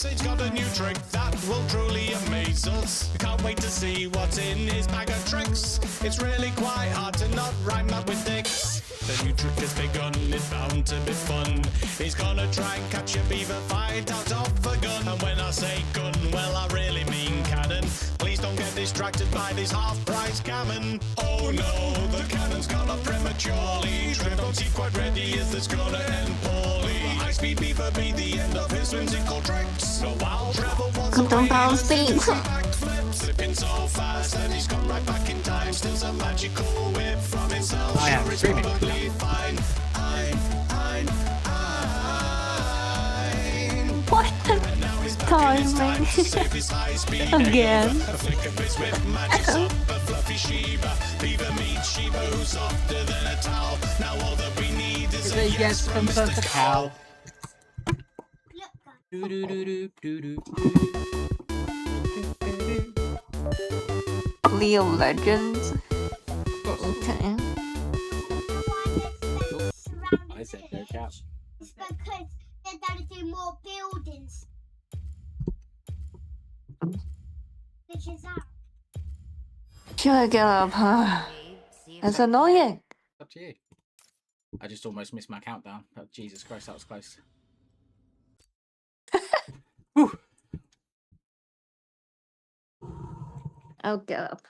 tricks. He's got a new trick that will truly amaze us. Can't wait to see what's in his bag of tricks. It's really quite hard to not rhyme that with dicks. The new trick has begun, it's bound to be fun. He's gonna try and catch a beaver fight out of a gun. And when I say gun, well, I really mean cannon. Please don't get distracted by this half-price cannon. Oh no, the cannon's gone off prematurely. Trev don't seem quite ready, is this gonna end poorly? High-speed beaver be the end of his whimsical tricks. So while Trevor was away, backflip, slipping so fast, and he's gone right back in time. Steals a magical whip from himself. I am screaming. Probably fine. What the timing? Again. A flick of his whip magics up a fluffy Sheba. Beaver meets Sheba, who's softer than a towel. Now all that we need is a yes from Mr. Cow. Leo Legends. Okay. I said no cow. It's because they're going to do more buildings. Which is that? Should I get up? That's annoying. Up to you. I just almost missed my countdown. Oh, Jesus Christ, that was close. Whew. I'll get up.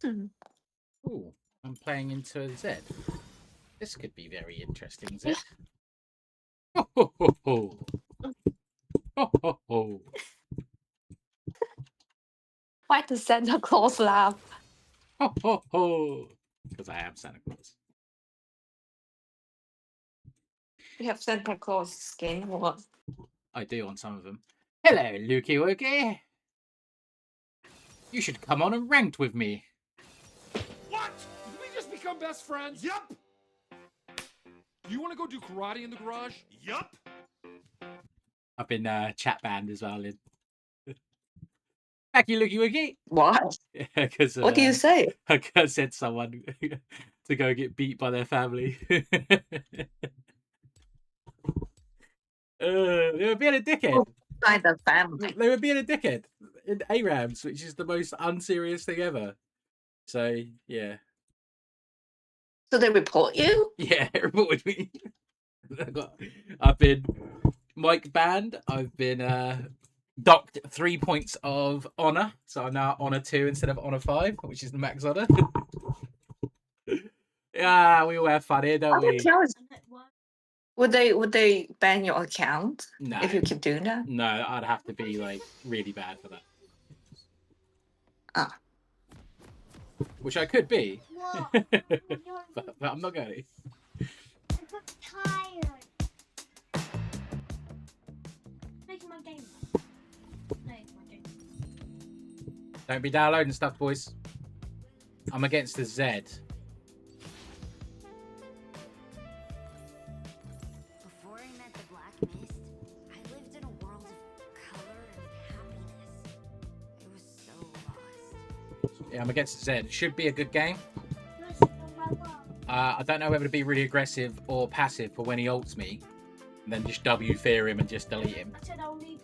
Ooh, I'm playing into a Z. This could be very interesting, Z. Ho ho ho ho. Ho ho ho. Why does Santa Claus laugh? Ho ho ho. Because I am Santa Claus. You have Santa Claus skin or what? I do on some of them. Hello, Lukey Wookie. You should come on and ranked with me. What? Did we just become best friends? Yup. Do you want to go do karate in the garage? Yup. I've been chat banned as well, Lynn. Thank you, Lukey Wookie. What? Because What do you say? I said someone to go get beat by their family. They were being a dickhead. By the family. They were being a dickhead in ARAMs, which is the most unserious thing ever. So, yeah. So they report you? Yeah, it reported me. I've been mic banned. I've been docked 3 points of honor. So I'm now honor 2 instead of honor 5, which is the max honor. Yeah, we all have fun here, don't we? Would they ban your account No. if you keep doing that? No, I'd have to be like really bad for that. Ah. Which I could be. What? but I'm not going to. I'm tired. Making my game. No, it's my game. Don't be downloading stuff, boys. I'm against the Z. Before I met the Black Mist, I lived in a world of color and happiness. I was so lost. Yeah, I'm against the Z. Should be a good game. Listen on my wall. I don't know whether to be really aggressive or passive for when he ults me. And then just W fear him and just delete him. I said I'll leave.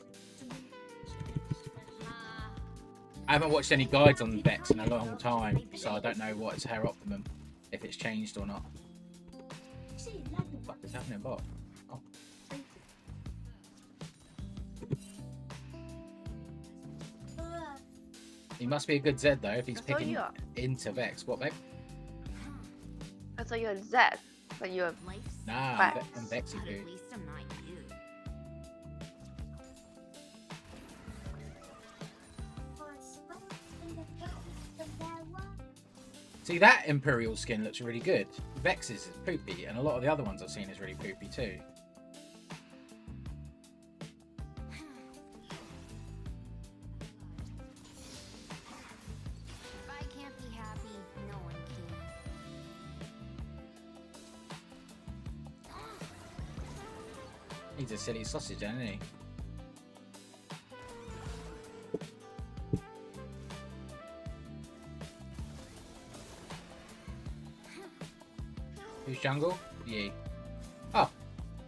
I haven't watched any guides on Vex in a long time, so I don't know what is her optimum, if it's changed or not. What the fuck is happening, Bob? Oh. He must be a good Z though if he's I thought picking you are. into Vex. What, babe? I thought you were Z, but you're Life's Nah, Vex. I'm Vexy, but dude. at least I'm not you. See, that Imperial skin looks really good. Vex's is poopy, and a lot of the other ones I've seen is really poopy too. If I can't be happy, no one can. He's a silly sausage, isn't he? Who's jungle? Ye. Oh,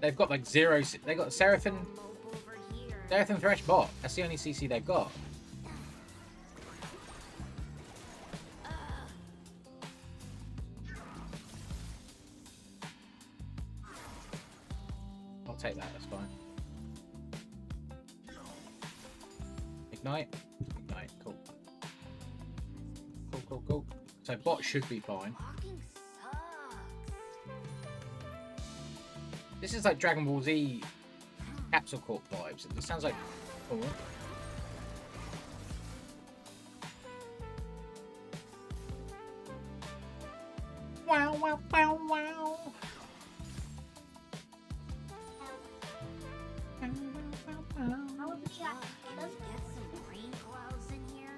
They've got like zero. They got Seraphim Mope over here. Seraphim Thresh bot. That's the only CC they've got. I'll take that. That's fine. Ignite. Ignite. Cool. Cool. Cool. Cool. So bot should be fine. Walking sucks. This is like Dragon Ball Z Capsule Corp vibes. It sounds like. Oh. Wow! Wow! Wow! Wow! I would be Look, like, can we get some rain clouds in here?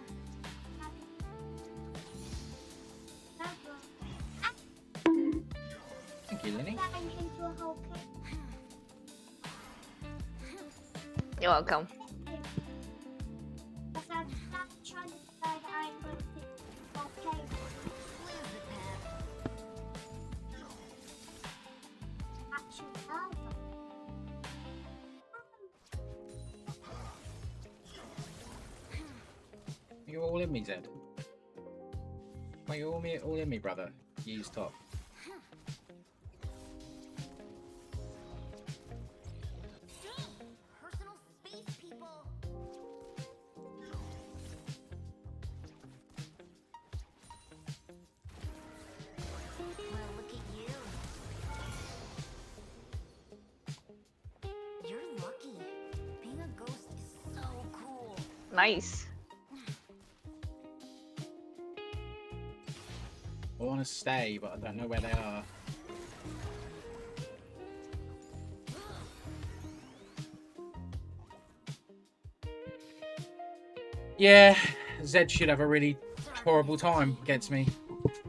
Thank you, Lenny. that into a whole cake. You're welcome. Because I'm not trying to say that I'm going to pick the whole cake. Where's the pet? Actually, love. You're all in me, Zed. Well, you're all in me, brother. Use top. Personal space people. Well, look at you. You're lucky. Being a ghost is so cool. Nice. I want to stay, but I don't know where they are. Yeah, Zed should have a really horrible time against me.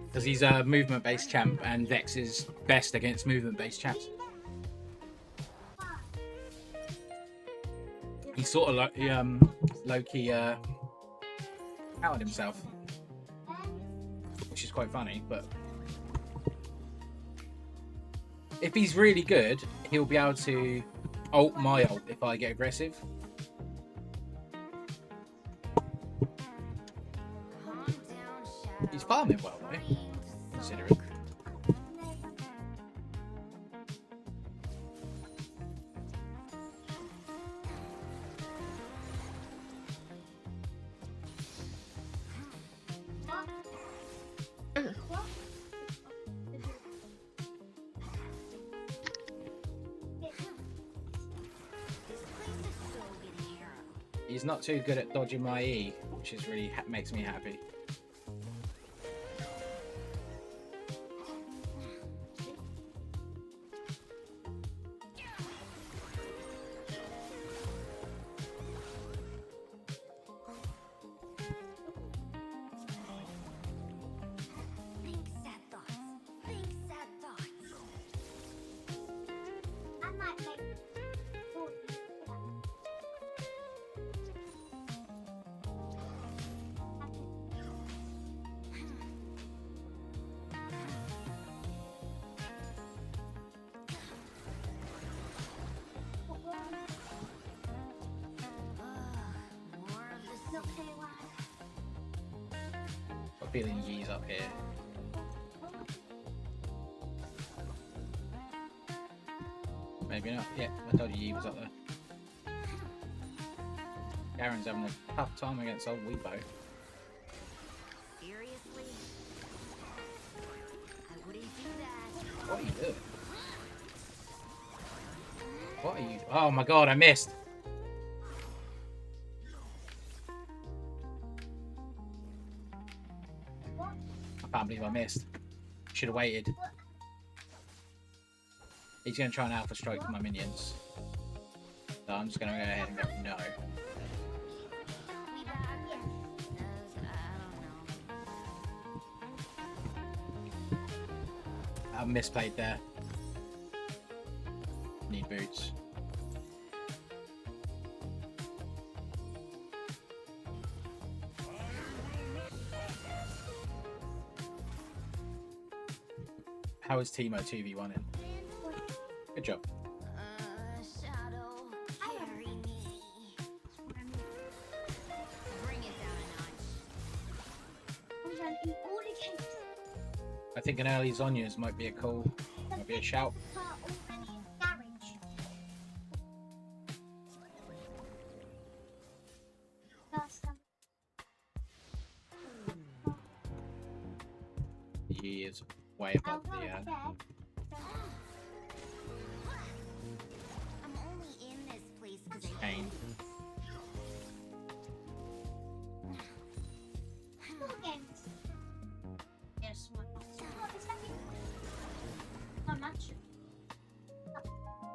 Because he's a movement-based champ, and Vex is best against movement-based champs. He sort of like low-key outed himself, which is quite funny. But if he's really good, he'll be able to ult my ult if I get aggressive. Calm down, Shadow. He's farming well, though, Rain, considering. This place is so getting hero. He's not too good at dodging my E, which is really makes me happy. Think sad thoughts. Think sad thoughts. I might make food. More of the Not same. say why. Got a feeling Yee's up here. Maybe not. Yeah, I told you Yee was up there. Garen's having a tough time against old Weebo. Seriously? I wouldn't do that. What are you doing? What are you? Oh my god, I missed. I can't believe I missed. Should have waited. He's going to try and alpha strike my minions. So I'm just going to go ahead and go no. We back? I don't know. I misplayed there. Need boots. How is Teemo 2v1 in? Good job. think an early Zonya's might be a shout. Car already in garage. Last time. He is way I'll above go the to bed. I'm only in this place because I Kane. Four games. Yes, one. What is that? Not much.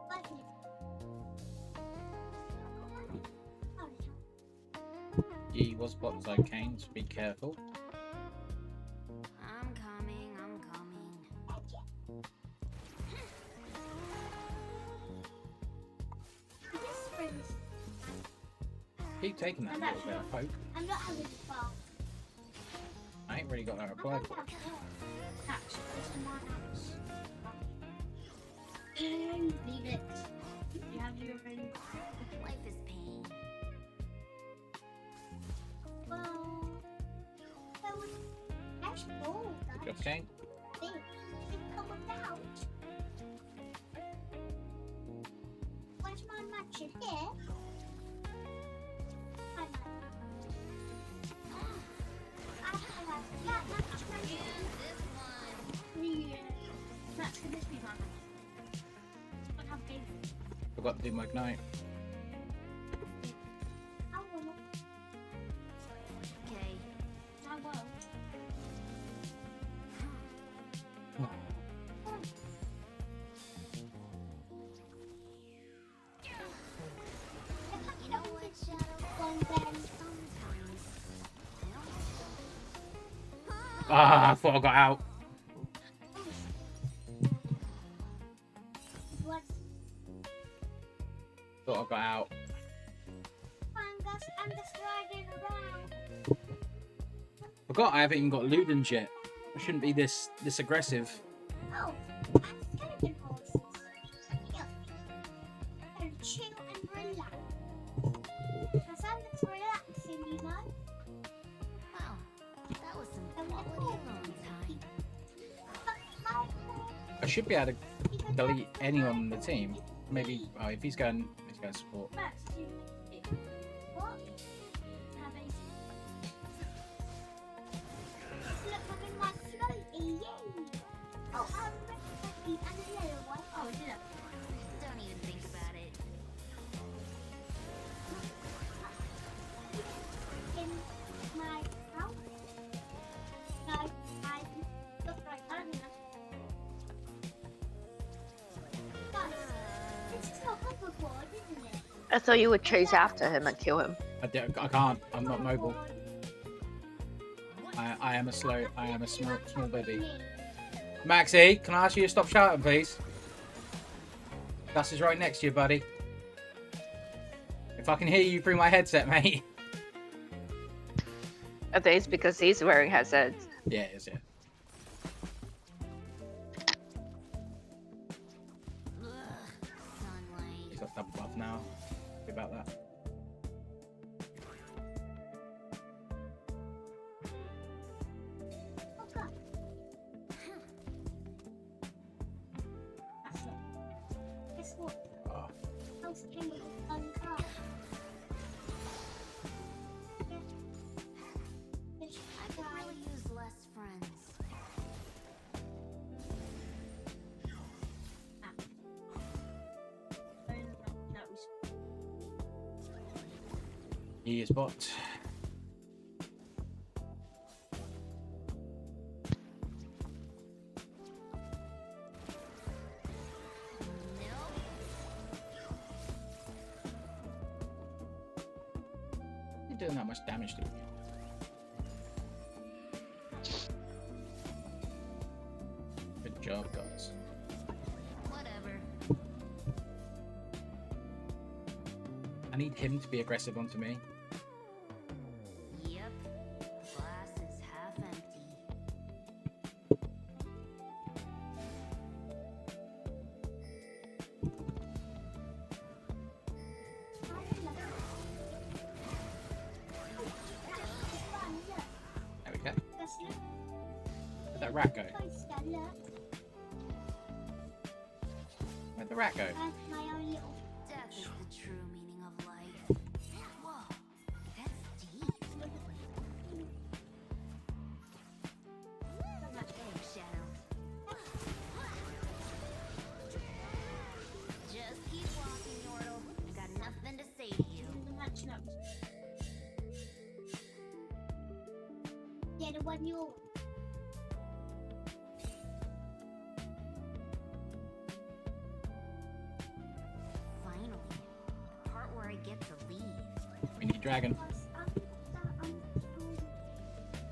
Like it. He was bottom side Kane, so be careful. I'm coming, I'm coming. This springs. Keep taking that little bit of hope. I'm not having fun. I ain't really got that reply for. Leave it. You have your own. Life is pain. Well, that's cool. Good job, Kane. Come about. Where's my match here? Max, could this be my match? But how big? Forgot to do my ignite. Okay. I will. You know what, Shadow? Sometimes. Ah, I thought I got out. Thought I got out. I'm just riding around. Forgot I haven't even got Ludens yet. I shouldn't be this aggressive. Oh, I'm skeleton horses. Yeah. And chill and relax. Because I'm just relaxing, you know? Wow, that was some quality alone time. I should be able to delete anyone on the team. Maybe if he's going support. Max, do you What? have any? Look, I'm in my floaty, yay! Oh, I'm ready and a little one. Oh, did it? Don't even think about it. In my house? No, I look right. I don't think that's. Guys, this is not hoverboard, isn't it? I thought you would chase after him and kill him. I can't. I'm not mobile. I am a small baby. Maxie, can I ask you to stop shouting, please? Gus is right next to you, buddy. If I can hear you through my headset, mate. I think it's because he's wearing headsets. Yeah, it is, yeah. Ugh, sunlight. He's got double buff now. Think about that. Guess what? Oh, House came with a fun car. This I could guy. really use less friends. he is bot. You're doing that much damage to me. Good job, guys. Whatever. I need him to be aggressive onto me. Yep. Glass is half empty. There we go. Where'd that rat go? Look, Where'd the rat go? that's my own little. Death is the true meaning of life. Whoa, that's deep. Thanks, Shadow. Just keep walking, Yordle. I got nothing to say to you. The mansion up. Yeah, the one you're. Finally, the part where I get to leave. We need dragon.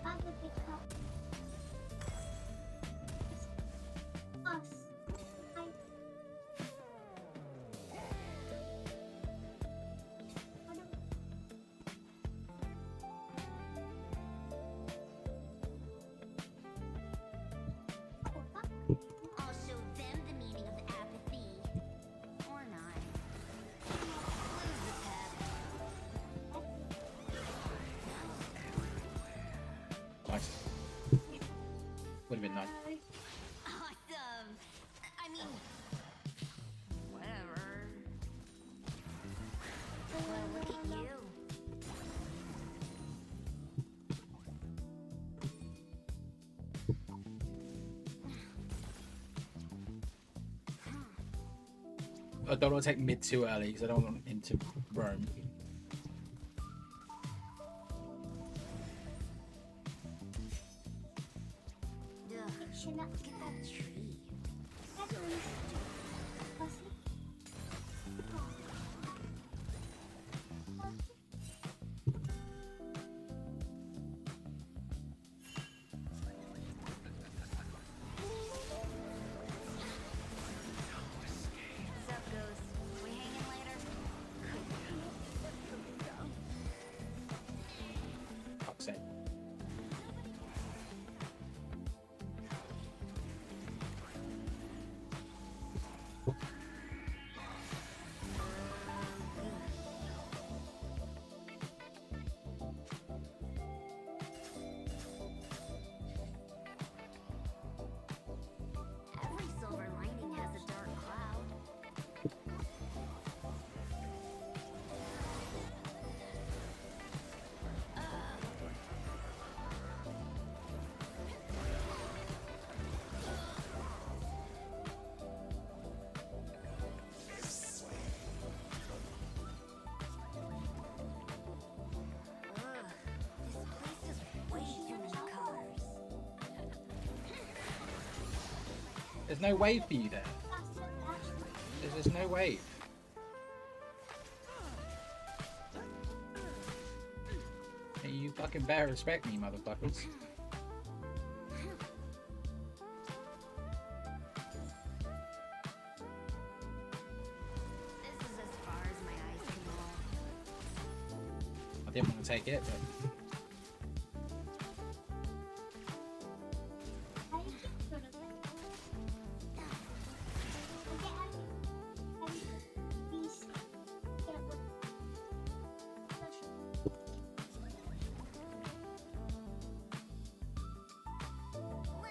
I'm the big cup. Us. I'll show them the meaning of apathy. Or not. Lose the path. Nice. Would have been nice. Awesome. I mean, whatever. Well, look at you. I don't want to take mid too early because I don't want him to roam. Ugh, Action up. look at that tree. What's up, Ghost? We hanging later? Fuck's sake. Every silver lining has a dark cloud. Ugh, this place is way too many colors. There's no wave for you there. There's no wave. Hey, you fucking better respect me, motherfuckers. This is as far as my eyes can roll. I didn't want to take it, but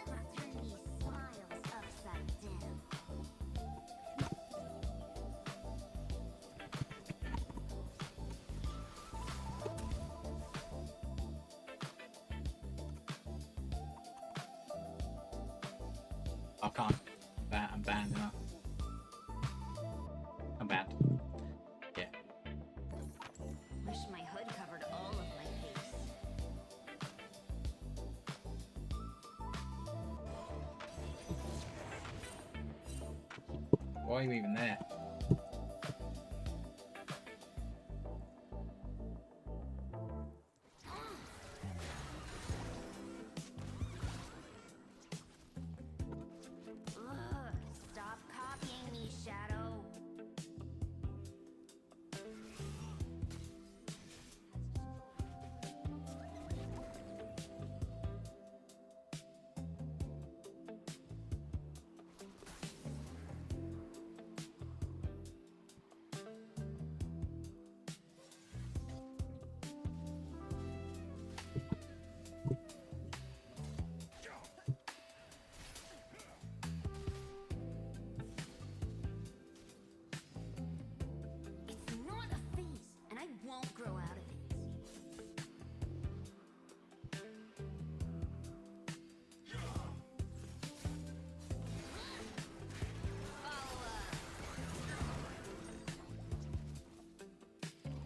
Let's turn these smiles upside down. I can't. I'm banned now. I'm banned. Yeah. Wish my hood covered all of my face. Why are you even there? Ugh, stop copying me, Shadow.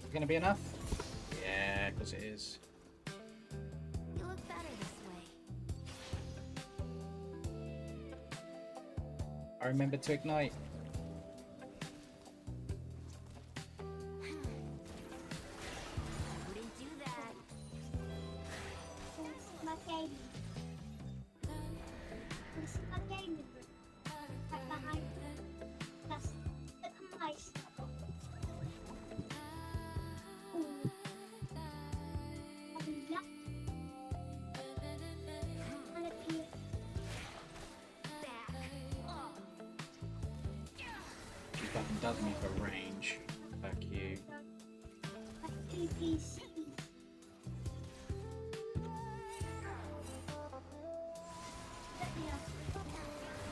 it going to be enough? Yeah, because it is. You look better this way. I remember to ignite. Wouldn't do that. This is my game. This is my gaming room. Right behind me. That's the mice. Ooh. Yup. And a few. Back. Oh. She fucking does me for range. Fuck you. Like two pieces.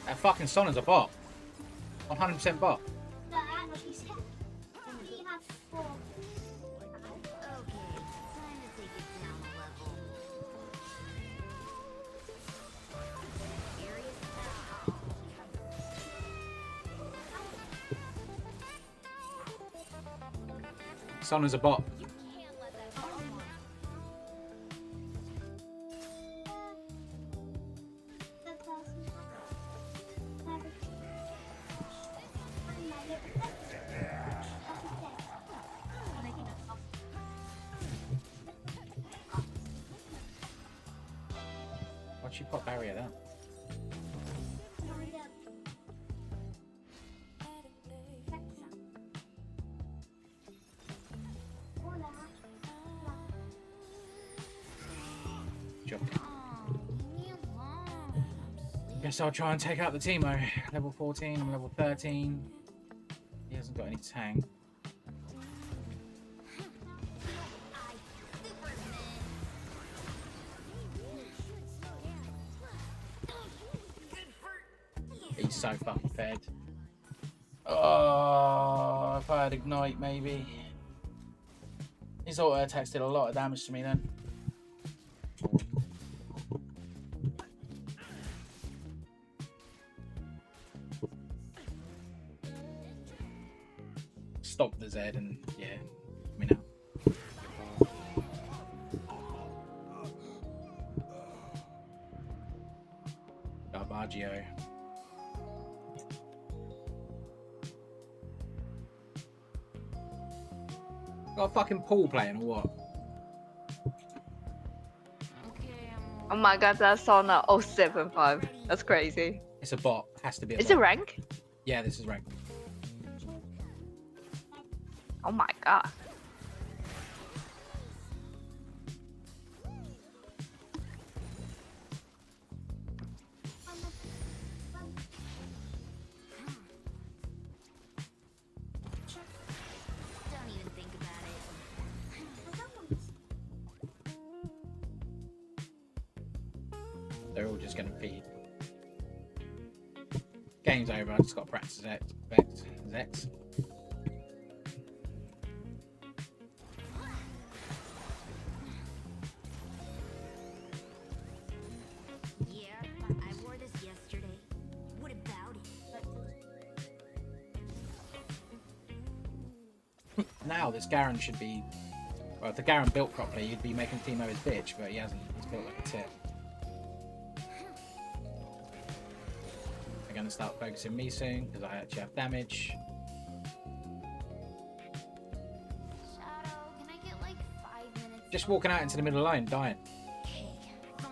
That fucking Sonna's a bot. 100% bot. No, actually, we have 4. Okay, time to take it down a level. Area's Sonna's a bot. You can't let that go. The person Why'd she pop barrier there? Job. Oh, leave me alone. I'm Guess I'll try and take out the Teemo. Level 14, I'm level 13. He hasn't got any tang. He's so fucking fed. Oh, if I had Ignite, maybe. His auto attacks did a lot of damage to me then. Stop the Z and yeah, let me know. Garbaggio. Got a fucking pool playing or what? Okay, Oh my god, that's on 075. That's crazy. It's a bot. Has to be a Is bot. it rank? Yeah, this is rank. Oh my god. don't even think about it. They're all just gonna feed. Game's over. I just got to practice Zex. Yeah, I wore this yesterday. What about it? Now this Garen should be. Well, if the Garen built properly, you'd be making Teemo his bitch, but he hasn't. He's built like a tit. I'm gonna start focusing me soon because I actually have damage. Shadow, can I get like 5 minutes? Just walking out into the middle of the lane, dying. Okay, fine.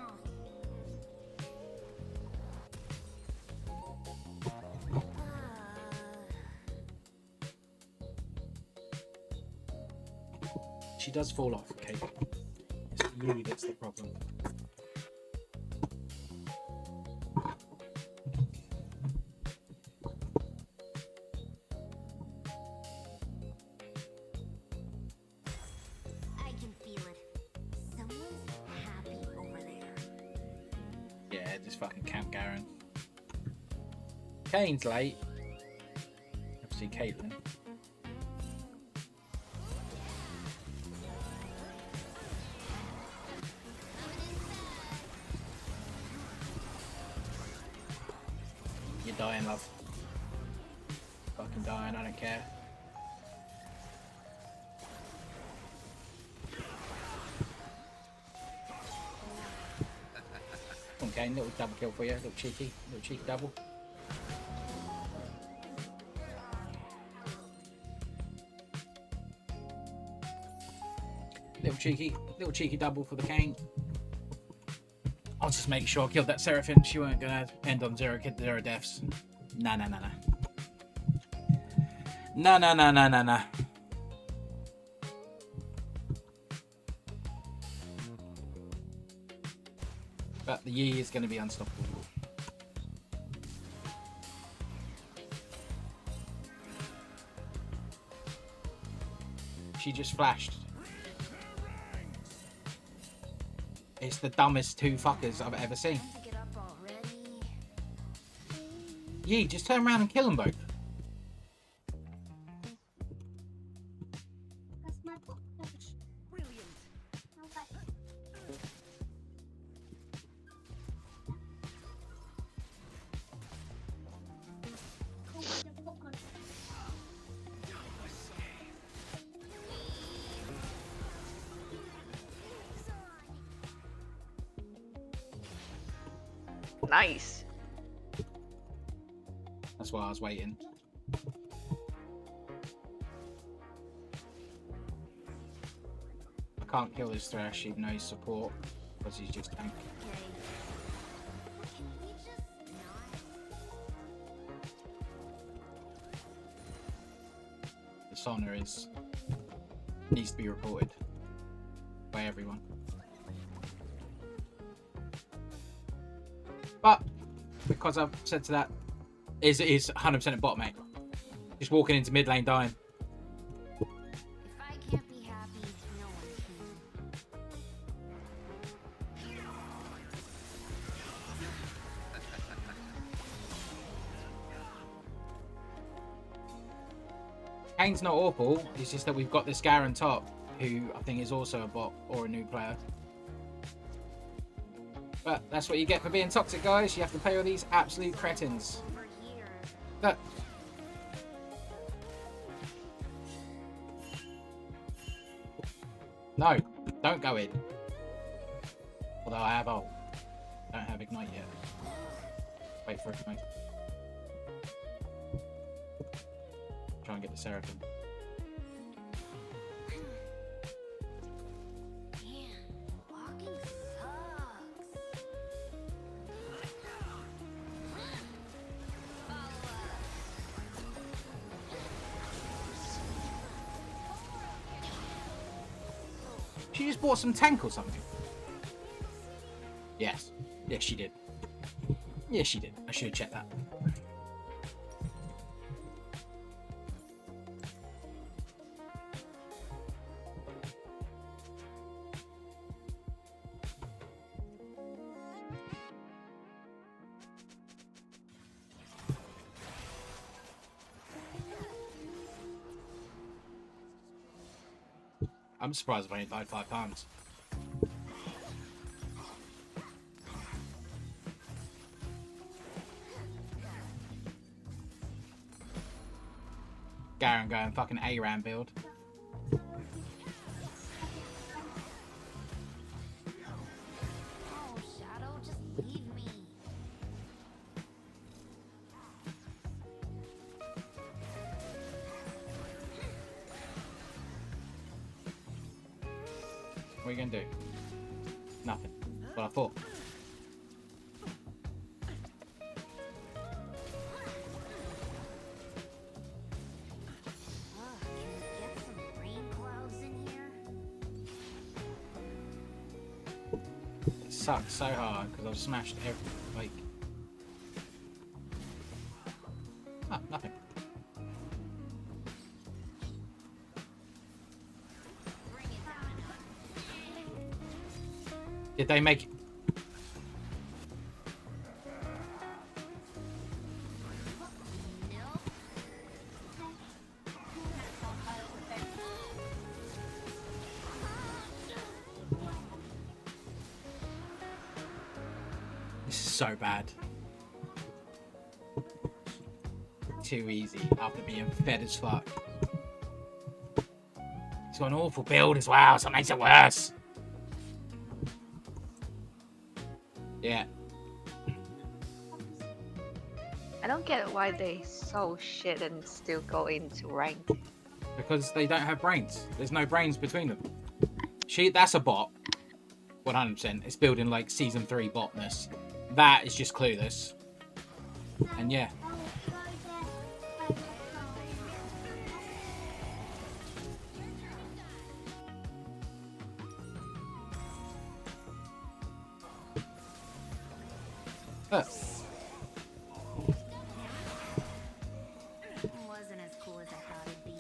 She does fall off, Kate. It's you that's the problem. I can feel it. Someone's happy over there. Yeah, just fucking camp Garen. Kane's late. Obviously, Caitlyn. You're dying, love. Fucking dying, I don't care. Kane. Little double kill for you. Little cheeky double. Little cheeky double for the Kane. I'll just make sure I killed that Seraphine. She weren't gonna end on zero deaths. Nah. Nah. But the Yi is going to be unstoppable. She just flashed. It's the dumbest two fuckers I've ever seen. Time to get up already. Yi, just turn around and kill them both. That's my book. Brilliant. Okay. Oh, the book. Nice. That's why I was waiting. I can't kill this Thresh even though he's support because he's just tank. Okay. Can we just not? The Sona needs to be reported by everyone. But because I've said to that, is 100% a bot, mate. Just walking into mid lane dying. If I can't be happy, no one can. Kane's not awful. It's just that we've got this Garen top, who I think is also a bot or a new player. But that's what you get for being toxic, guys. You have to pay all these absolute cretins. Over here. Look. No, don't go in. Although I have ult. Don't have ignite yet. Wait for ignite. Try and get the Seraphim. Man, walking sucks. She just bought some tank or something. Yes. Yes, she did. Yes, she did. I should have checked that. I'm surprised I only died 5 times. Garen going fucking ARAM build. Oh, Shadow, just leave me. What are you gonna do? Nothing. What I thought. Ugh, can we get some rain clouds in here? It sucked so hard because I've smashed every like. Ah, nothing. Bring it down. Did they make it? Nope. This is so bad. Too easy after being fed as fuck. It's got an awful build as well, so it makes it worse. Yeah, I don't get why they so shit and still go into rank. Because they don't have brains. There's no brains between them. That's a bot. 100%. It's building like season 3 botness. That is just clueless. And yeah. Wasn't as cool as I thought it'd be.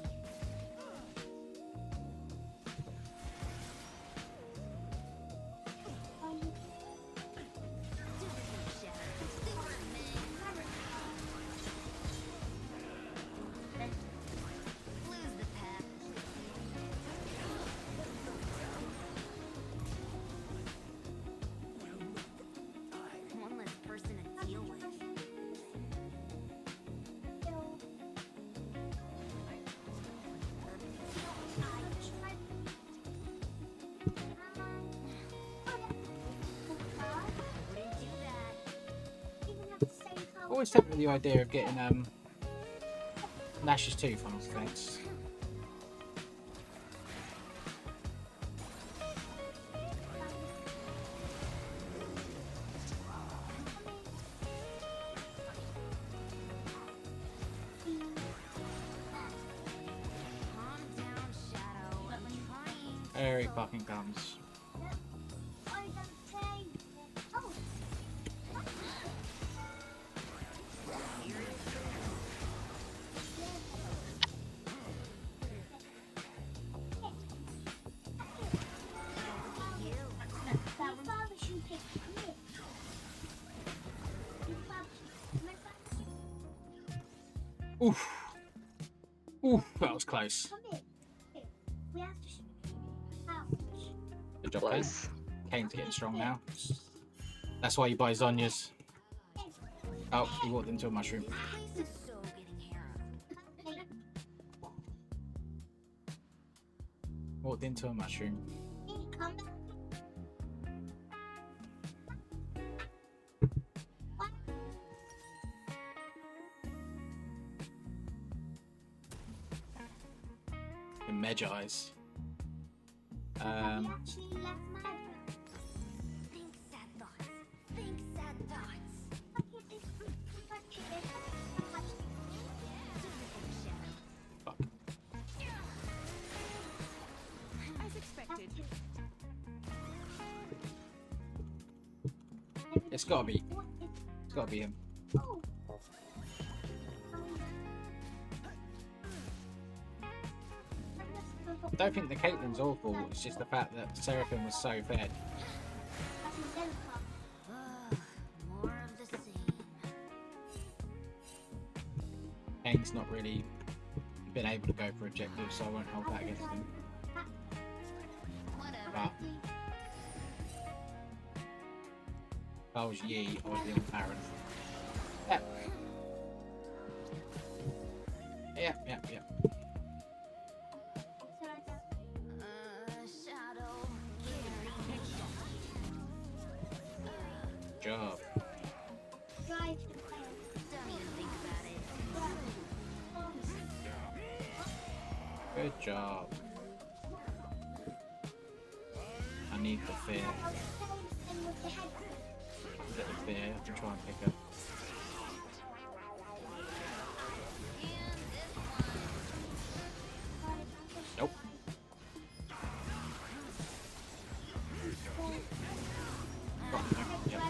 Lose the pep. One less person to deal with. Wouldn't do that. Always tempted with the idea of getting Nash's tooth on his face. Calm down, Shadow. I'm trying. There he fucking comes. Oof. Oof, that was close. Good job, Kane. Was. Kane's getting strong now. That's why you buy Zonya's. Oh, he walked into a mushroom. This is so getting harrowed. Walked into a mushroom. The Medjai's. Think sad thoughts. Think sad thoughts. Fuck. As expected. It's gotta be. It's gotta be him. I don't think the Caitlyn's awful. It's just the fact that Seraphim was so fed. Ugh, more of the same. Kane's not really been able to go for objectives, so I won't hold that against him. Whatever. But if I was Yi, I would be on Baron. Yeah. Shadow. Carry. Job. Don't even think about it. Good job. I need the fear. Get the fear to try and pick up. And this one. Nope. Yep.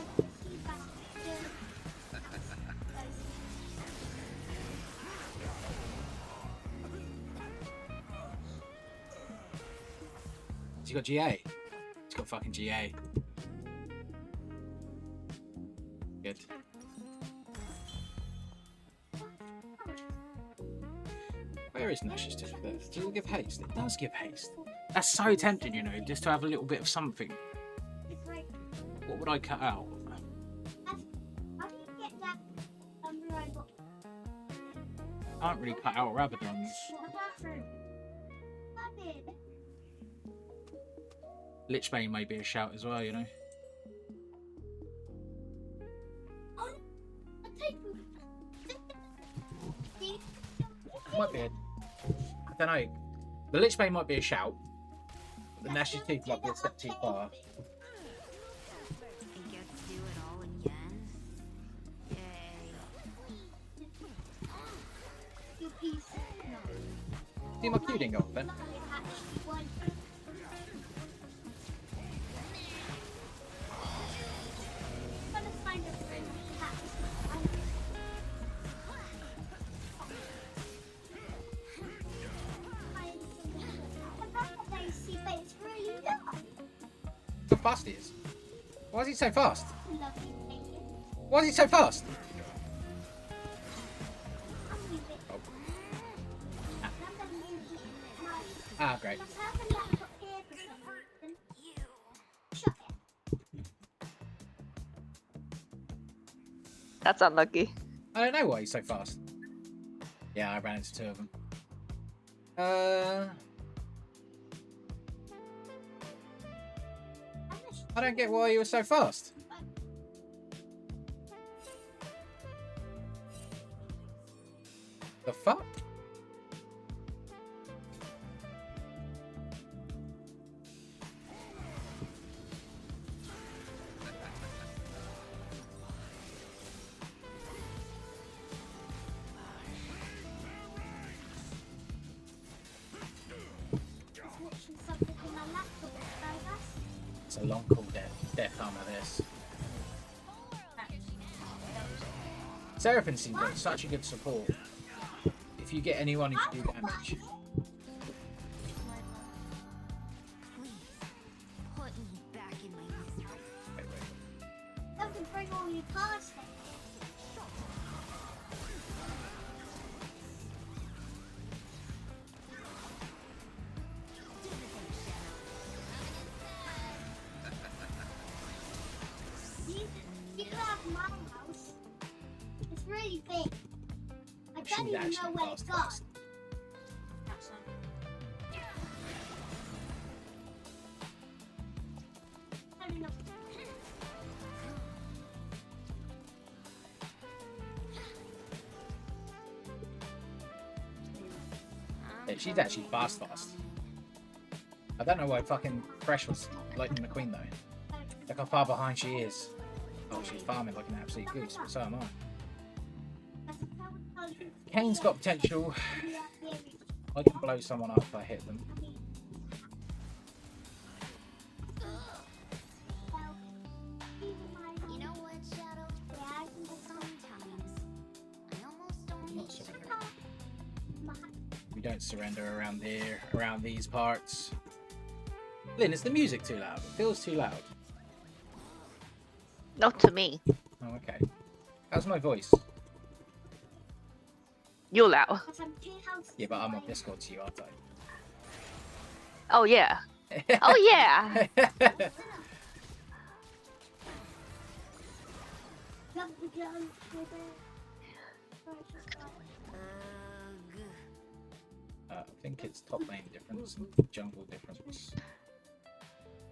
Has he got GA? He's got fucking GA. Good. Where is Nash's tooth there? Does it give haste? It does give haste. That's so tempting, you know, just to have a little bit of something. What would I cut out? I can't really cut out Rabadons. Lichbane may be a shout as well, you know. Might be a... I don't know. The Lich Bane might be a shout. The Gnashy Tooth might be a step too far. I get to do it all again. Yay. You piece of no. See my Q didn't go off then. Not actually one. I'm gonna find a friend that's but it's really low. How fast he is. Why is he so fast? Lovely thing. Why is he so fast? I'll move it. Oh. I'm gonna move my. Ah, great. Let's have a laptop here for some reason. Shut it. That's unlucky. I don't know why he's so fast. Yeah, I ran into two of them. I don't get why he was so fast. The fuck? Just watching something on my laptop. It's a long call death armor this. Seraphim seems like such a good support. If you get anyone who can do damage. Please, put me back in my misery. Wait, wait. That can bring all your cards then. You can have my house. It's really big. I She's don't even know actually where it's fast, gone. fast. That's not. I don't know. Yeah, she's actually fast. I don't know why fucking Fresh was Lightning McQueen though. Look how far behind she is. Oh, she's farming like an absolute goose, but so am I. Kane's got potential. I can blow someone up if I hit them. You know what, Shadow? Sometimes I almost don't Not need you. surrendering. We don't surrender around here, around these parts. Lynn, is the music too loud? It feels too loud. Not to me. Oh, okay. How's my voice? You're loud. Yeah, but I'm on Discord to you, aren't Oh yeah. I? Oh yeah. I think it's top lane difference and jungle difference.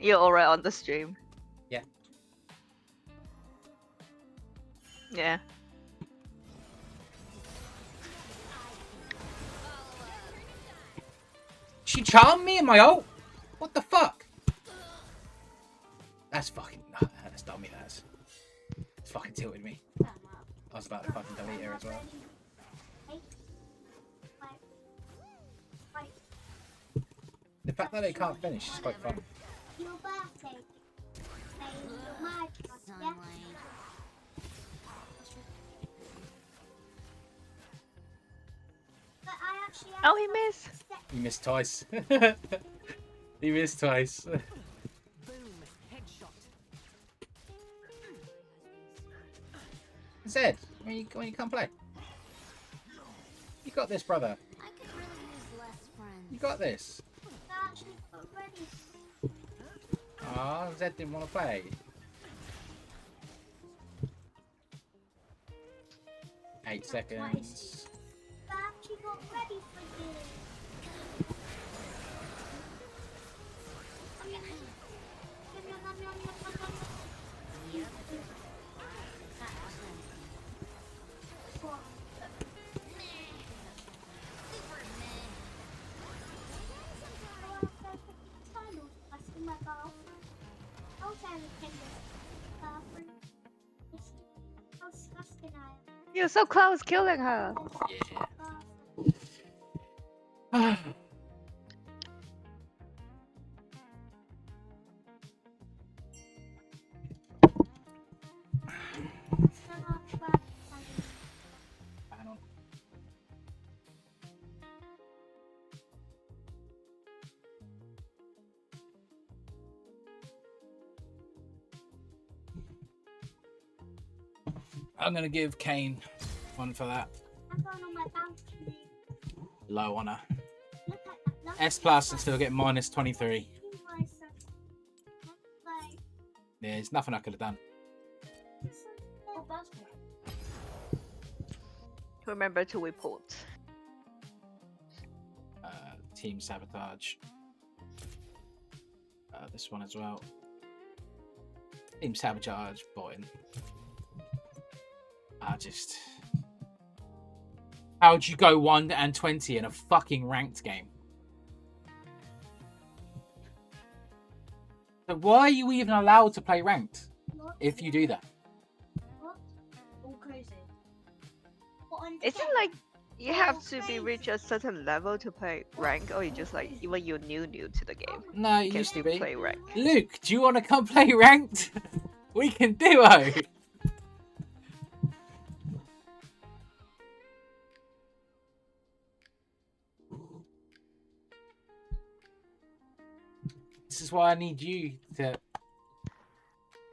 You're alright on the stream. Yeah. Yeah. She charmed me in my ult? What the fuck? That's fucking... That's dummy, that's... It's fucking tilted me. I was about to fucking delete her as well. The fact that they can't finish is quite fun. Your birthday. My birthday, yeah? Sunlight. But I actually Oh, he missed. He missed twice. He missed twice. Zed, when you come play. You got this, brother. I could really use less friends. You got this. I actually got ready. Ah, Zed didn't want to play. 8 seconds. I actually got ready for you. How disgusting I am. You're so close killing her. Yeah. Hang on. I'm gonna give Kane one for that. I'm going on my balcony. Low on her. Look at that. Look S at plus that. and still get minus 23. Like, Yeah, there's nothing I could have done. Oh, basketball. Remember to report. Team sabotage. This one as well. Team sabotage button. How'd you go 1 and 20 in a fucking ranked game? So why are you even allowed to play ranked if you do that? All crazy. Is it like you have to be reach a certain level to play rank, or you just like even you're new to the game, No, it you can used to still be. play rank? Luke, do you want to come play ranked? We can duo. This is why I need you to.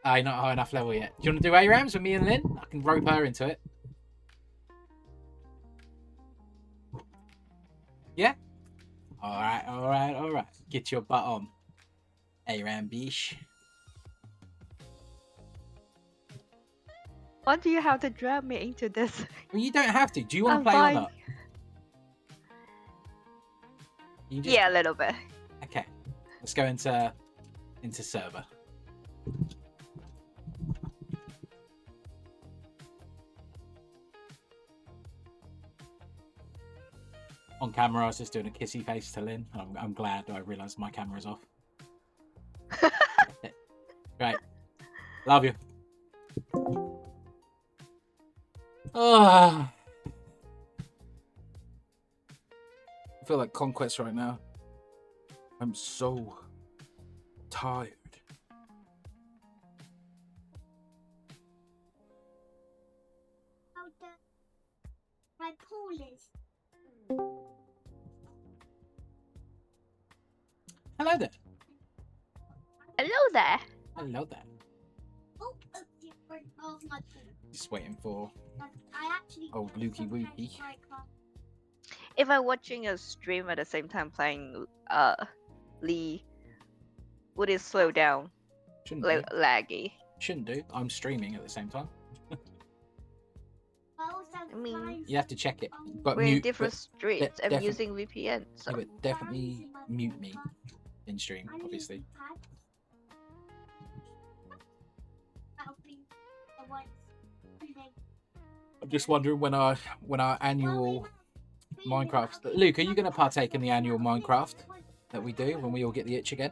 You're not high enough level yet. Do you want to do ARAMs with me and Lynn? I can rope her into it. Yeah? Alright. Get your butt on. ARAM bish. Why do you have to drag me into this? Well, you don't have to. Do you want I'm to play fine. or not? You just... Yeah, a little bit. Okay. Let's go into server. On camera, I was just doing a kissy face to Lynn. I'm glad I realised my camera's off. Great. Love you. I feel like Conquest right now. I'm so tired. how my pool is. Hello there. Hello there. Hello there. Oh, a different of my pool. Just waiting for I actually old Lukey Woopy. If I'm watching a stream at the same time playing Lee, would it slow down? Shouldn't do. Laggy. Shouldn't do. I'm streaming at the same time. I mean, You have to check it. But we're in mute. different streams. I'm defi- using VPN. So. But definitely mute me in stream, obviously. I'm just wondering when our annual Minecraft. Luke, are you going to partake in the annual Minecraft that we do when we all get the itch again?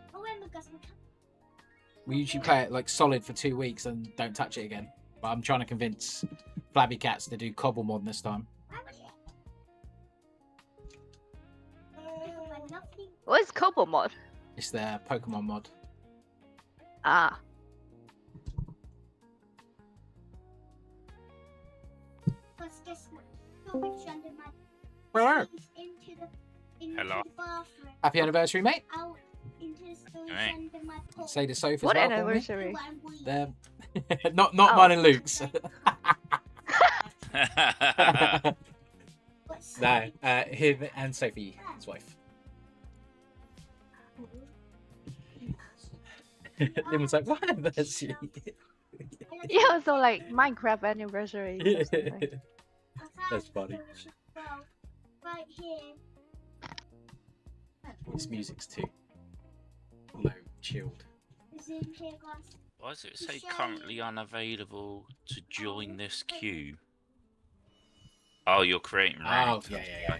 We usually play it like solid for 2 weeks and don't touch it again. But I'm trying to convince Flabby Cats to do Cobble Mod this time. What is Cobble mod? It's their Pokemon mod. Ah. Hello. Happy anniversary, mate. Right. Say the sofa. What well anniversary? They're... not Oh. mine and Luke's. No, him and Sophie, his wife. Lynn was like, what anniversary? Yeah, so like Minecraft anniversary. or something. That's funny. Right here. This music's too low, chilled. Is in here, guys. Why does it say currently unavailable to join this queue? Oh, you're creating Oh, ranked. yeah.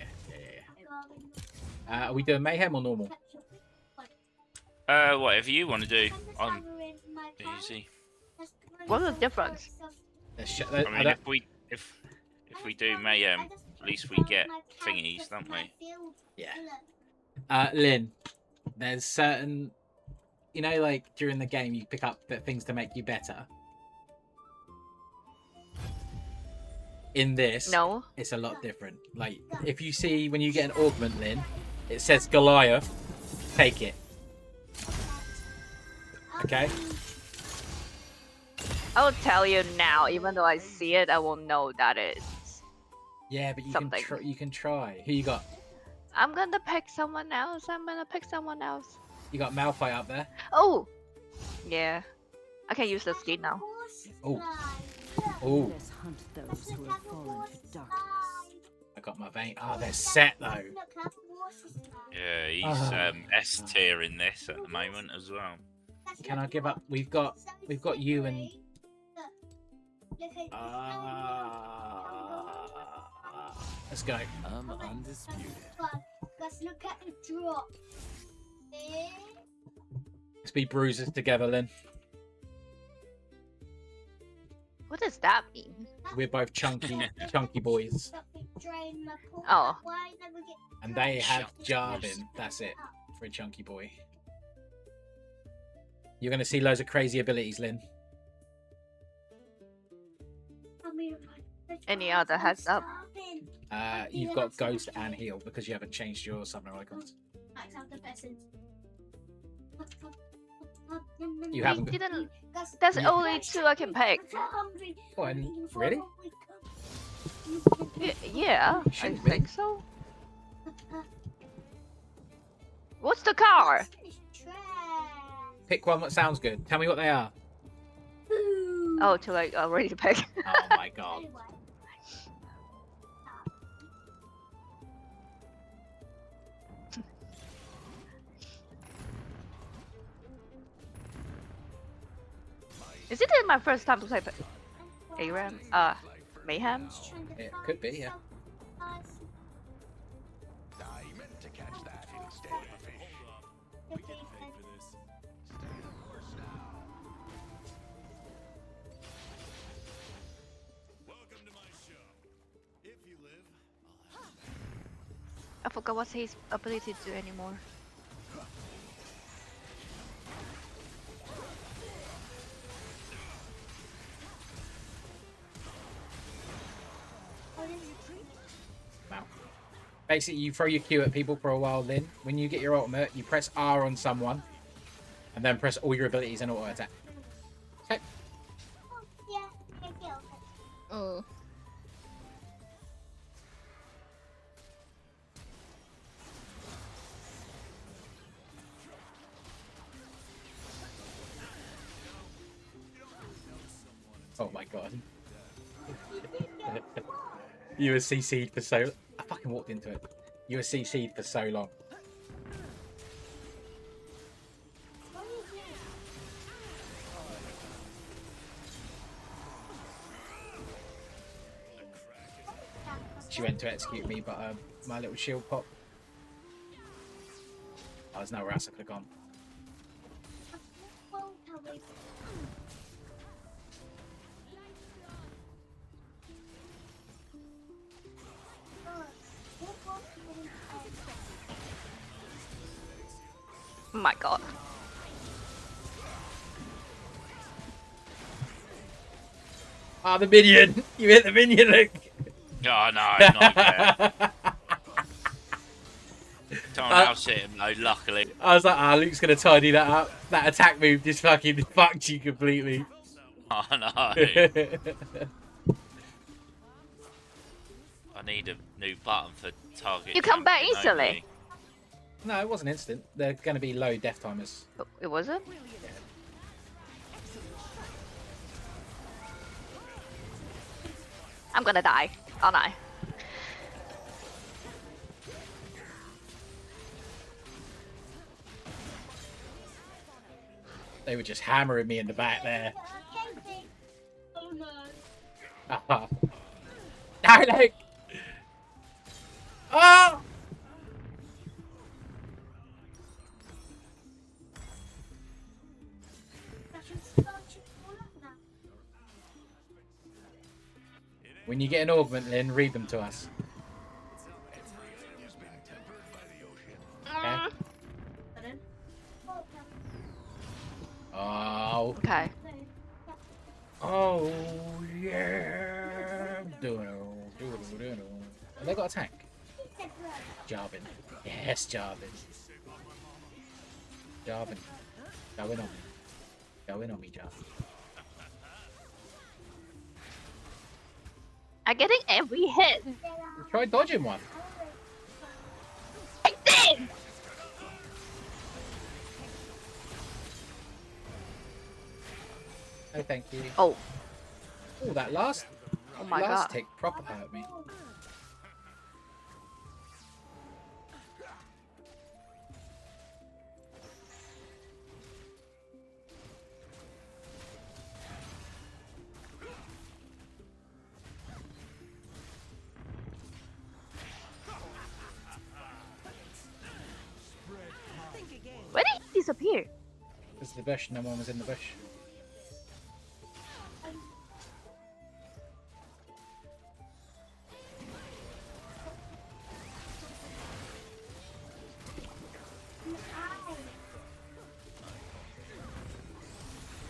Are we doing mayhem or normal? Whatever you want to do. my car. Easy. That's What's the so difference? close. I I mean, don't- if we do mayhem, at least we get thingies, don't we? yeah. Lynn, there's certain, you know, like during the game you pick up things to make you better. In this, No. it's a lot different. Like if you see when you get an augment, Lynn, it says Goliath. Take it. Okay. I'll tell you now, even though I see it, I won't know that it's. Yeah, but you Something. can you can try. Who you got? I'm gonna pick someone else. I'm gonna pick someone else. You got Malphite up there. Oh! Yeah. I can use the skin now. Oh. Oh, Let us hunt those who have fallen to darkness. I got my vein. Oh, they're set though. Yeah, he's Ah. S tier in this at the moment as well. Can I give up? We've got you and let's go. I'm undisputed. Let's look at the drop. Let's be bruisers together, Lynn. What does that mean? We're both chunky boys, Oh. and they have Jarvan. That's it for a chunky boy. You're gonna see loads of crazy abilities, Lynn. Any other heads up? You've got Ghost and Heal because you haven't changed your summoner icons. You haven't got... Didn't. There's only 2 I can pick. Oh, and really? Yeah, I Shouldn't be. think so. What's the car? Pick one that sounds good. Tell me what they are. Oh, too late already to pick. Oh my god. Is it my first time to play ARAM? Mayhem? It could be, yeah. I meant to catch that instead of a fish. We get paid for this. Stay the course now. Welcome to my show. If you live, I'll have I forgot what's his ability to do anymore. Wow. Basically, you throw your Q at people for a while, Lynn. When you get your ultimate, you press R on someone, and then press all your abilities and auto attack. Okay. Oh. Oh my god. You were CC'd for so... I fucking walked into it. You were CC'd for so long. She went to execute me, but my little shield pop. Oh, there's nowhere else I could have gone. Oh my god. Ah, the minion! You hit the minion, look! Oh no, not again. Someone else hit him though, luckily. I was like, Luke's gonna tidy that up. That attack move just fucking fucked you completely. Oh no. I need a new button for target. You come back jumping instantly? only. No, it wasn't instant. They're gonna be low death timers. It wasn't? I'm gonna die, aren't I? They were just hammering me in the back there. Oh no. No, Luke! Oh! When you get an augment, Lynn, read them to us. Okay. Oh. Okay. Oh yeah. Do. Have they got a tank? Jarvan. Yes, Jarvan. Jarvan. Go in on me. Go in on me, Jarvan. I'm getting every hit. Try dodging one. I did! Oh, thank you. Oh. Oh, that last Oh my last god. tick proper hurt me. Where did he disappear? This is the bush. No one was in the bush.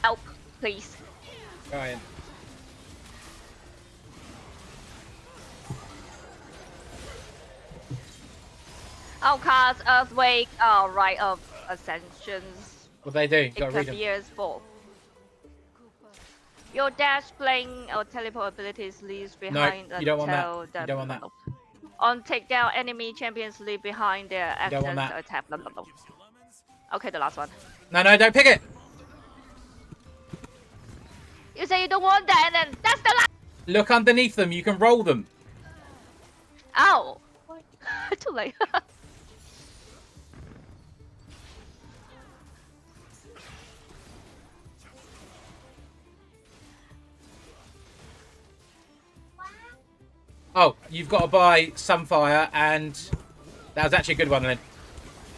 Help, please. Ryan. Oh, cast Earthquake. Oh, right of Ascensions. What they do? It Gotta read them. appears for. Your dash, fling, or teleport abilities leaves behind you don't want that. until You don't want that. On takedown, enemy champions leave behind their You don't want actions that. attack. Blah, blah, blah. Okay, the last one. No, don't pick it. You say you don't want that, and then that's the last. Look underneath them. You can roll them. Ow! Too late. Oh, you've got to buy Sunfire, and that was actually a good one, Lynn.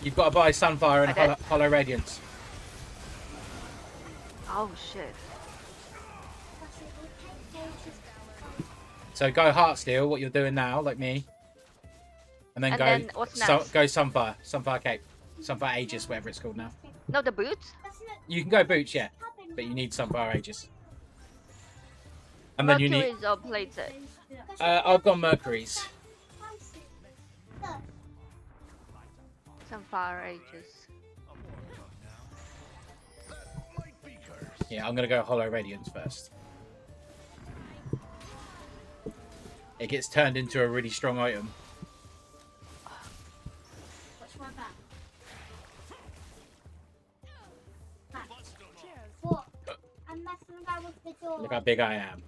You've got to buy Sunfire and Okay. Hollow Radiance. Oh shit. So go Heartsteel, what you're doing now, like me. And then And go then what's next? go Sunfire. Sunfire Cape. Sunfire Aegis, whatever it's called now. No, the boots? You can go Boots, yeah. But you need Sunfire Aegis. And then you need... Mercury's or plated. I've gone Mercury's. Some fire ages. Yeah, I'm going to go Hollow Radiance first. It gets turned into a really strong item. What? I'm messing around with the door. Look how big I am.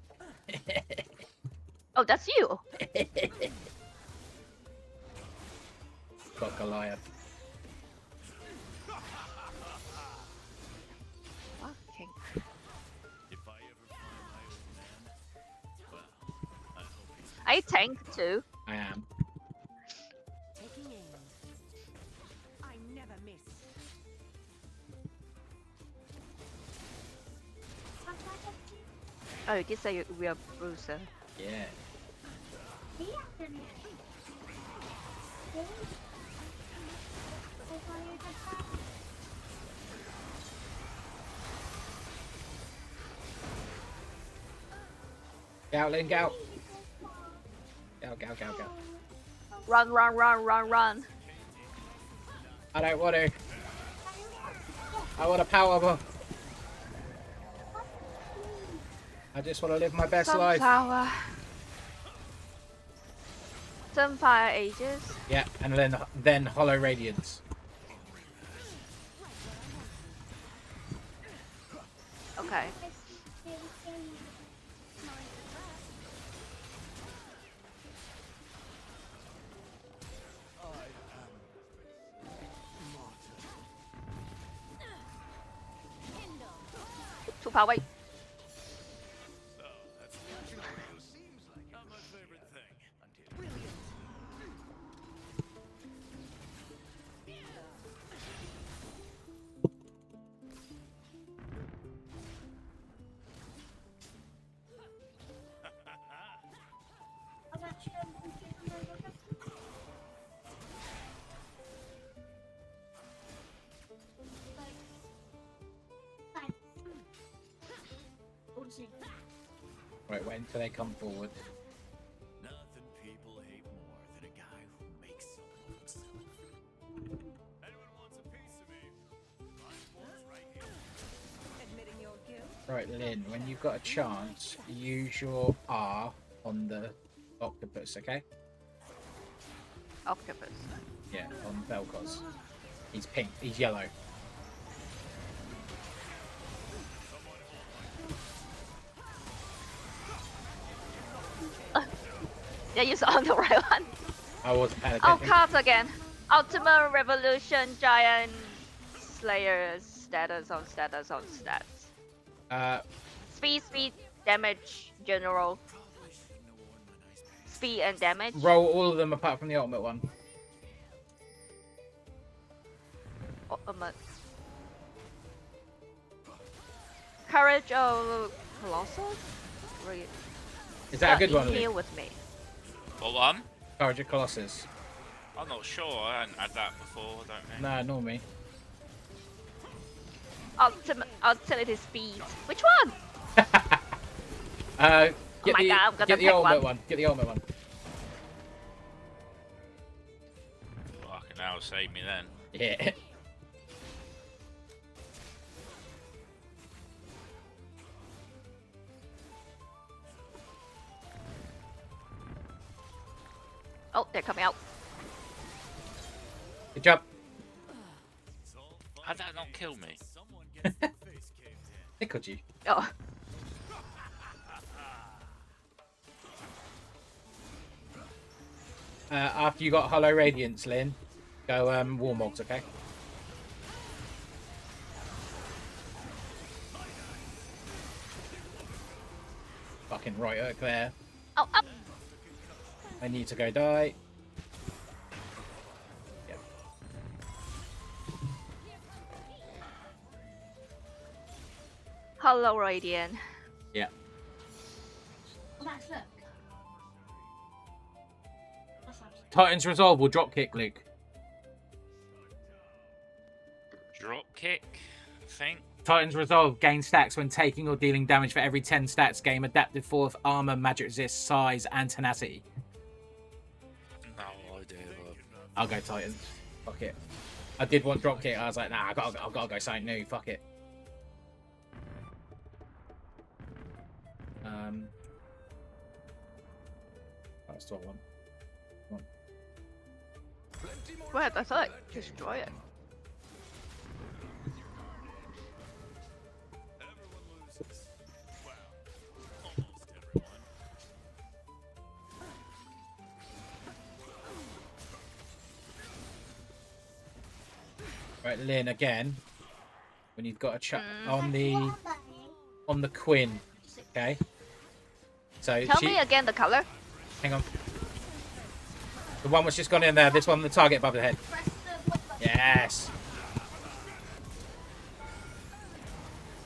Oh, that's you. Got Goliath. Fucking. I tank too. I am. Taking aim. I never miss. Oh, you did say we are bruiser. Yeah. Go, Lynn, go. Go. Run, run, run, run, run. I don't want to. I want a power bomb. I just want to live my best life. Sunflower. Sunfire ages. Yeah, and then Hollow Radiance. Okay. Too far away. Right, wait until they come forward. Nothing people hate more than a guy who makes someone himself. Anyone wants a piece of me? My boss right here. Admitting your guilt. Right, Lynn, when you've got a chance, use your R on the octopus, okay? Octopus. Yeah, on Vel'Koz. He's pink. He's yellow. Yeah, you saw the right one. I wasn't paying Oh, attention. cards again. Ultimate Revolution Giant Slayer status on status on stats. Speed, damage, general. Speed and damage. Roll all of them apart from the ultimate one. Ultimate. Courage of Colossus? Re- Is that a good one, Here Lynn? with me. What one? Courage of Colossus. I'm not sure. I hadn't had that before. I don't think. Nah, nor me. Ultimate Utility Speed. Which one? Get my the, God, I'm gonna get the pick ultimate one. one. Get the ultimate one. Fucking hell, save me then. Yeah. Oh, they're coming out. Good job. How'd that not kill me? Someone gets their face caved in. Tickled you. Oh. After you got Hollow Radiance, Lynn, go Warmogs, okay? Fucking right hook there. Oh, up. I need to go die. Yep. Hello, Radiant. Yeah. Oh, that's look. That's nice. Titan's Resolve will drop kick, Luke. Drop kick, I think. Titan's Resolve gain stacks when taking or dealing damage for every 10 stats. Game adapted forth armor, magic resist, size, and tenacity. No idea. I'll go Titans. Fuck it. I did want drop kick. I was like, nah, I've got to go something new. Fuck it. That's what I want. What? I thought destroy it. Everyone loses. Well, almost everyone. Right, Lynn, again. When you've got a chat Mm. on the Quinn. Okay. So Tell me again the color. hang on. The one was just gone in there. This one, the target above the head. Press the button. Yes.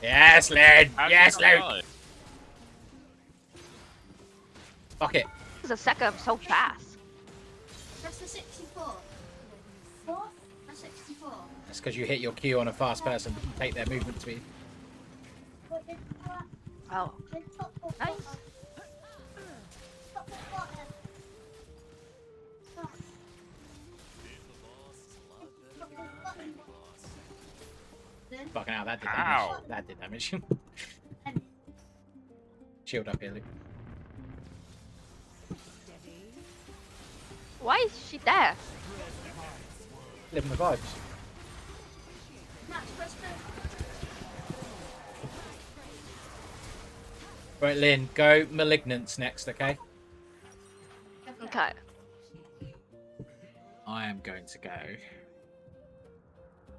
Yes, Lynn. How did Yes, I Luke. know? Fuck it. The second so fast. Press the 64. Fourth? Press 64. That's because you hit your Q on a fast person. Take their movement speed. What did Oh, the top of nice. button? Top of button. Top. Top of button. Then Fucking hell, that did Ow. damage. That did damage. Shield up here, Luke. Why is she there? Living the vibes. Max, press the Right, Lynn, go Malignance next, okay? Okay. I am going to go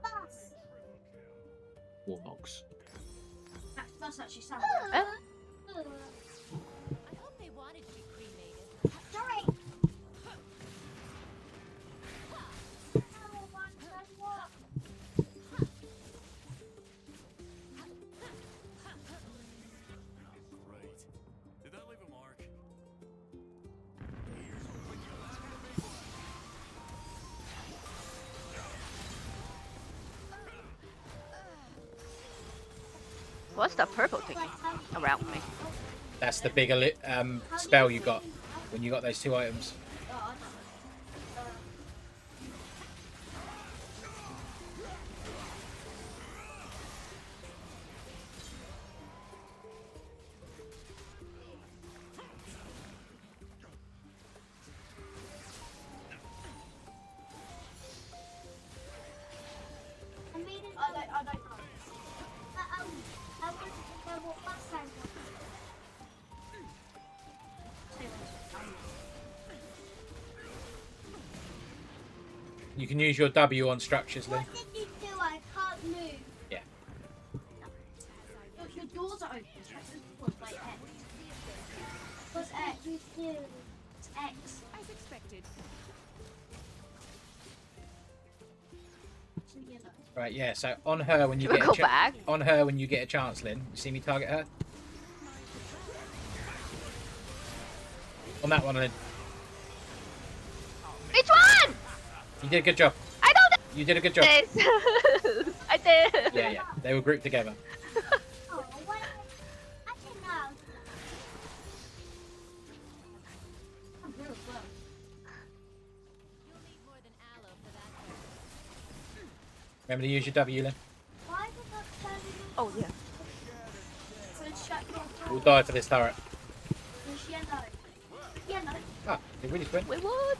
bus. Warmogs. Max, bus actually sounds Eh? good. I hope they wanted to be cremated. Sorry. Great. Did that leave a mark? What's the purple thing around me? That's the bigger spell you got when you got those 2 items. I don't know. I want to know what bus stand was. You can use your W on structures, Lynn. What did you do? I can't move. Yeah. Look, your doors are open. Wait, X. What's X? You do. It's X. As expected. It's a yellow. Right, yeah. So on her when you Should we get go a back? on her when you get a chance, Lynn. You see me target her? On that one, Lynn. Which one? You did a good job. I don't know You did a good job. this. I did. Yeah, yeah. They were grouped together. Oh, what? I don't know. I'm real slow. You'll need more than aloe for that. Remember to use your W, Lynn. Why did that stand in Oh yeah. So shut your We'll die for this turret. It's yellow. Yellow. Ah, they really win. Wait, what?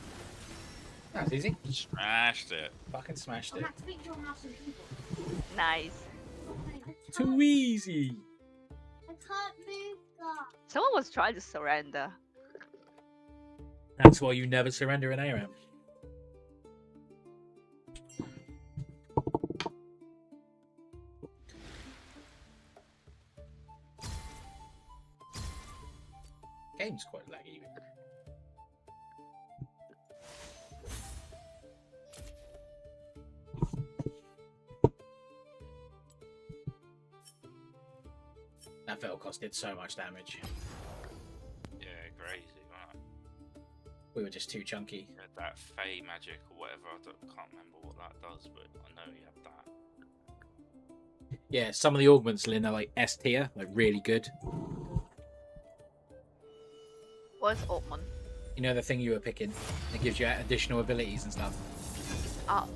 That's easy. Smashed it. Fucking smashed I'm it. going to speak to your mouse and keyboard. Nice. Too easy. I can't move that. Someone was trying to surrender. That's why you never surrender in ARAM. Game's quite laggy. That Vel'Koz did so much damage. Yeah, crazy, man. We were just too chunky. He had that Fey magic or whatever. Can't remember what that does, but I know he had that. Yeah, some of the augments, Lynn, are like S tier, like really good. What's Oatman? You know the thing you were picking? It gives you additional abilities and stuff. Oh.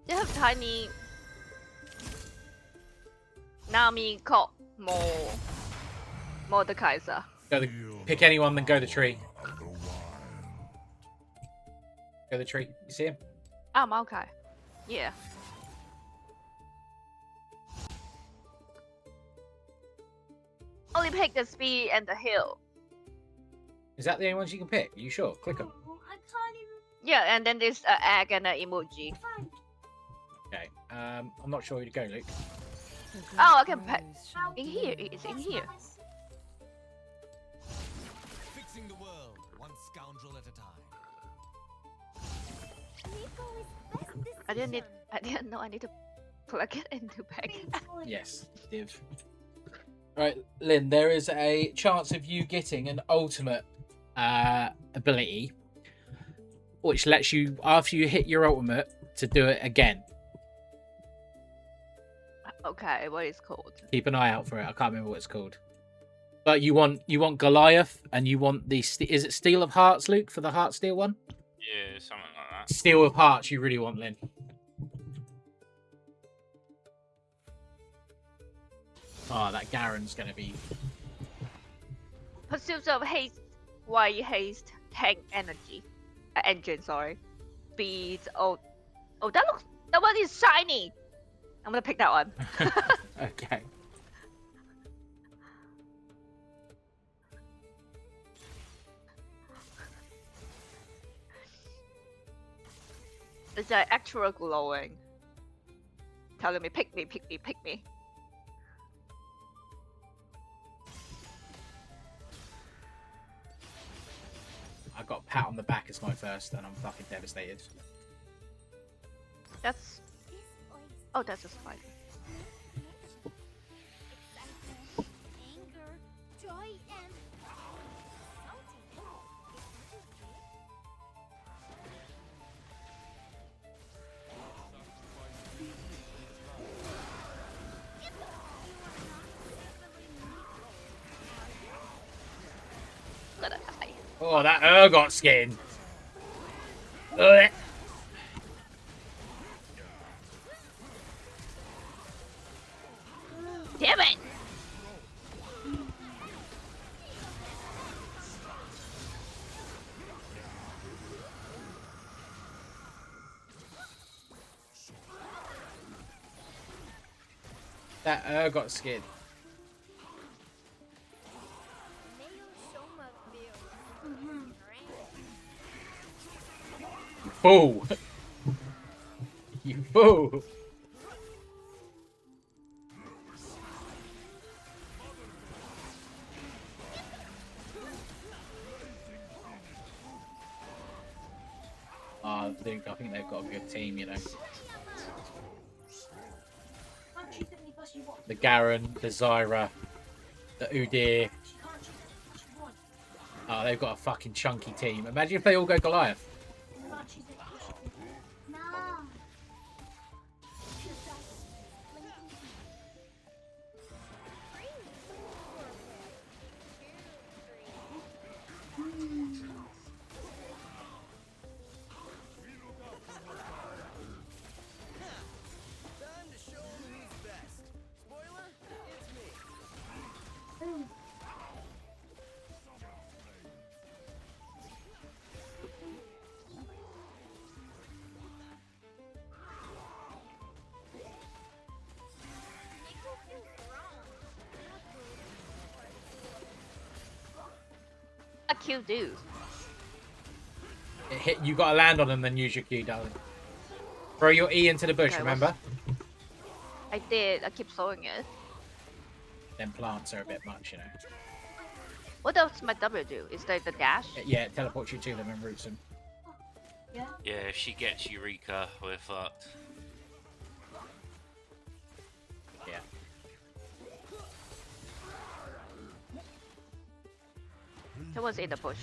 They have tiny Nami called Mordekaiser. Pick anyone, then go the tree. Go the tree. You see him? Ah, Maokai. Yeah. Only pick the speed and the hill. Is that the only ones you can pick? Are you sure? Click them. I can't even Yeah, and then there's an egg and an emoji. find Okay. I'm not sure who to go, Luke. Oh, I can pick. In here, it's in here. Fixing the world, one scoundrel at a time. I didn't know I need to plug it into back. Yes, div. Right, Lynn, there is a chance of you getting an ultimate ability, which lets you, after you hit your ultimate, to do it again. Okay, what is called? Keep an eye out for it. I can't remember what it's called. But you want Goliath, and you want the is it Steel of Hearts, Luke, for the Heartsteel one? Yeah, something like that. Steel of Hearts, you really want, Lynn. Oh, that Garen's gonna be. Pursuit of haste, white haste, tank energy, engine. Sorry, speed. Oh, that one is shiny. I'm gonna pick that one. Okay. It's an actual glowing. Telling me, pick me, pick me, pick me. I got a pat on the back as my first, and I'm fucking devastated. That's. Oh, that's a spider. Anger, joy, and Oh, that Urgot skin. Ugh. Damn it! That Urgot skin. You fool. You fool. I think they've got a good team, you know. The Garen, the Zyra, the Udyr. Oh, they've got a fucking chunky team. Imagine if they all go Goliath. A Q do. It hit, you got to land on them, then use your Q, darling. Throw your E into the bush, Okay, remember? I did. I keep throwing it. Then plants are a bit much, you know. What does my W do? Is that the dash? Yeah, it teleports you to them and routes them. Yeah, if she gets Eureka, we're fucked. Yeah. Someone's in the bush.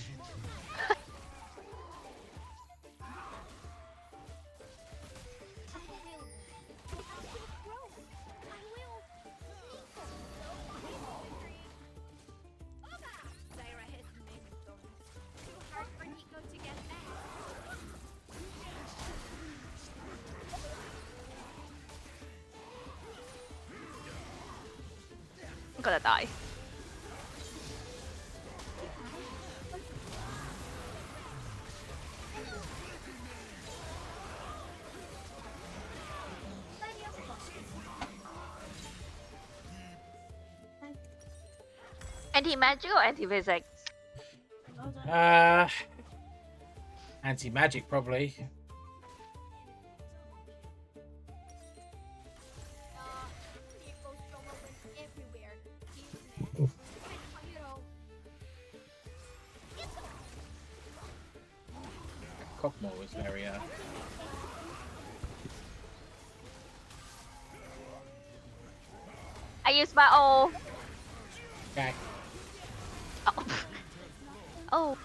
I'm gonna die. Anti-magic or anti-physics? Anti-magic, probably. Cockmore was very, I use my ult. Okay. Oh. Oh.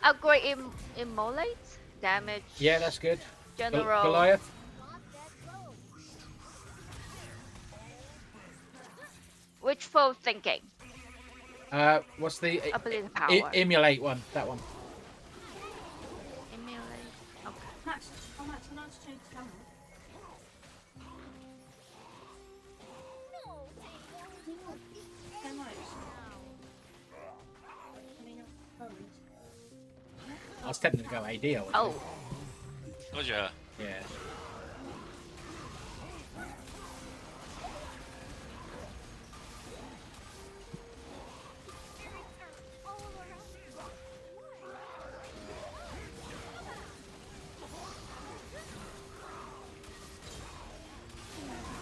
Upgrade immolate damage. Yeah, that's good. General. Goliath. Wishful thinking. What's the Ability power. emulate one? That one. Emulate. Okay. Max, oh Max, I'm not to change the camera. Ten miles. I mean, I was tempted to go AD. I was. Oh. Roger. Yeah.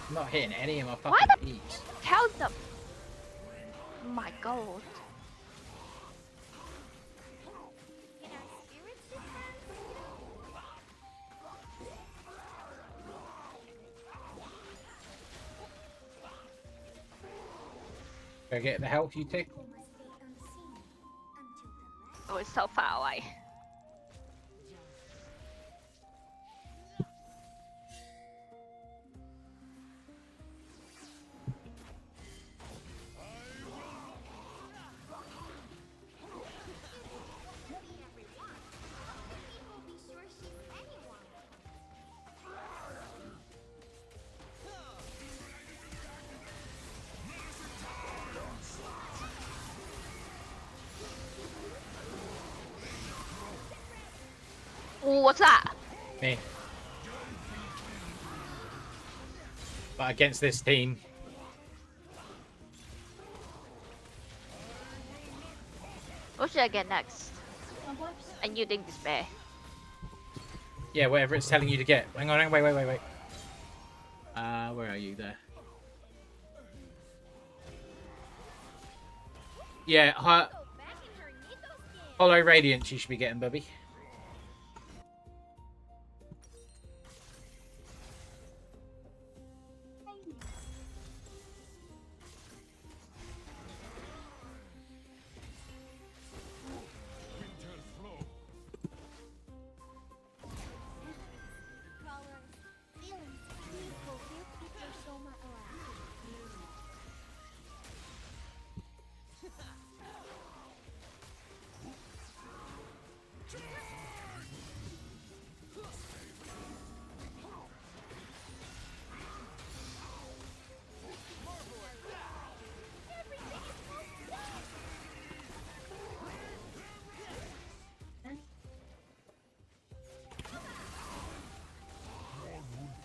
I'm not hitting any of my Why fucking the- E's. Count them. My god. Go get the health you take. Oh, it's so far away. Ooh, what's that? Me. But against this team, What should I get next? And you think despair. yeah, whatever it's telling you to get. Hang on, wait. Where are you there? Yeah, Hollow Radiance you should be getting, Bubby.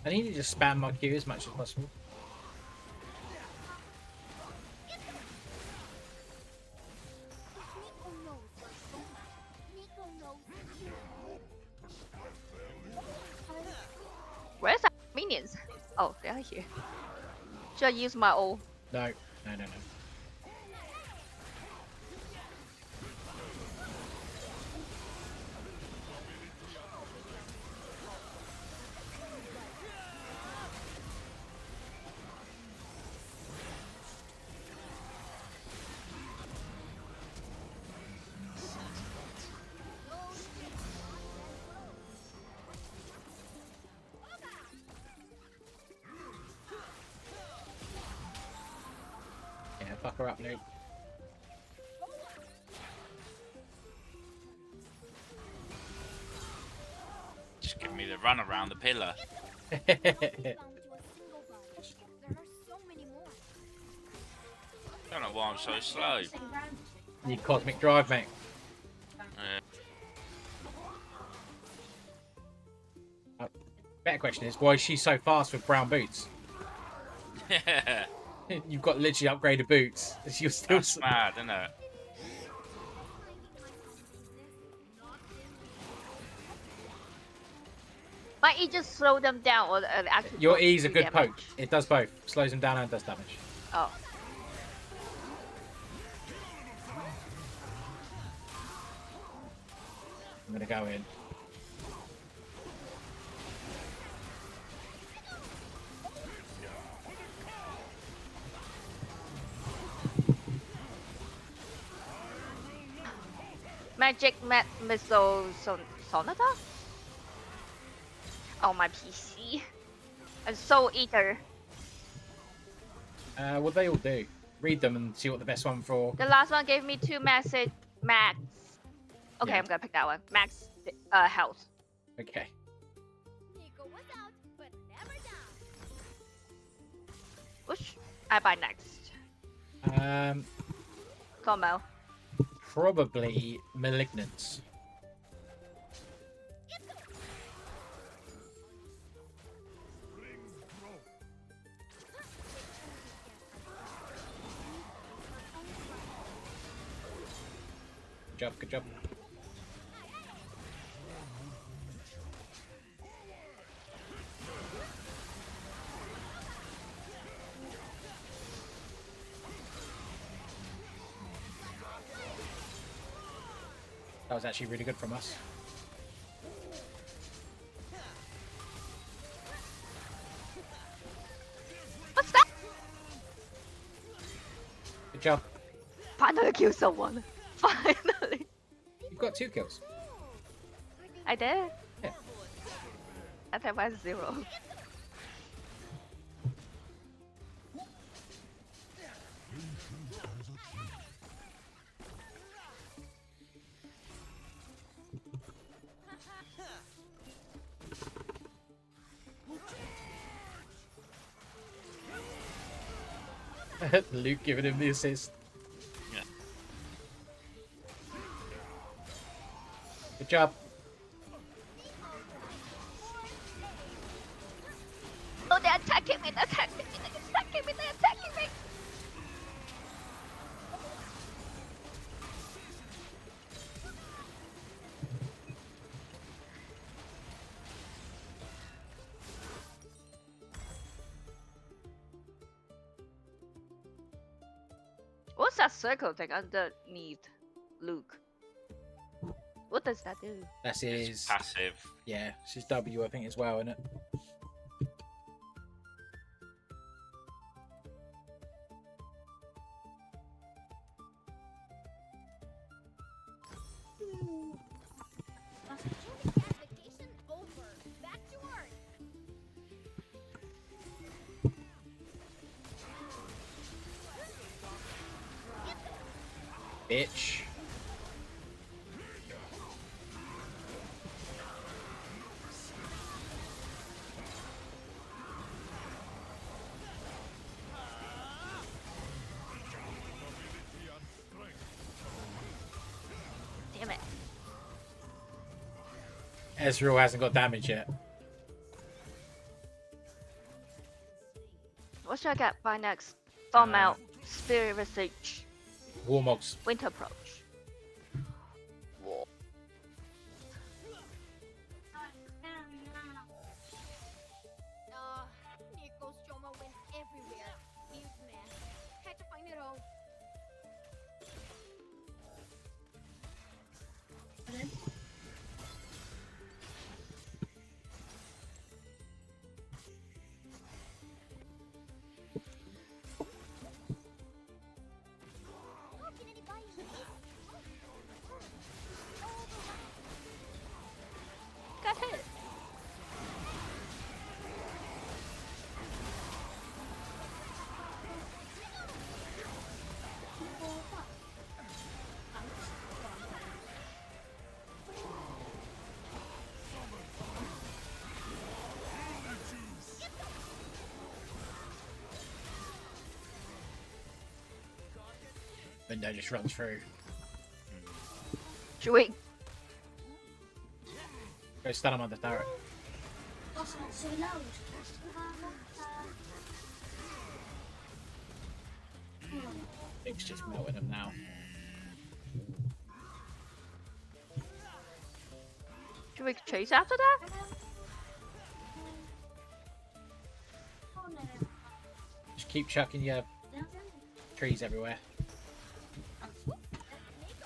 I need to just spam my Q as much as possible. Where's our minions? Oh, they are here. Should I use my ult? No. Yeah, fuck her up, Luke. Just give me the run around the pillar. Don't know why I'm so slow. Need cosmic drive, mate. Better question is, why is she so fast with brown boots? You've got literally upgraded boots. You're still That's mad, isn't it? Might it just slow them down or actually Your do E is a good damage? poke. It does both. Slows them down and does damage. Oh. I'm gonna go in. Magic Missile Sonata? Oh, my PC. And Soul Eater. What they all do. Read them and see what the best one for. The last one gave me 2 max. Okay, Yeah. I'm gonna pick that one. Max health. Okay. Which I buy next? Como. Probably Malignance. Good job. That was actually really good from us. What's that? Good job. Finally kill someone. Finally. You've got 2 kills. I did. Yeah. I think I was 0. Luke giving him the assist. Yeah. Good job. What's that circle thing underneath Luke? What does that do? That's It's his. passive. Yeah, it's his W, I think, as well, isn't it? Vacation over. Back to work. Bitch. Damn it. Ezreal hasn't got damage yet. What should I get by next? Storm out. Spirit Visage. Warmogs. Winter Approach. War. Nico's Joma went everywhere. Huge mess. Had to find it all. How can anybody miss? Got hit. Window just runs through. Should we? Go stun him on the turret. That's not so loud. Thing's just melting him now. Should we chase after that? Oh no. Just keep chucking your trees everywhere.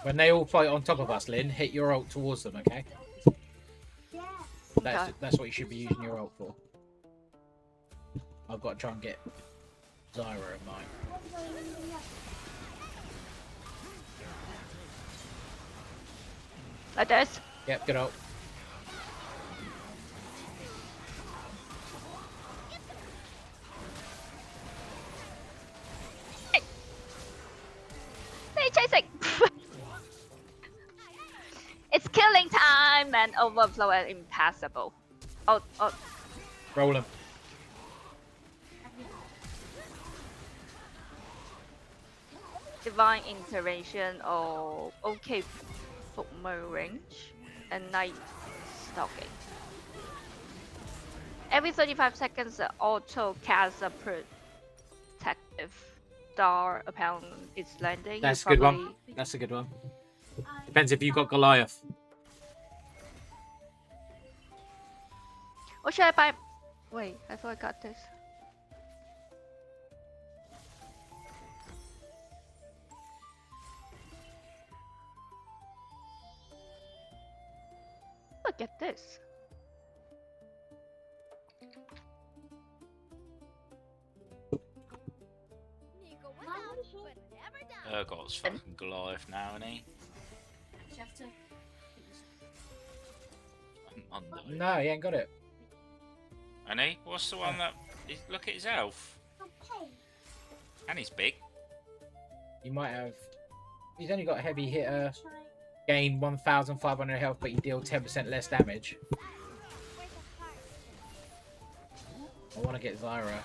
When they all fight on top of us, Lynn, hit your ult towards them, okay? Yes. Okay. That's what you should be using your ult for. I've got to try and get Zyra in mine. Like this? Yep, good ult. Hey, chasing! It's killing time and overflow and impassable. Oh, Roll him. divine intervention or okay footmer range and night stalking. Every 35 seconds, the auto casts a protective star upon its landing. That's You a good one. probably- That's a good one. Depends if you've got Goliath. Or should I buy? Wait, I thought I got this. Look at this. Nico was out, but never down. Urgot's fucking Goliath now, isn't he? You have to. I'm under. No, he ain't got it. And he? What's the one that? Look at his elf. Okay. And he's big. You might have. He's only got a heavy hitter, Try. gain 1,500 health, but you deal 10% less damage. Where's the heart? I want to get Zyra.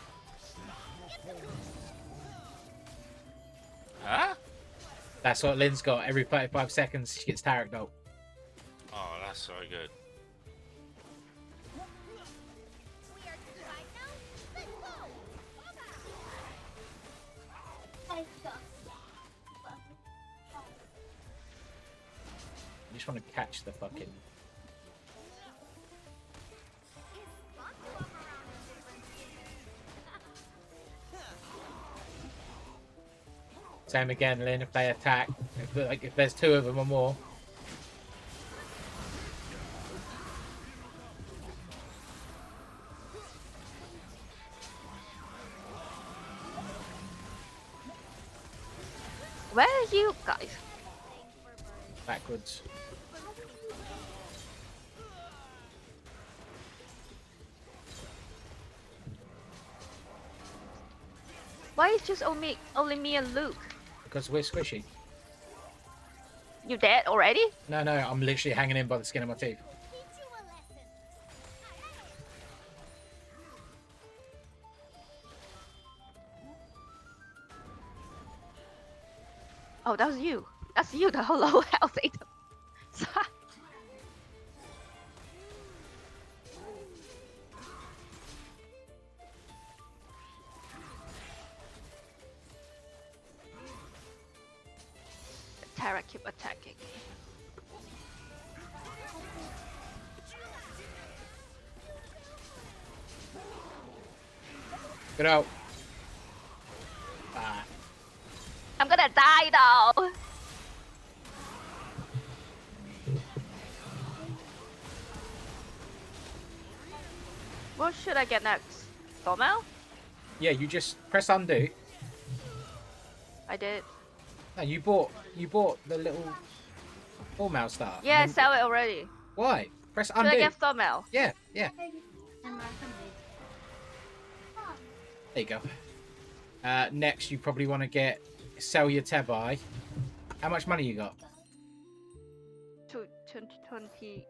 Huh? That's what Lynn's got. Every 35 seconds, she gets Tarek ult. Oh, that's so good. We are tied now. Let's go. Take us. I just want to catch the fucking. Same again, Lynn. If they attack, if there's 2 of them or more. Where are you guys? Backwards. Why is just only me and Luke? Because we're squishy. You dead already? No, I'm literally hanging in by the skin of my teeth. Oh, that was you. That's you, the whole low health item. Terra keep attacking. Get out. Ah. I'm gonna die though. What should I get next? Thormel? Yeah, you just press undo. I did. No, you bought the little Thormel star. Yeah, I and then- sell it already. Why? Press Should undo. I get Thormel? Yeah. There you go. Next, you probably want to sell your Tebai. How much money you got? 20,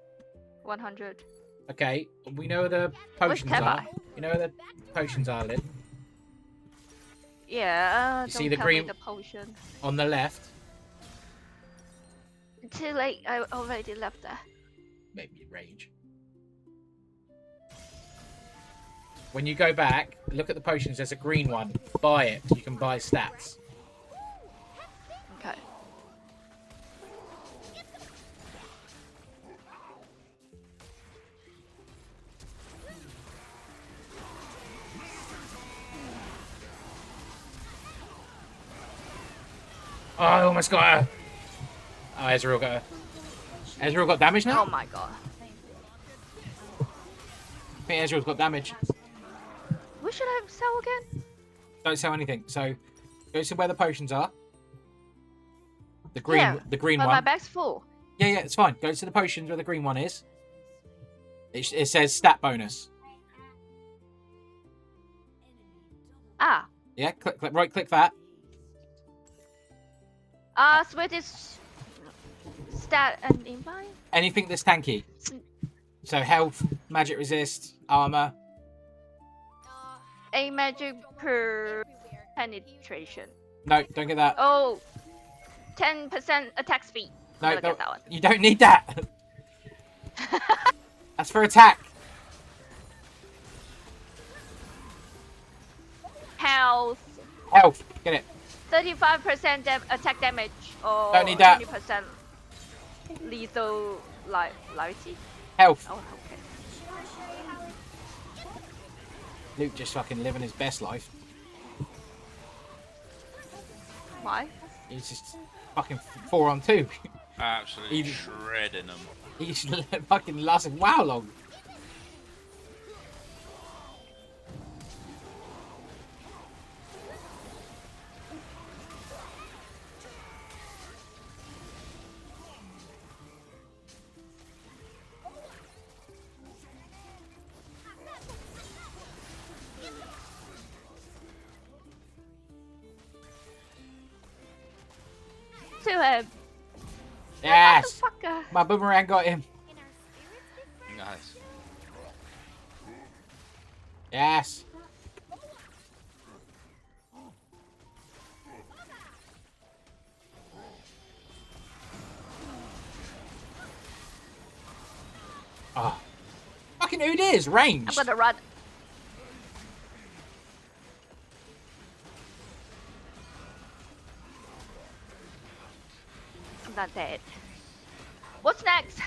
100. Okay, we know where the Where's potions are. Tebai? You know where the potions are, Lynn? Yeah, You don't see the tell me green- the potion. On the left. Too late, I already left there. Make me rage. When you go back, look at the potions. There's a green one. Buy it. You can buy stats. Okay. Oh, I almost got her. Oh, Ezreal got her. Ezreal got damage now? Oh my god. I think Ezreal's got damage. What should I sell again? Don't sell anything. So, go to where the potions are. The green But my one. bag's full. Yeah, it's fine. Go to the potions where the green one is. It says stat bonus. Ah. Yeah, right click that. Switch stat and invite. Anything that's tanky. So health, magic resist, armor. A magic per penetration. No, don't get that. Oh, 10% attack speed. No, I'm gonna get that one. you don't need that. That's for attack. Health. Health, get it. 35% attack damage or Don't need that. 20% lethal liability. Health. Oh, okay. Luke just fucking living his best life. Why? He's just fucking 4-on-2. Absolutely He- shredding them. He's fucking lasted wow long. To him. Yes. Motherfucker. My boomerang got him. Nice. Yes. Oh. Fucking who is range? I'm gonna run. I'm not dead. What's next?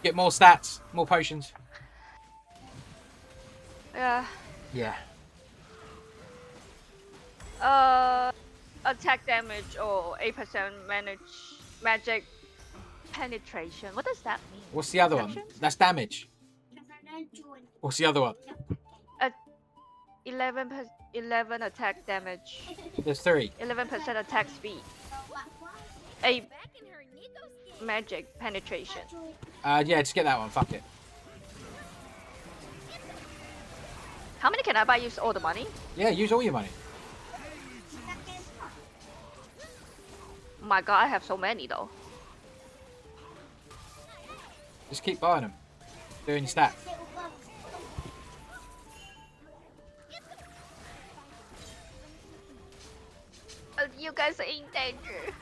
Get more stats, more potions. Yeah. Yeah. attack damage or 8% magic penetration. What does that mean? What's the other one? Perception? That's damage. What's the other one? 11 attack damage. There's 3. 11% attack speed. 8 Back in her Nico skin. magic penetration. Yeah, just get that one. Fuck it. How many can I buy? Use all the money? Yeah, use all your money. Oh my god, I have so many though. Just keep buying them. Doing your stats. You guys are in danger.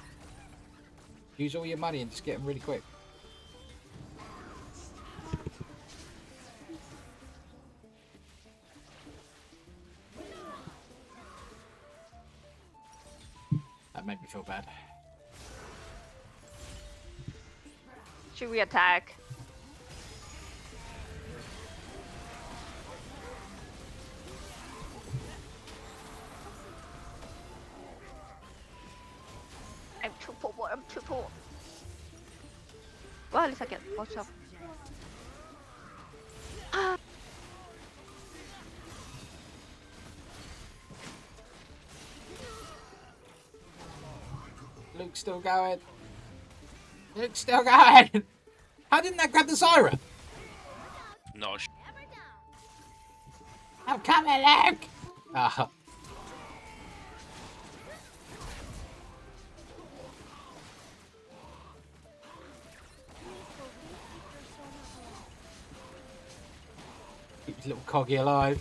Use all your money and just get them really quick. That made me feel bad. Should we attack? I'm too poor, I'm too poor. Well, at least I get what's up. Luke's still going. Luke's still going. How didn't that grab the Zyra? Not a Never down. I'm coming, Luke. Ah. Keep his little coggy alive.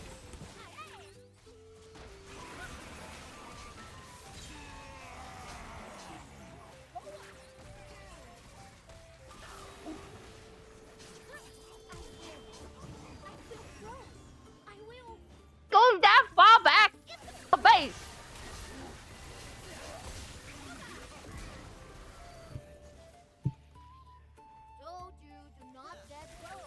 I will. Going that far back! The base! Told you, do not let go.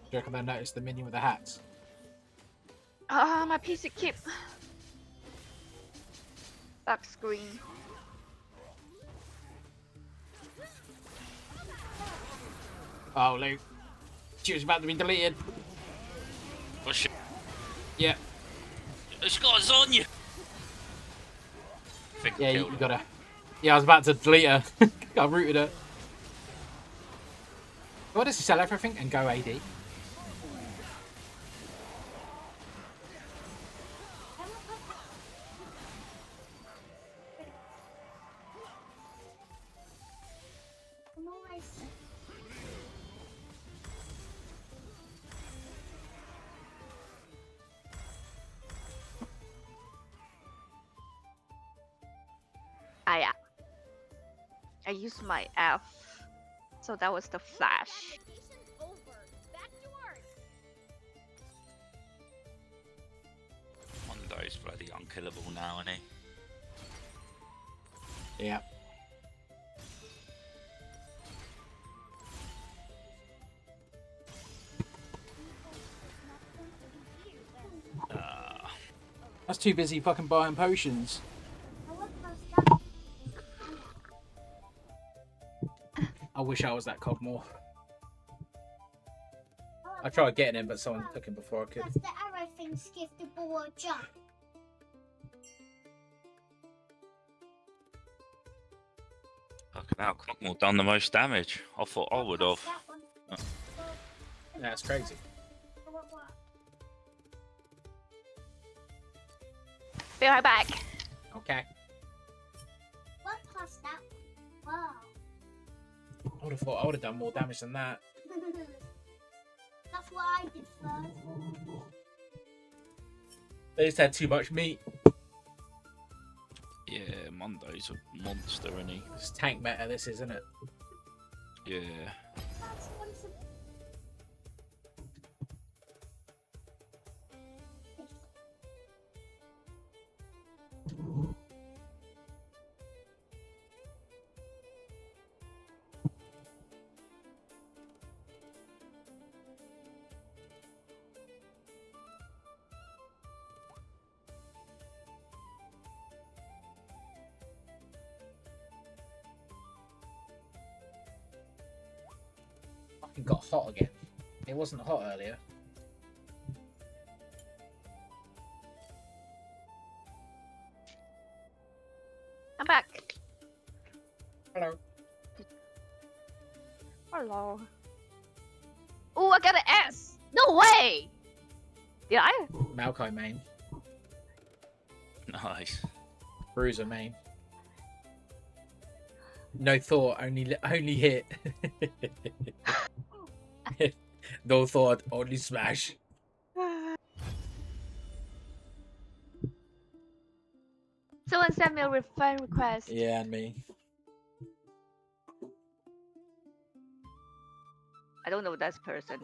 Do you reckon they noticed the minion with the hats? Ah, my PC keep back screen. Oh, Luke. She was about to be deleted. Oh shit. Yeah. It's got Zonya! I think I Yeah, you killed her. gotta. Yeah, I was about to delete her. I rooted her. Why does sell everything and go AD? Ah, yeah. I used my F, so that was the flash. Vacation over. Back to work. Mondo's bloody unkillable now, isn't he? Yeah. I was too busy fucking buying potions. I wish I was that Cogmore. I tried getting him, but someone took him before I could. That's the arrow things give the ball a jump. Fucking hell, Clockmore done the most damage. I thought I would have. That's crazy. Be right back. Okay. One past that one. Wow. I would have thought I would have done more damage than that. That's what I did first. They just had too much meat. Yeah, Mondo's a monster, isn't he? It's tank meta, this isn't it? Yeah. That's one to... Fucking got hot again. It wasn't hot earlier. I'm back. Hello. Hello. Oh, I got an S. No way. Did I? Maokai main. Nice. Bruiser main. No thought, only hit. No thought, only smash. Someone sent me a friend request. Yeah, and me. I don't know that person.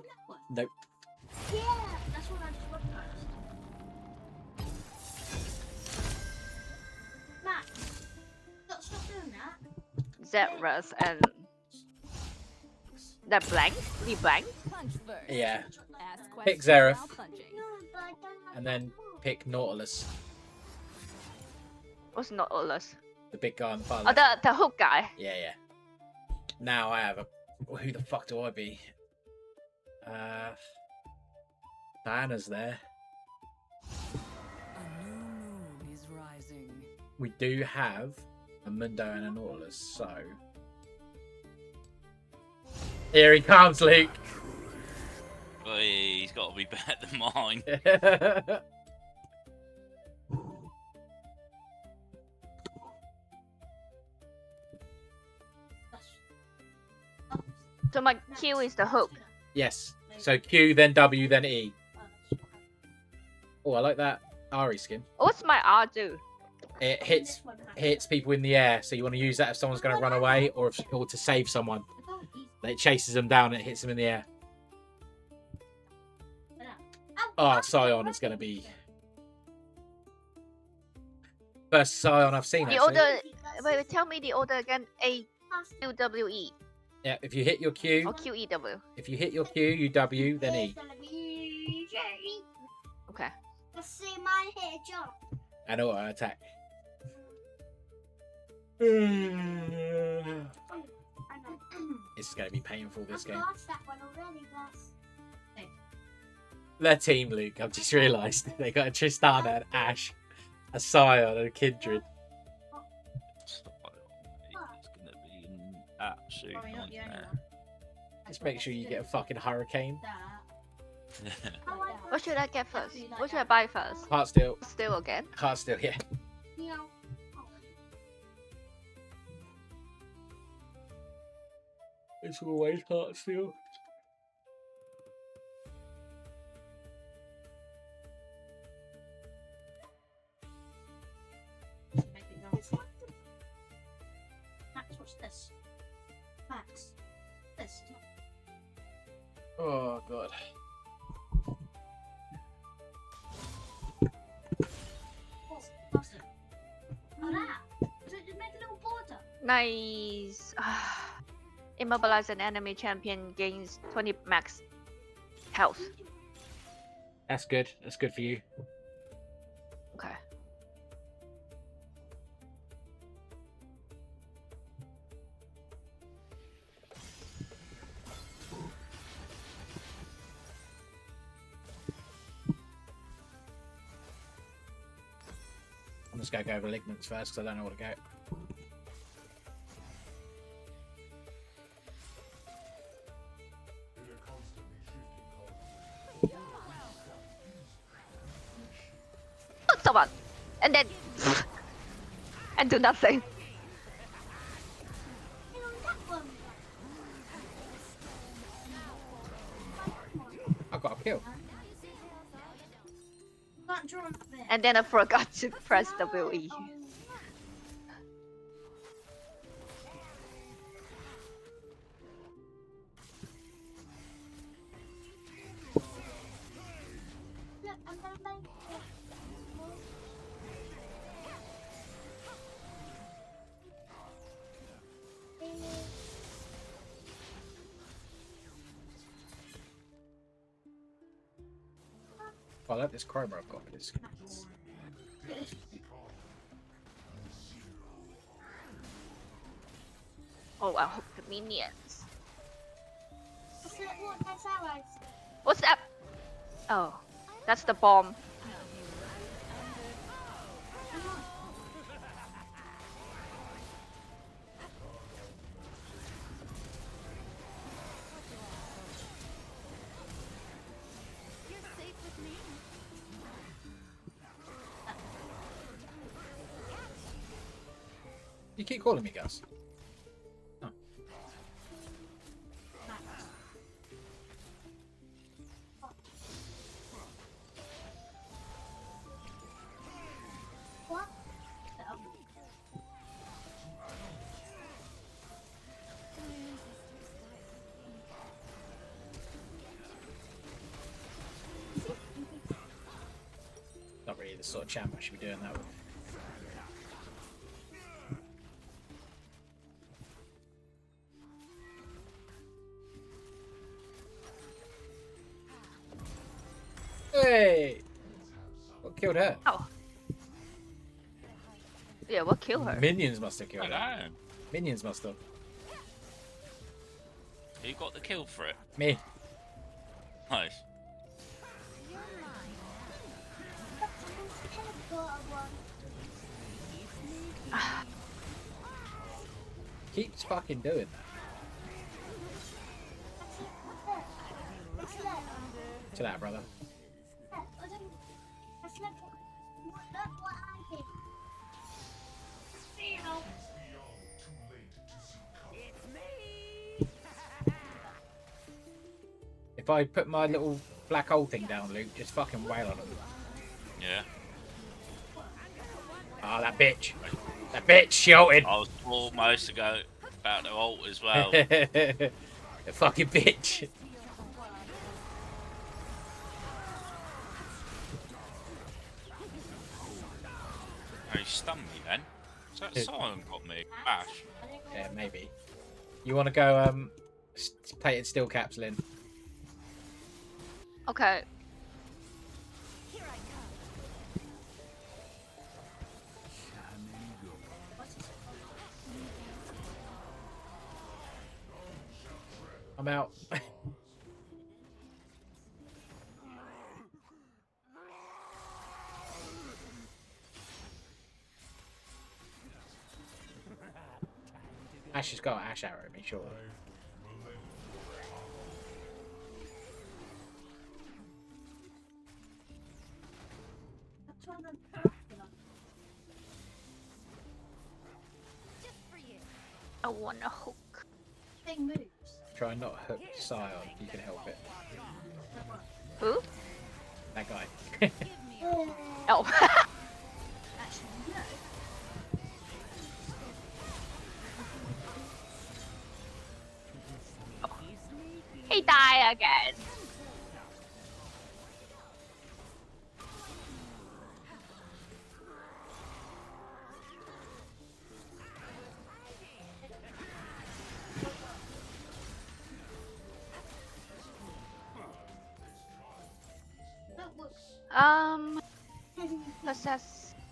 Nope. Yeah, that's what I just went first. Max, stop doing that. Zeros and that blank? The blank? Punch first. Yeah. Ask Pick questions Xerath. while punching. No, but I don't have And then pick Nautilus, What's not Olus? the big guy on the far Oh, left. the hook guy. Yeah, yeah. Now I have a. Who the fuck do I be? Diana's there. A new moon is rising. We do have a Mundo and a Nautilus, so. Here he comes, Luke. But he's got to be better than mine. So my Q is the hook. Yes. So Q, then W, then E. Oh, I like that Ari skin. What's my R do? It hits people in the air, so you want to use that if someone's going to run away or to save someone. It chases them down and it hits them in the air. Oh, Scion is going to be first Scion I've seen. The Actually. order. Wait, tell me the order again. A Q W E Yeah, if you hit your Q, or Q E W. if you hit your Q, you W, then E, Okay. Let's see mine hit a jump. and auto attack. This is going to be painful. This game. I've that one already, boss. Their team, Luke. I've just realised they got a Tristana and Ash, a Scion, and a Kindred. It's going to be an absolute nightmare. Just make sure you get a fucking Hurricane. What should I get first? What should I buy first? Heartsteel. Still again. Heartsteel, yeah. It's always Heartsteel. Max, what's this? Max, this. Oh, God. What's it? Oh, that. Does it just make a little border? Nice. Immobilize an enemy champion gains 20 max health. That's good. That's good for you. Okay. I'm just going to go over Lignants first because I don't know where to go. Hook someone, and then and do nothing. You know, that one. I got a kill. Can't draw up there. And then I forgot to press WE. Look, I'm gonna make it. I like this chroma I've got for this. Oh, I hope the minions. Look, there's arrows. What's that? Oh, that's the bomb. You're safe with me. You keep calling me Gus. Oh. What? Not really the sort of champ I should be doing that with. Hey! What killed her? Oh. Yeah, what killed her? Minions must have killed I her. know. Minions must have. Who got the kill for it? Me. Nice. Keeps fucking doing that. To that, brother. If I put my little black hole thing down, Luke, just fucking wail on him. Yeah. Ah, that bitch. That bitch, she ulted. I was almost to go about the ult as well. The fucking bitch. Oh, he stunned me then. So someone got me. Bash. Yeah, maybe. You want to go plated steel caps, Lynn? Okay. I'm out. Ash has got an Ash arrow at me, surely. Just for you. I want a hook. Thing moves. Try not hook Scion, you can help it. Who? That guy. Give me a Oh. Actually, no. He died again.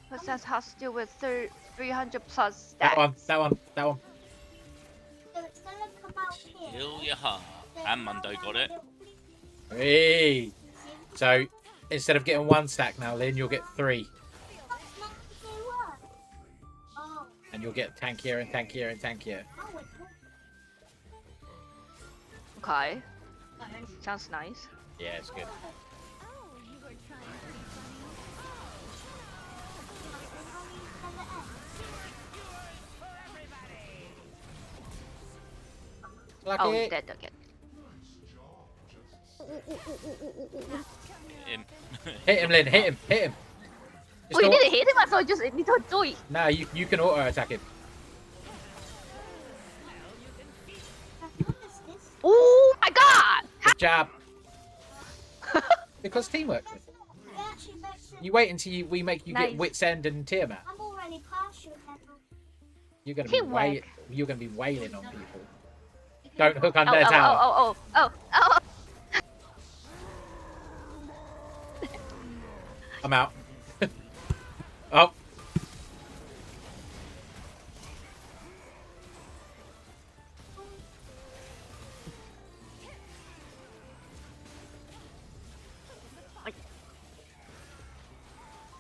Possess hostile with 300 plus That one, stats. that one, that one. So it's gonna come out here. Kill your heart. And Mundo got it. Hey! So, instead of getting one stack now, Lynn, you'll get 3. What's meant to do what? Oh, And you'll get tankier and tankier and tankier. oh, it Okay. works. Sounds nice. Yeah, it's good. Oh, you were trying to be funny. Oh, Lucky. he's dead again. Him. Hit him, Lynn, hit him, hit him. Oh, you Just didn't hit him, I thought just need to do it. No, you can auto attack him. What is this? Oh my god! Good job. Because teamwork. It actually makes it. You wait until we make you Nice. get wits end and Tiamat. I'm already past your level. You're gonna be Teamwork. you're gonna be wailing on people. Don't hook under Oh, the oh, tower. oh, oh, oh, oh, oh. I'm out. Oh.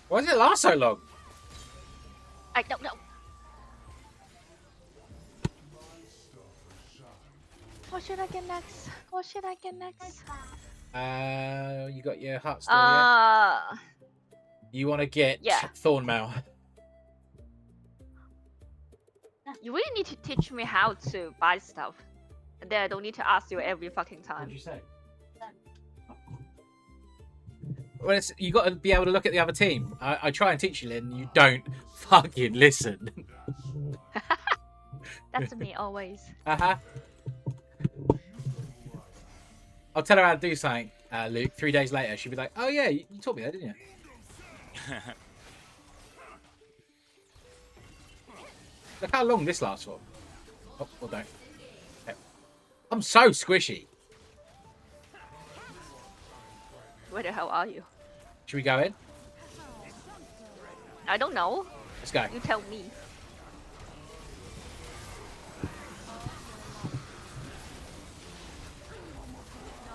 Why does it last so long? I don't know. What should I get next? What should I get next? You got your heart still, yeah? You want to get Yeah. Thornmail. You really need to teach me how to buy stuff. And then I don't need to ask you every fucking time. What'd you say? Well, you got to be able to look at the other team. I try and teach you, Lynn. You don't fucking listen. That's me always. Uh-huh. I'll tell her how to do something, Luke. 3 days later, she'll be like, "Oh yeah, you taught me that, didn't you?" Look how long this lasts for. Oh, well, don't. Okay. I'm so squishy. Where the hell are you? Should we go in? I don't know. Let's go. You tell me.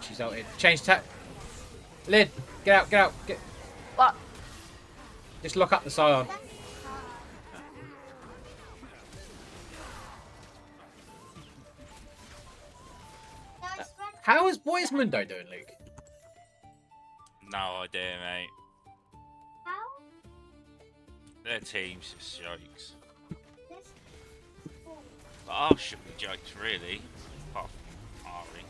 She's out in. Change tack. Lynn, get out, get out. Get. What? Just lock up the Scion. How is Mundo doing, Luke? No idea, mate. How? Their team's just jokes. This. But ours should be jokes, really. Apart from Ari.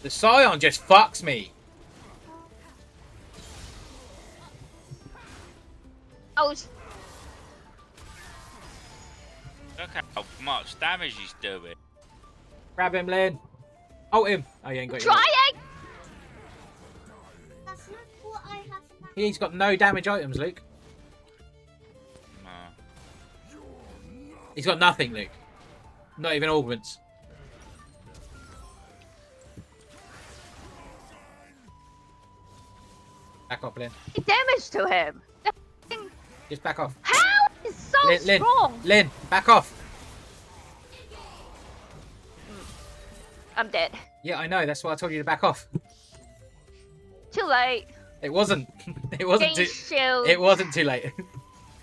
The Scion just fucks me. Oh, Look how much damage he's doing. Grab him, Lynn. Ult him. Oh, you ain't got your ult. trying! That's not what I have now. He's got no damage items, Luke. No. He's got nothing, Luke. Not even augments. Back off, Lynn. Damage to him. Just back off. How? He's so Lynn, strong. Lynn, back off. I'm dead. Yeah, I know. That's why I told you to back off. Too late. It wasn't. It wasn't Gain too. shield. It wasn't too late.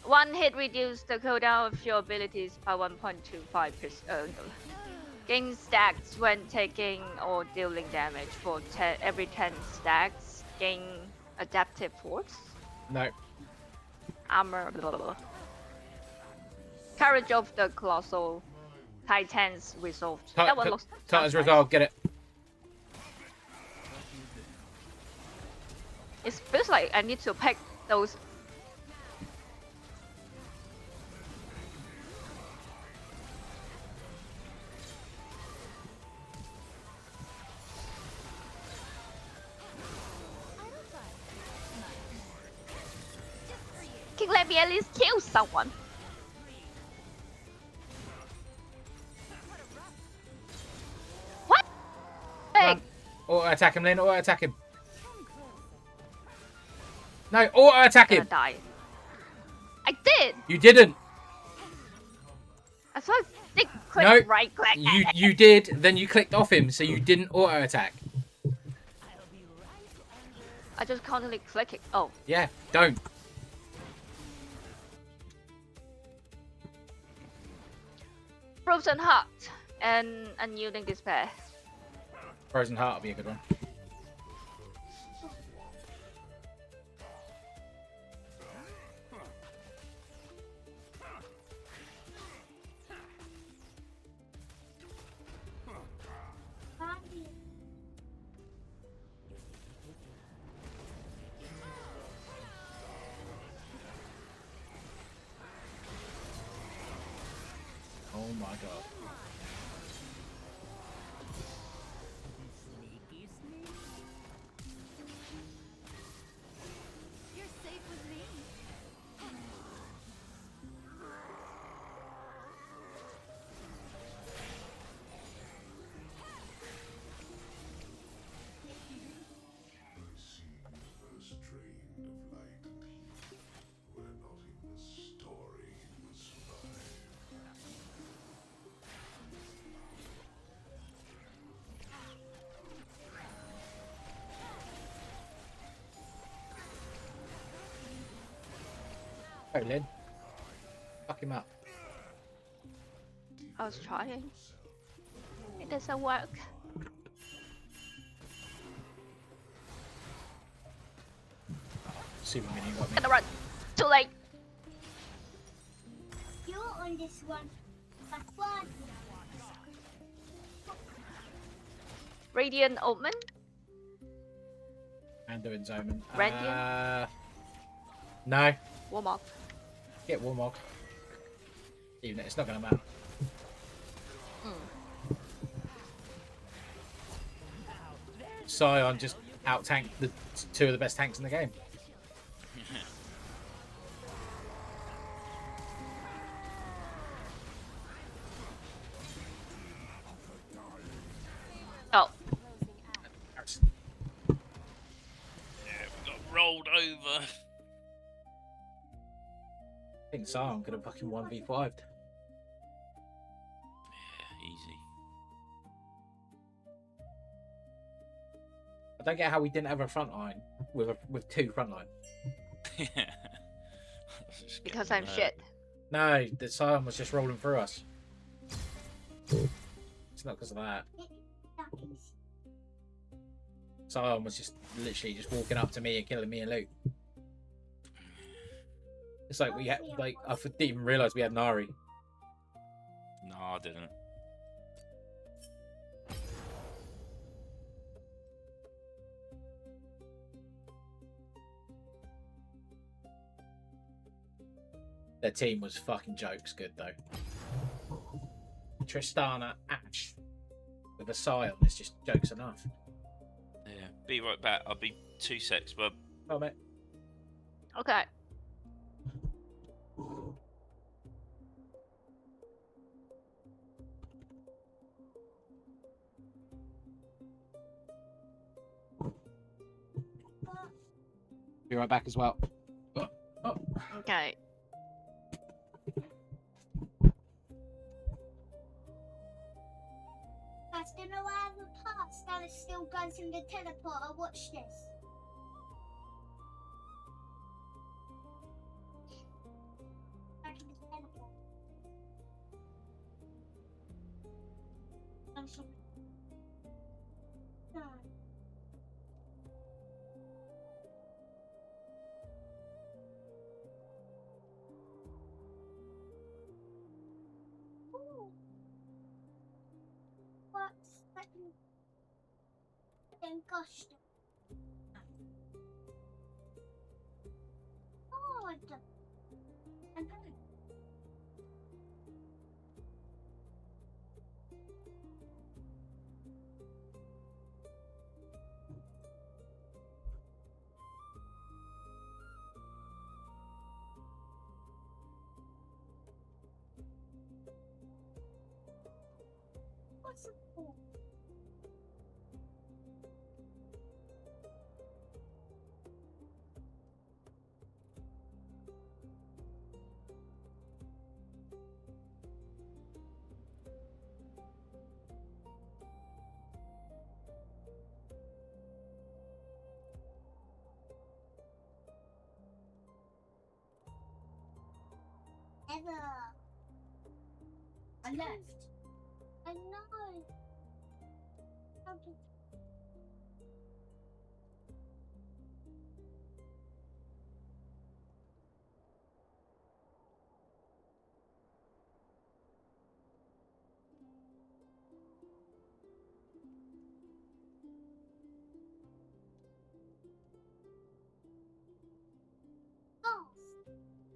One hit reduce the cooldown of your abilities by 1.25%. Gain stacks when taking or dealing damage for every 10 stacks. Gain adaptive force. No. Armor. Blah, blah, blah. Courage of the Colossal Titans resolved. That one looks. Titans sounds resolve. Get it. nice. It feels like I need to pick those. Can let me at least kill someone. What? Hey, Auto attack him, Lynn. Auto attack him. No, auto attack I'm him. gonna die. I did. You didn't. I saw a stick click No, right click. You did. Then you clicked off him, so you didn't auto attack. I just constantly clicking. Oh, Yeah, don't. Frozen Heart and Unyielding Despair. Frozen Heart will be a good one. Oh my god. You're safe with me. Oh, Lynn. Fuck him up. I was trying. It doesn't work. Super mini got me. Gonna run. Too late. You're on this one. That's one. Radiant Omen. Anduin's Omen. Radiant? No. Warmog. Get Warmog. Even it's not going to matter. Scion just out-tanked the two of the best tanks in the game. Oh. Yeah, we got rolled over. I think Scion could have fucking 1v5'd. Yeah, easy. I don't get how we didn't have a front line with two front line. Yeah. Because I'm shit. No, the Scion was just rolling through us. It's not because of that. Scion was just literally just walking up to me and killing me and Luke. It's like we had, like, I didn't even realise we had Nari. No, I didn't. Their team was fucking jokes good though. Tristana, Ash with a Scion is just jokes enough. Yeah, be right back. I'll be 2 secs, bub. Oh mate. Okay. Be right back as well. Okay. Guys, don't know why I have a pass that is still goes in the teleporter. Watch this. Back in the teleporter. I'm sorry. No. Ooh. What's that? Then gosh. Oh, I don't. I'm going. What's it for? Ever. I left. I know. How did...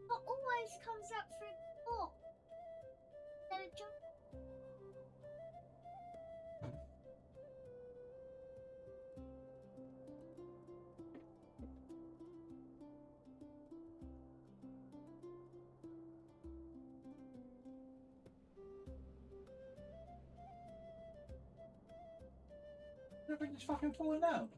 What always comes up through the door? Then it jumps. Everything's fucking falling out.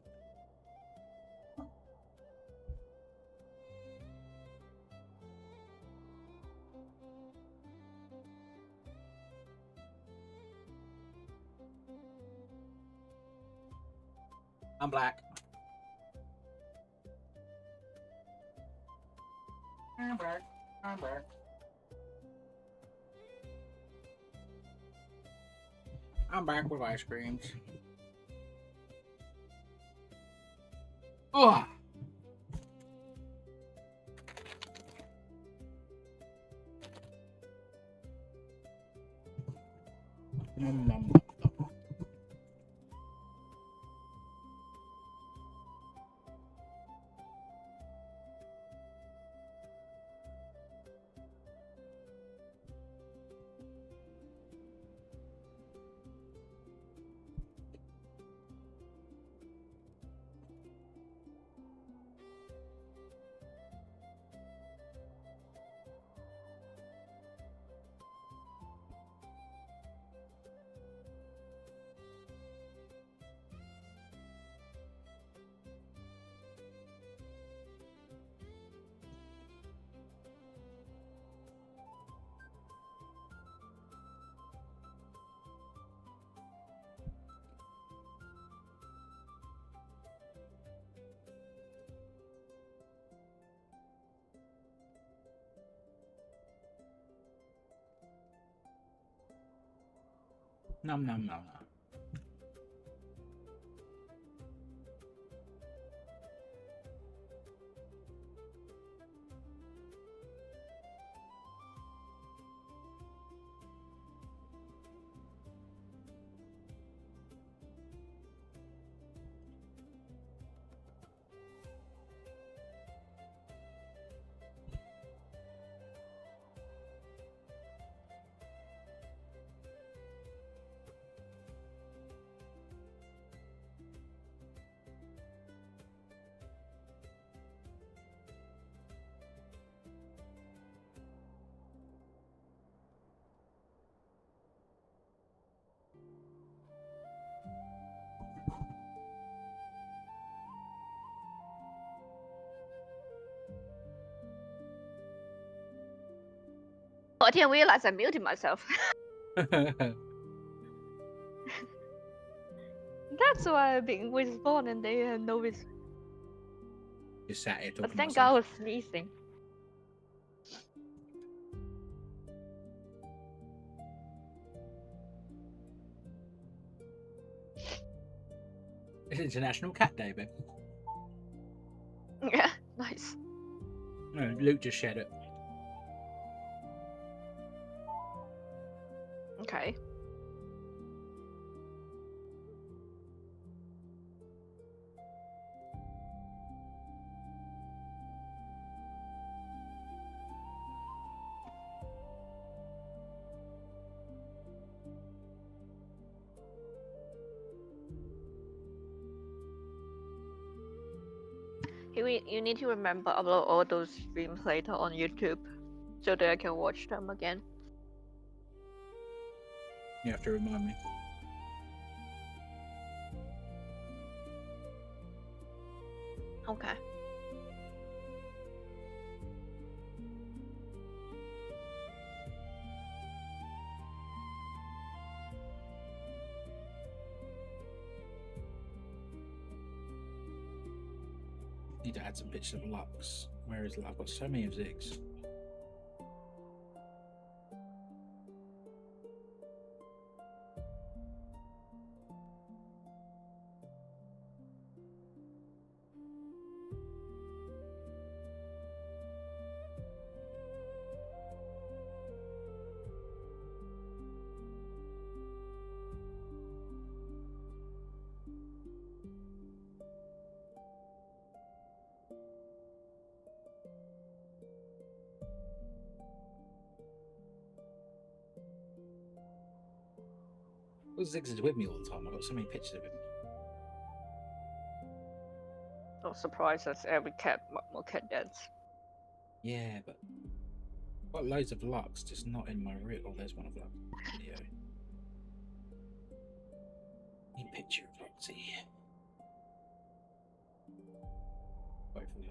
I'm black. I'm black. I'm back. I'm back with ice creams. Oh! Nom, nom, nom, nom. Nom, nom, nom, nom. I didn't realize I muted myself. That's why I've been respawn and they have no res. Just sat here talking But to thank God I myself. was sneezing. It's International Cat Day, babe. Yeah, nice. No, Luke just shared it. Okay. You need to remember upload all those streams later on YouTube so that I can watch them again. You have to remind me. Okay. Need to add some pictures of Lux. Where is Lux? I've got so many of Ziggs. Well, Ziggs is with me all the time. I've got so many pictures of him. Not surprised that's every cat more cat dance. Yeah, but I've got loads of Lux, just not in my real. Oh, there's one of Lux video. Need a picture of Luxy. Both of you.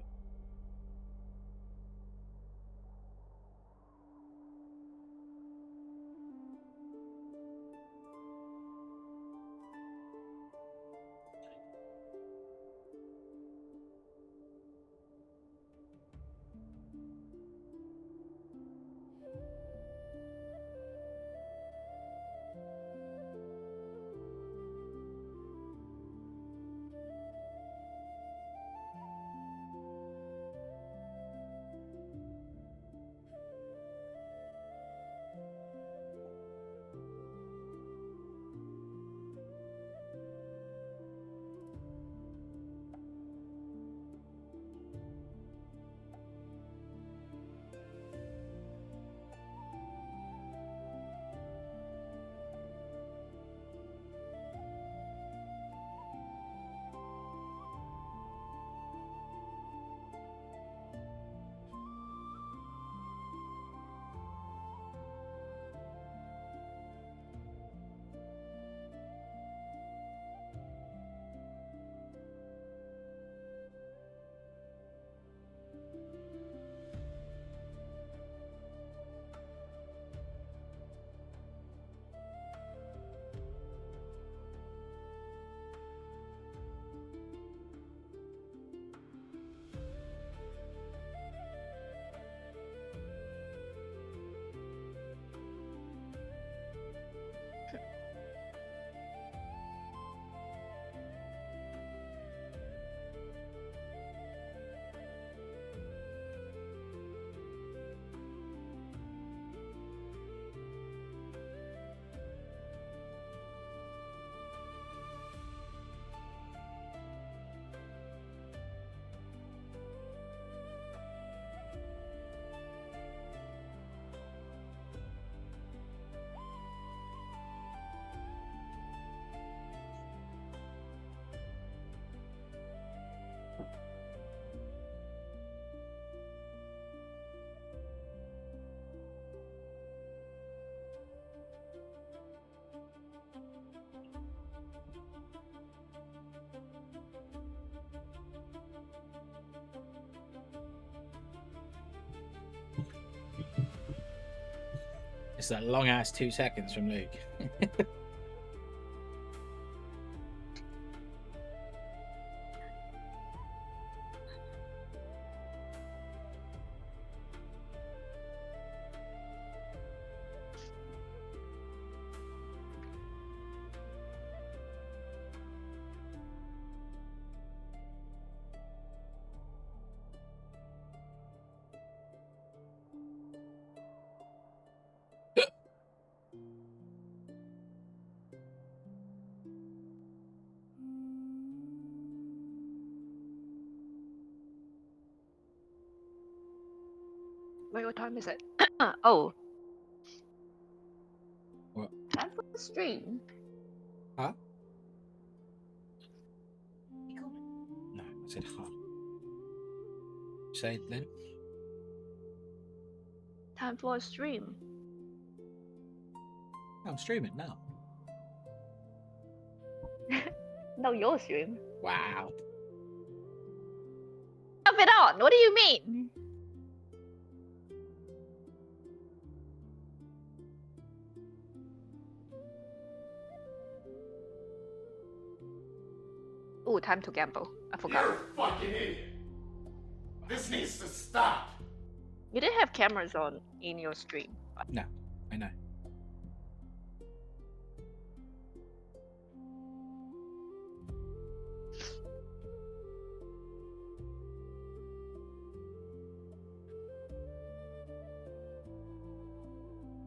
It's that long ass 2 seconds from Luke. Wait, what time is it? Oh. What? Time for the stream. Huh? No, I said huh. Say it then. Time for a stream. I'm streaming now. No, your stream. Wow. Have it on. What do you mean? Oh, time to gamble. I forgot. You're a fucking idiot. This needs to stop. You didn't have cameras on in your stream. No, I know.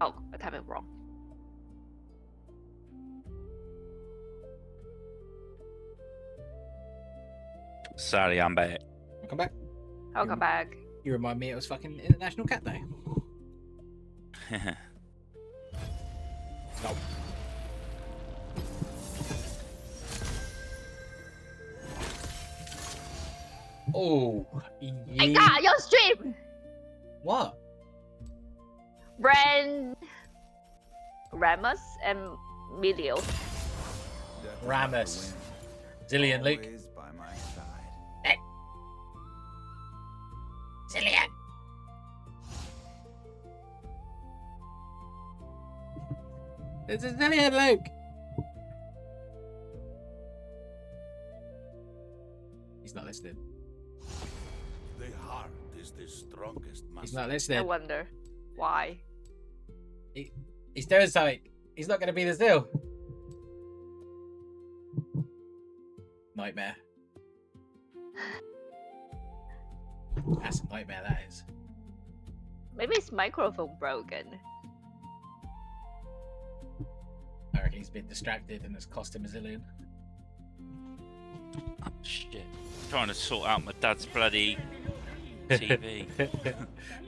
Oh, I typed it wrong. Sorry, I'm back. Welcome back. Welcome back. You remind me it was fucking International Cat Day. No. Oh, I got your stream. What? Brand Ramus and Milio. Ramus. Zillion, Luke. By my side. Hey. Zillion. It's a Zillion, Luke. He's not listening. The heart is the strongest muscle. He's not I listening. wonder why. He's doing something. He's not going to be the Zill. Nightmare. That's a nightmare, that is. Maybe his microphone broken. I reckon he's been distracted and it's cost him a zillion. Oh, shit. Trying to sort out my dad's bloody TV.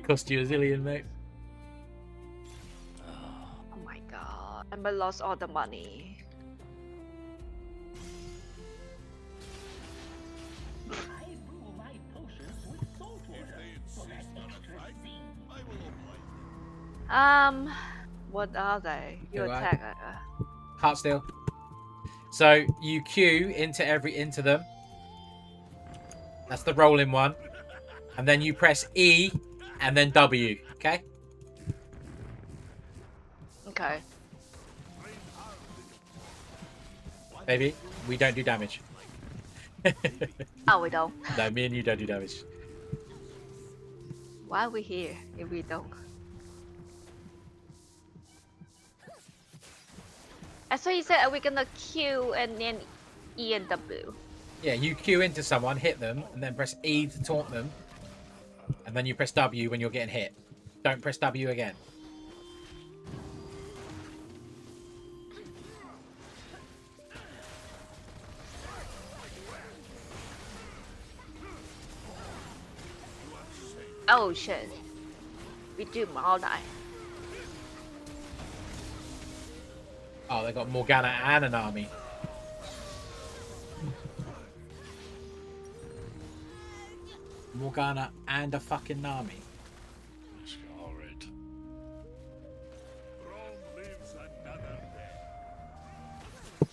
Cost you a zillion, mate. Oh my god. I lost all the money. What are they? You Alright. attack. Heart steel. So you queue into them. That's the rolling one. And then you press E and then W. Okay? Okay. Baby, we don't do damage. Oh, we don't. No, me and you don't do damage. Why are we here if we don't? I thought you said are we gonna Q and then E and W? Yeah, you queue into someone, hit them, and then press E to taunt them. And then you press W when you're getting hit. Don't press W again. Oh shit. We do all die. Oh, they got Morgana and an army. Morgana and a fucking army. That's horrid. Rome lives another day.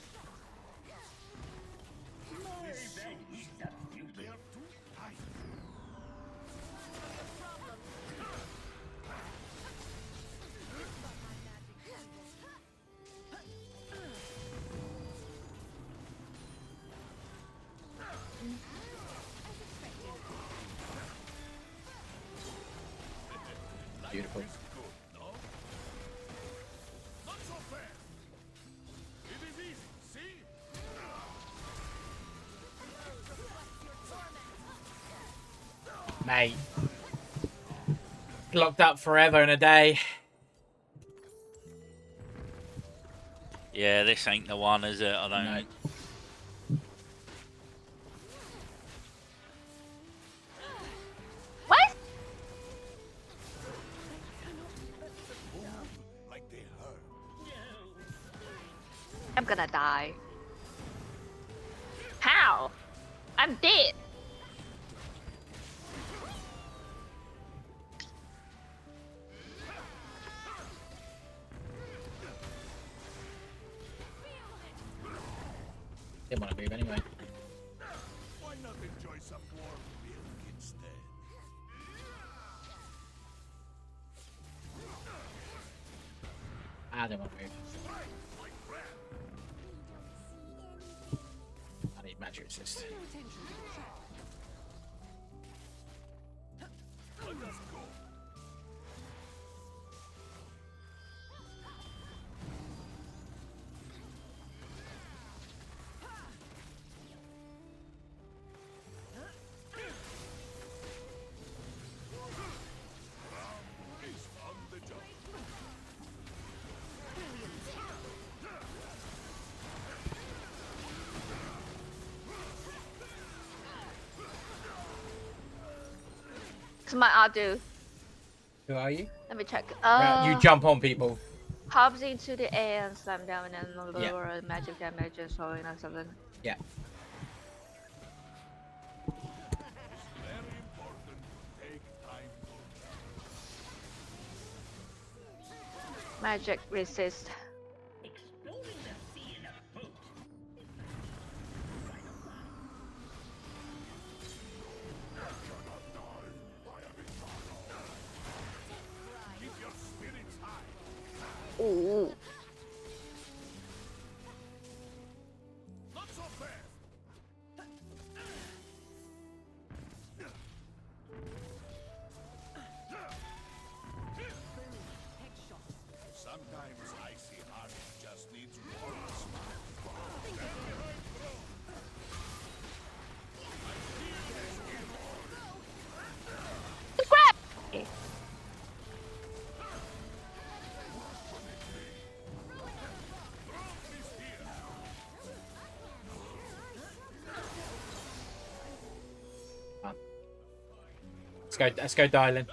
Beautiful. Good, no? Not so fast. It is easy, see? Mate. Locked up forever in a day. Yeah, this ain't the one, is it? I don't No. think. What? Like they hurt. I'm gonna die. How? I'm dead. Didn't want to move anyway. Why not enjoy some warm milk instead? I didn't want to move. I need magic resist. Let us go. Is on the job. Come on, I'll do. Who are you? Let me check. You jump on people. Hops into the air and slam down and Yeah. lower magic damage or something or something. Yeah. Very important. Take time to Magic resist. keep your spirits high. Ooh. Not so fast. Sometimes icy heart just needs warm smile. Crap! Let's go dialing.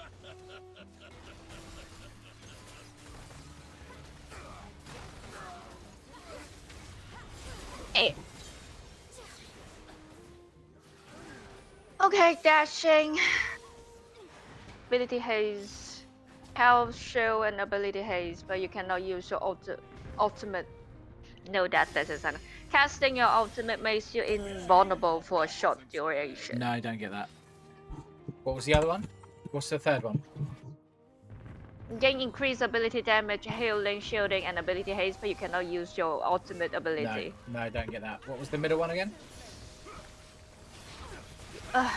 Hey. Okay, dashing. Ability haze. Health, shield, and ability haze, but you cannot use your ultimate. No, this isn't. Casting your ultimate makes you invulnerable for a short duration. No, I don't get that. What was the other one? What's the third one? Gain increased ability damage, healing, shielding, and ability haste, but you cannot use your ultimate ability. No, I don't get that. What was the middle one again? I'm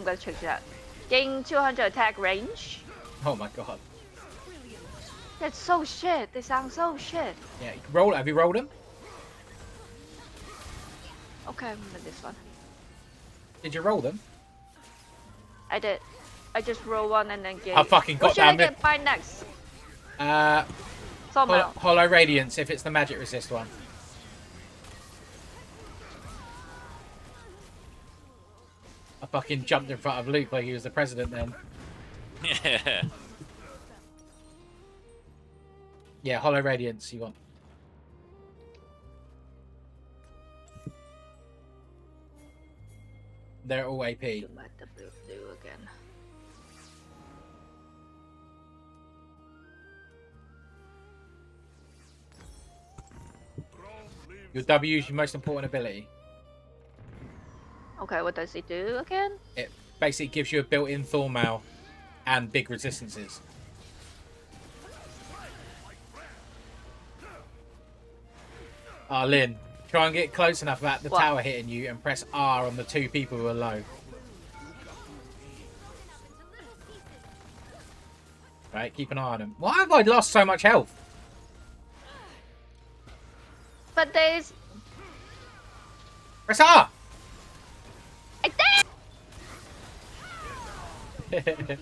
gonna check that. Gain 200 attack range. Oh my god. That's so shit. They sound so shit. Yeah, roll. Have you rolled them? Okay, I'm with this one. Did you roll them? I did. I just roll one and then gain. I fucking got what should I down get by next? Somehow. Hollow Radiance, if it's the magic resist one. I fucking jumped in front of Luke like he was the president then. Yeah. Yeah, Hollow Radiance you want. They're all AP. Do my W again. Your W is your most important ability. Okay, what does it do again? It basically gives you a built-in Thornmail and big resistances. Ah, Lynn, try and get close enough about the What? tower hitting you and press R on the two people who are low. Right, keep an eye on him. Why have I lost so much health? But there's. Press R! I did!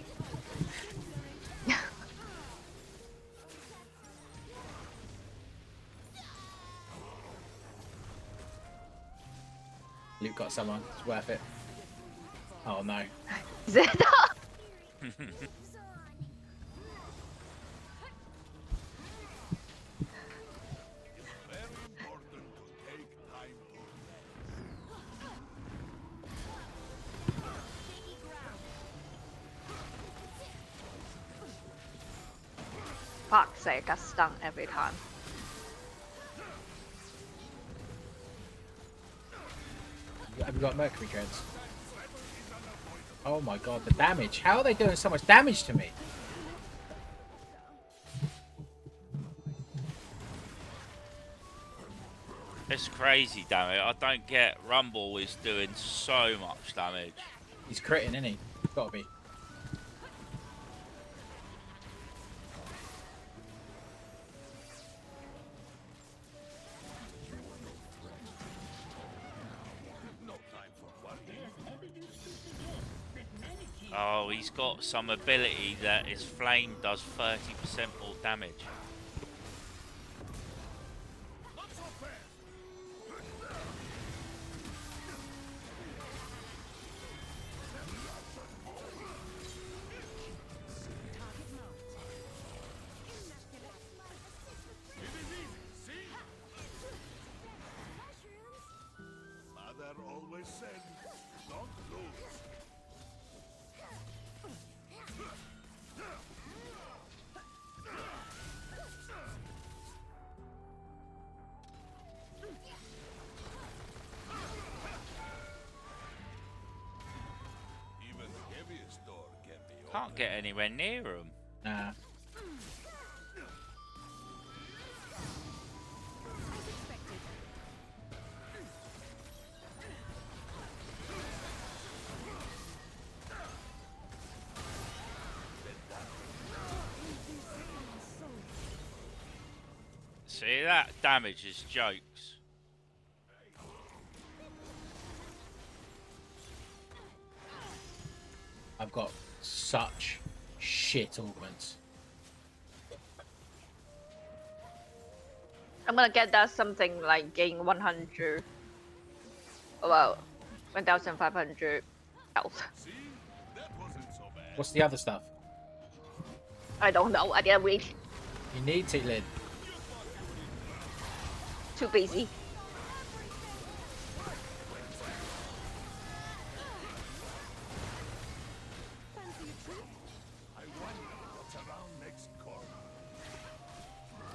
Luke got someone. It's worth it. Oh no. Zeta! Fuck's sake, I stung every time. Have you got Mercury Dreads? Oh my god, the damage. How are they doing so much damage to me? It's crazy, damn it. I don't get Rumble is doing so much damage. He's critting, isn't he? Gotta be. Oh, he's got some ability that his flame does 30% more damage. Mother always said, don't lose. Even the heaviest door can be Can't get anywhere near him. Nah. See, that damage is jokes. I've got such shit augments. I'm gonna get that something like gain 100. Well, 1,500 health. What's the other stuff? I don't know. I didn't read. You need to, Lynn. Too busy.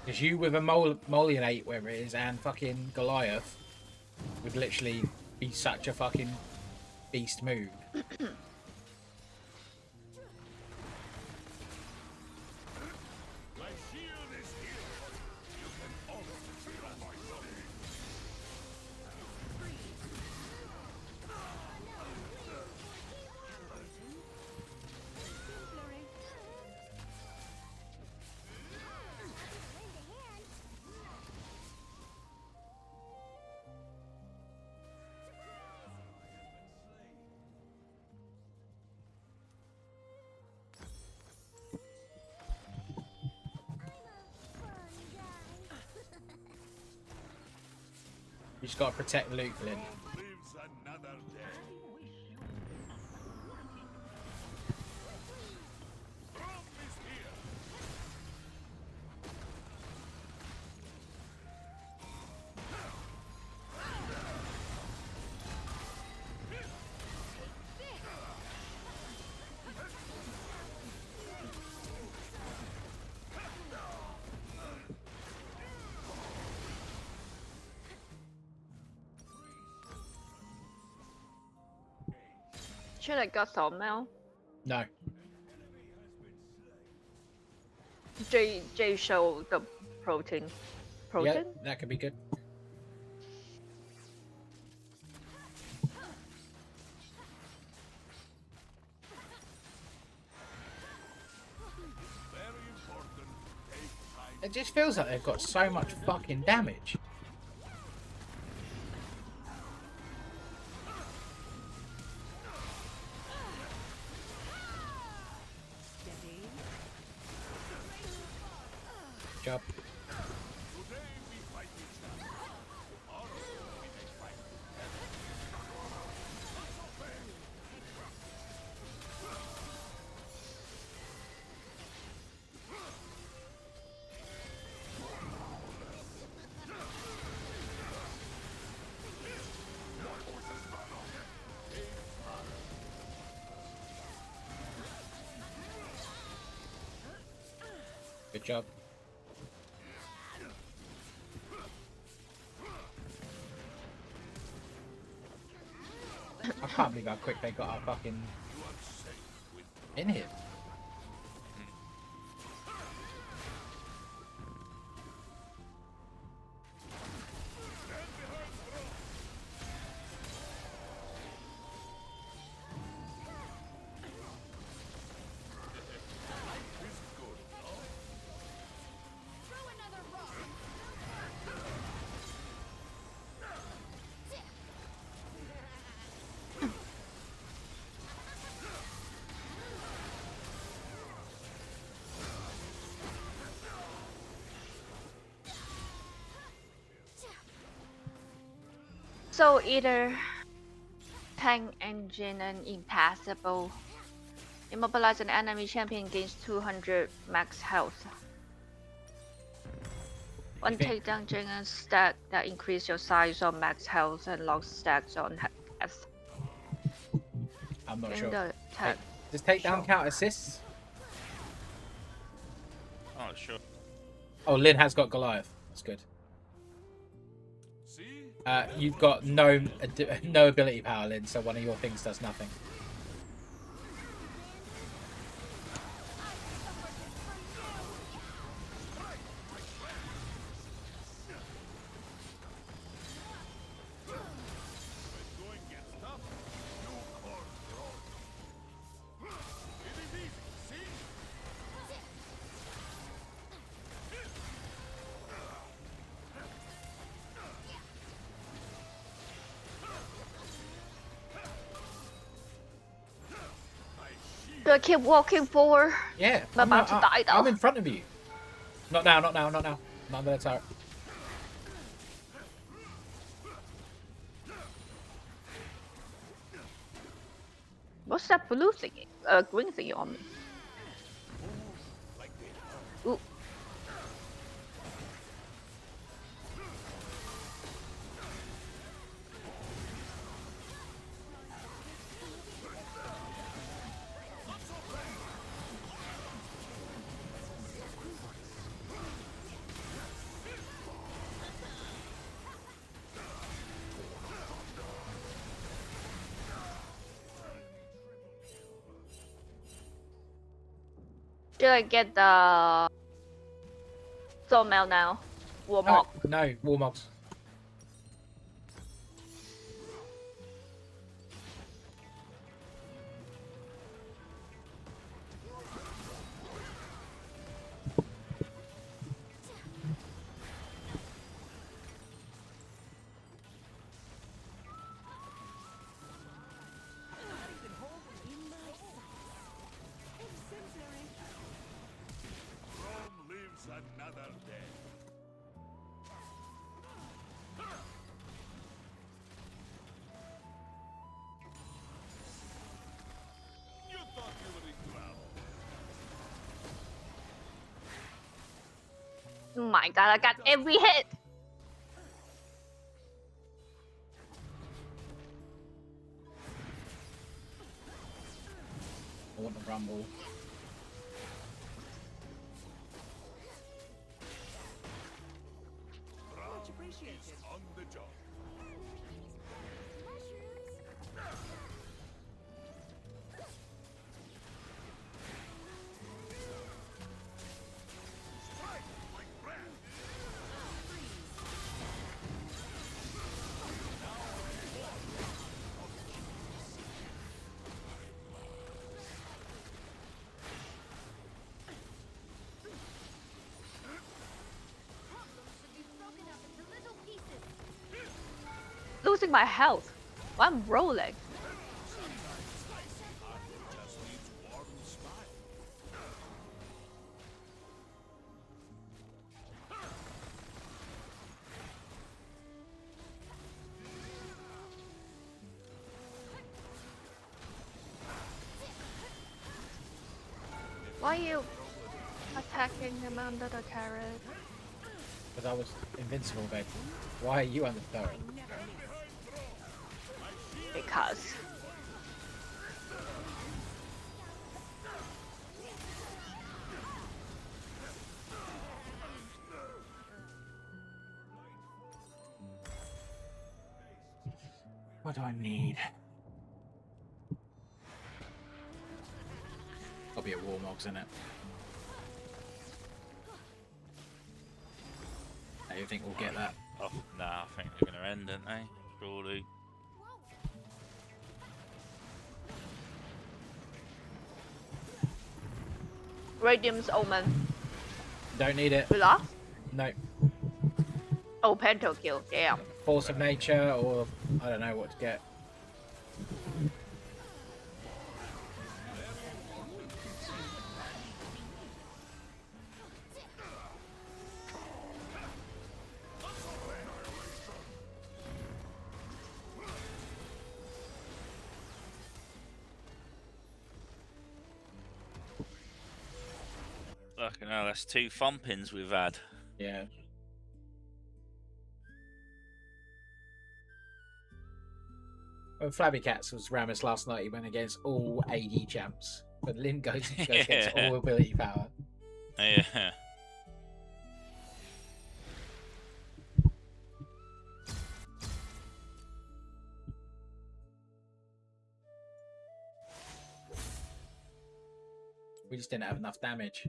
Because you with a Molianate, wherever it is, and fucking Goliath would literally be such a fucking beast move. You just gotta protect Luke, Lynn. lives another day. Rome is here. Should I got Sawmill? No. J show the protein. Protein? Yeah, that could be good. Very It just feels like they've got so much fucking damage. Job. Good job. I can't believe how quick they got our fucking in here. So either tank engine and impassable. Immobilize an enemy champion gains 200 max health. One takedown dragon stack that increase your size on max health and lock stacks on health. I'm not During sure. the attack. Does takedown count assists? Oh, sure. Oh, Lynn has got Goliath. That's good. You've got no ability power, Lynn, so one of your things does nothing. Do I keep walking forward? Yeah. I'm about to die though. I'm in front of you. Not now, not now, not now. Not under the turret. What's that blue thingy? Green thingy on me. Ooh. Should I get the sawmill now? Warmog. No, Warmogs. Another day. You thought you were in trouble. Oh my god, I got every hit! I want the rumble. On the job. losing my health. Why I'm rolling? Why are you attacking him under the turret? Because I was invincible, babe. Why are you under the turret? Because. What do I need? I'll be a Warmogs in it. I think we'll get that. Oh, nah, I think they're going to end, aren't they? Surely. Radium's Omen. Don't need it. We lost? No. Oh, Pento kill. Damn. Force of Nature, or I don't know what to get. Fucking hell, that's 2 thumpings we've had. Yeah. When Flabby Cats was Rammus last night, he went against all AD champs. But Lyn goes against all ability power. Yeah. We just didn't have enough damage.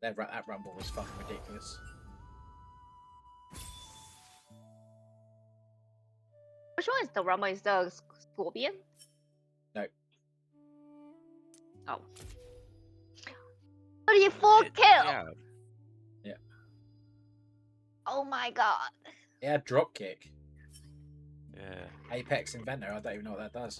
That rumble was fucking ridiculous. Which one is the Rumble? Is the Scorpion? No. Oh. 34 kill! Yeah. Oh my god. It had drop kick. Yeah. Apex Inventor, I don't even know what that does.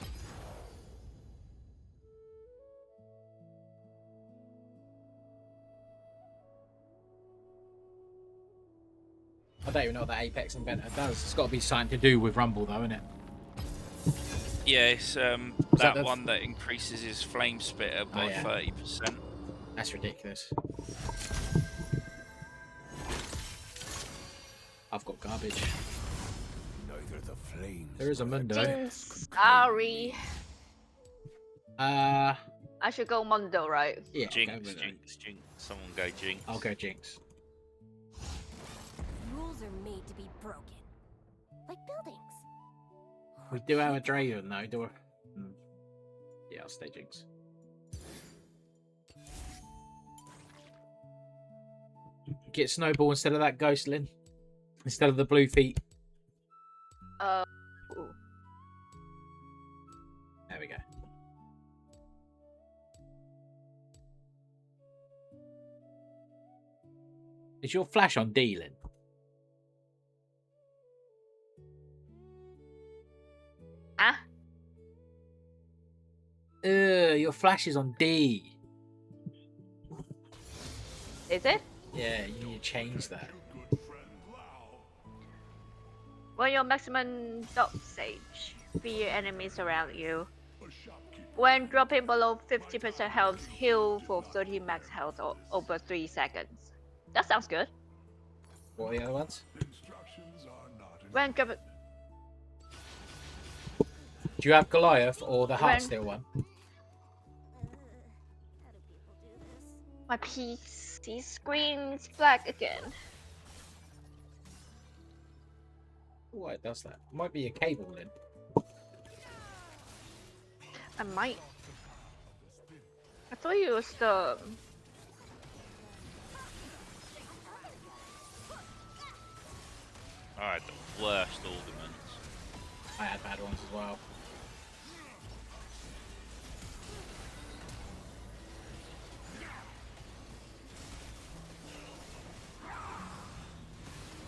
I don't even know what that Apex Inventor does. It's got to be something to do with Rumble, though, isn't it? Yeah, it's that that one that increases his flame spitter by 30%. That's ridiculous. I've got garbage. Neither the flames. There is a Mundo. Jinx. Sorry. I should go Mundo, right? Yeah. Jinx. Someone go Jinx. I'll go Jinx. Rules are made to be broken. Like buildings. We do have a Draven, though, do we? Yeah, I'll stay Jinx. Get Snowball instead of that Ghost, Lyn. Instead of the blue feet. Ooh. There we go. Is your flash on D, Lyn? Ah? Your flash is on D. Is it? Yeah, you need to change that. When your maximum dosage, fear enemies around you. When dropping below 50% health, heal for 30 max health over 3 seconds. That sounds good. What are the other ones? When dropping... Do you have Goliath or the Heartsteel one? My PC screen's black again. Why it does that? Might be a cable, Lyn. I might. I thought it was the... I had the worst augments. I had bad ones as well.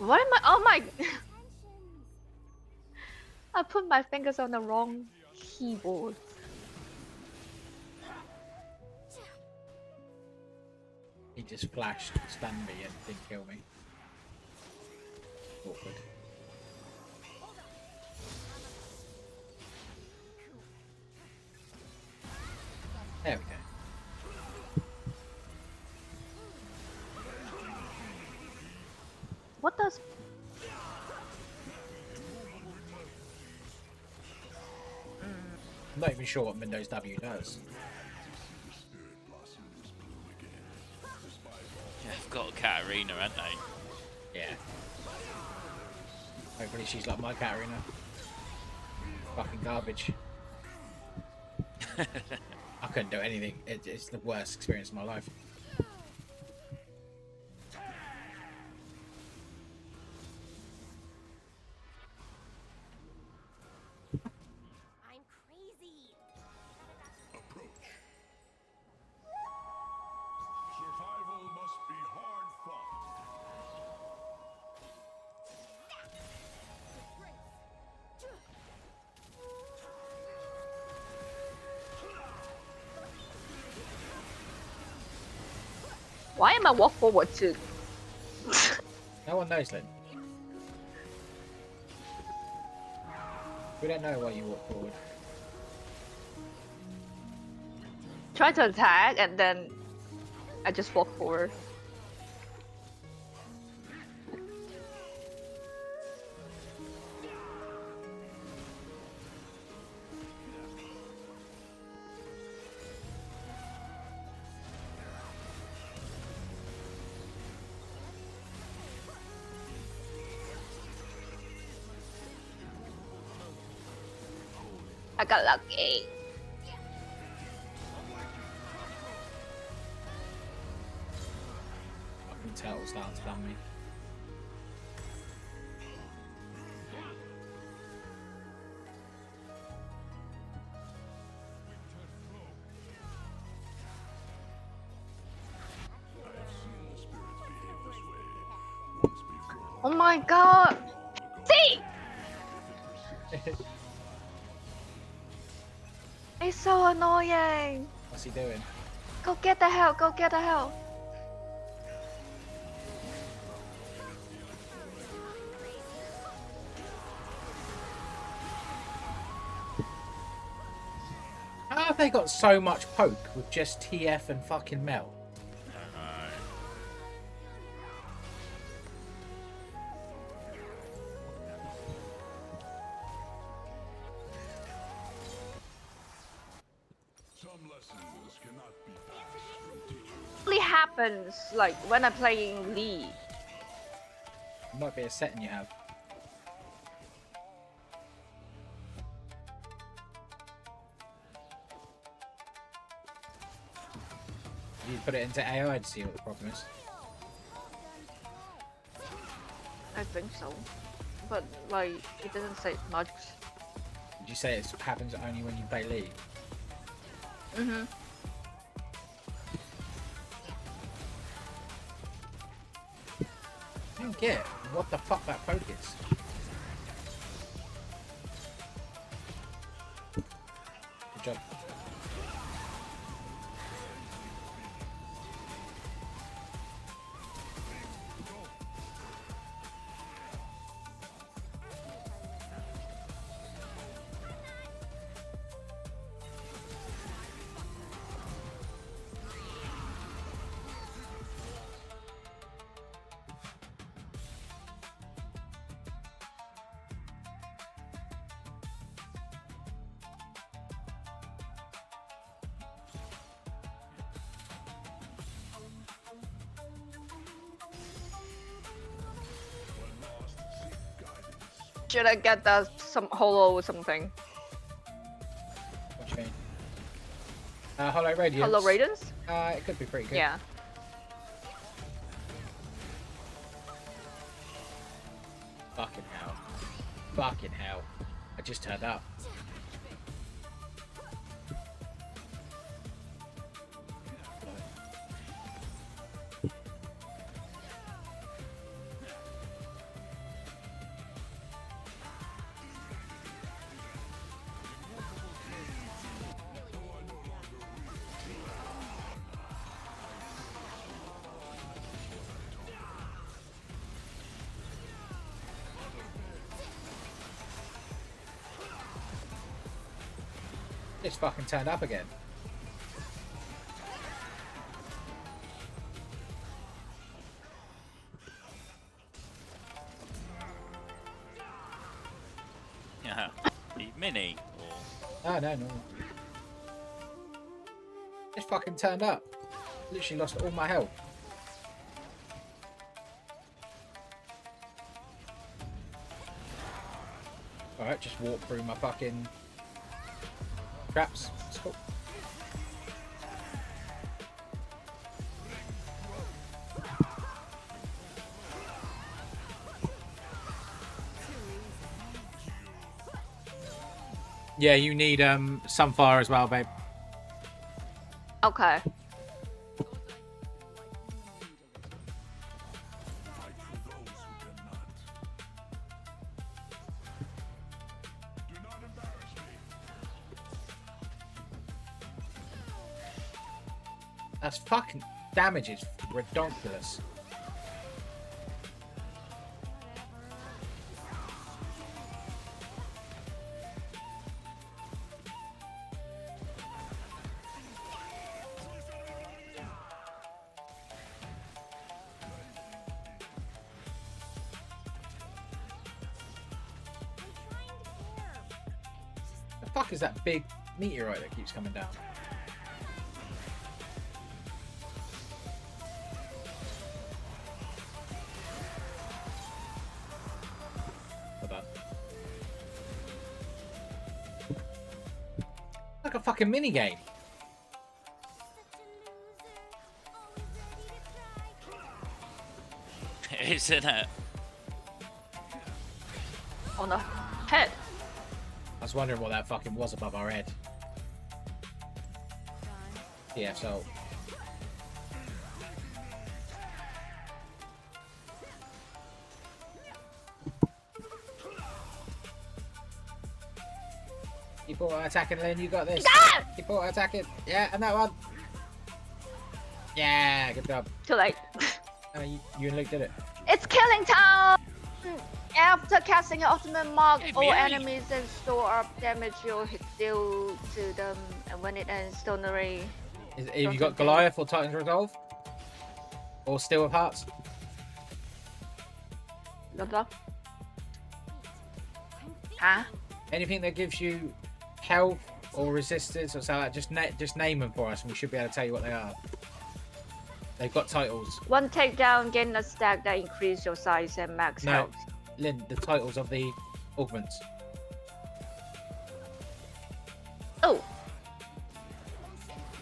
What am I? Oh my! I put my fingers on the wrong keyboard. He just flashed, stunned me, and didn't kill me. Awkward. There we go. What does? I'm not even sure what Windows W does. Yeah, I've got a Katarina, haven't they? Yeah. Hopefully she's like my Katarina. Fucking garbage. I couldn't do anything. It's the worst experience of my life. I'm crazy. Approach. Survival must be hard fought. Why am I walk forward too? No one knows, Lynn. We don't know why you walk forward. Try to attack and then I just walk forward. I got lucky. Fucking turtle starting to stun me. Oh my god! See! It's so annoying! What's he doing? Go get the hell! Go get the hell! How have they got so much poke with just TF and fucking Mel? Only happens like when I'm playing Lee. Might be a setting you have. You put it into AI to see what the problem is. I think so. But like it doesn't say much. Did you say it happens only when you play League? Mm-hmm. I don't get what the fuck that poke is. Good job. Should I get that some holo or something? What do you mean? Hollow Radiance. Holo Radiance? It could be pretty good. Yeah. Fucking hell. Fucking hell. I just turned up. It's fucking turned up again. Yeah. The mini. Or... Oh, no. It's fucking turned up. Literally lost all my health. Alright, just walk through my fucking traps. It's cool. Yeah, you need Sunfire as well, babe. Okay. Fight for those who cannot. Do not embarrass me. That's fucking damage is ridiculous. The fuck is that big meteorite that keeps coming down? Hold on. Like a fucking mini game. Isn't it? On the head. I was wondering what that fucking was above our head. Yeah, so. Keep auto attacking, Lynn. You got this. Keep auto attacking. Yeah, and that one. Yeah, good job. Too late. You and Luke did it. It's killing time! After casting an ultimate mark, Hey, all Mary. enemies and store up damage you'll deal to them, and when it ends, Stonary. Have you got Goliath or Titan's Resolve? Or Steel of Hearts? Blah blah. Huh? Anything that gives you health or resistance or something like that, just name them for us and we should be able to tell you what they are. They've got titles. One takedown, gain a stack that increase your size and max No, health. Lynn, the titles of the augments. Oh,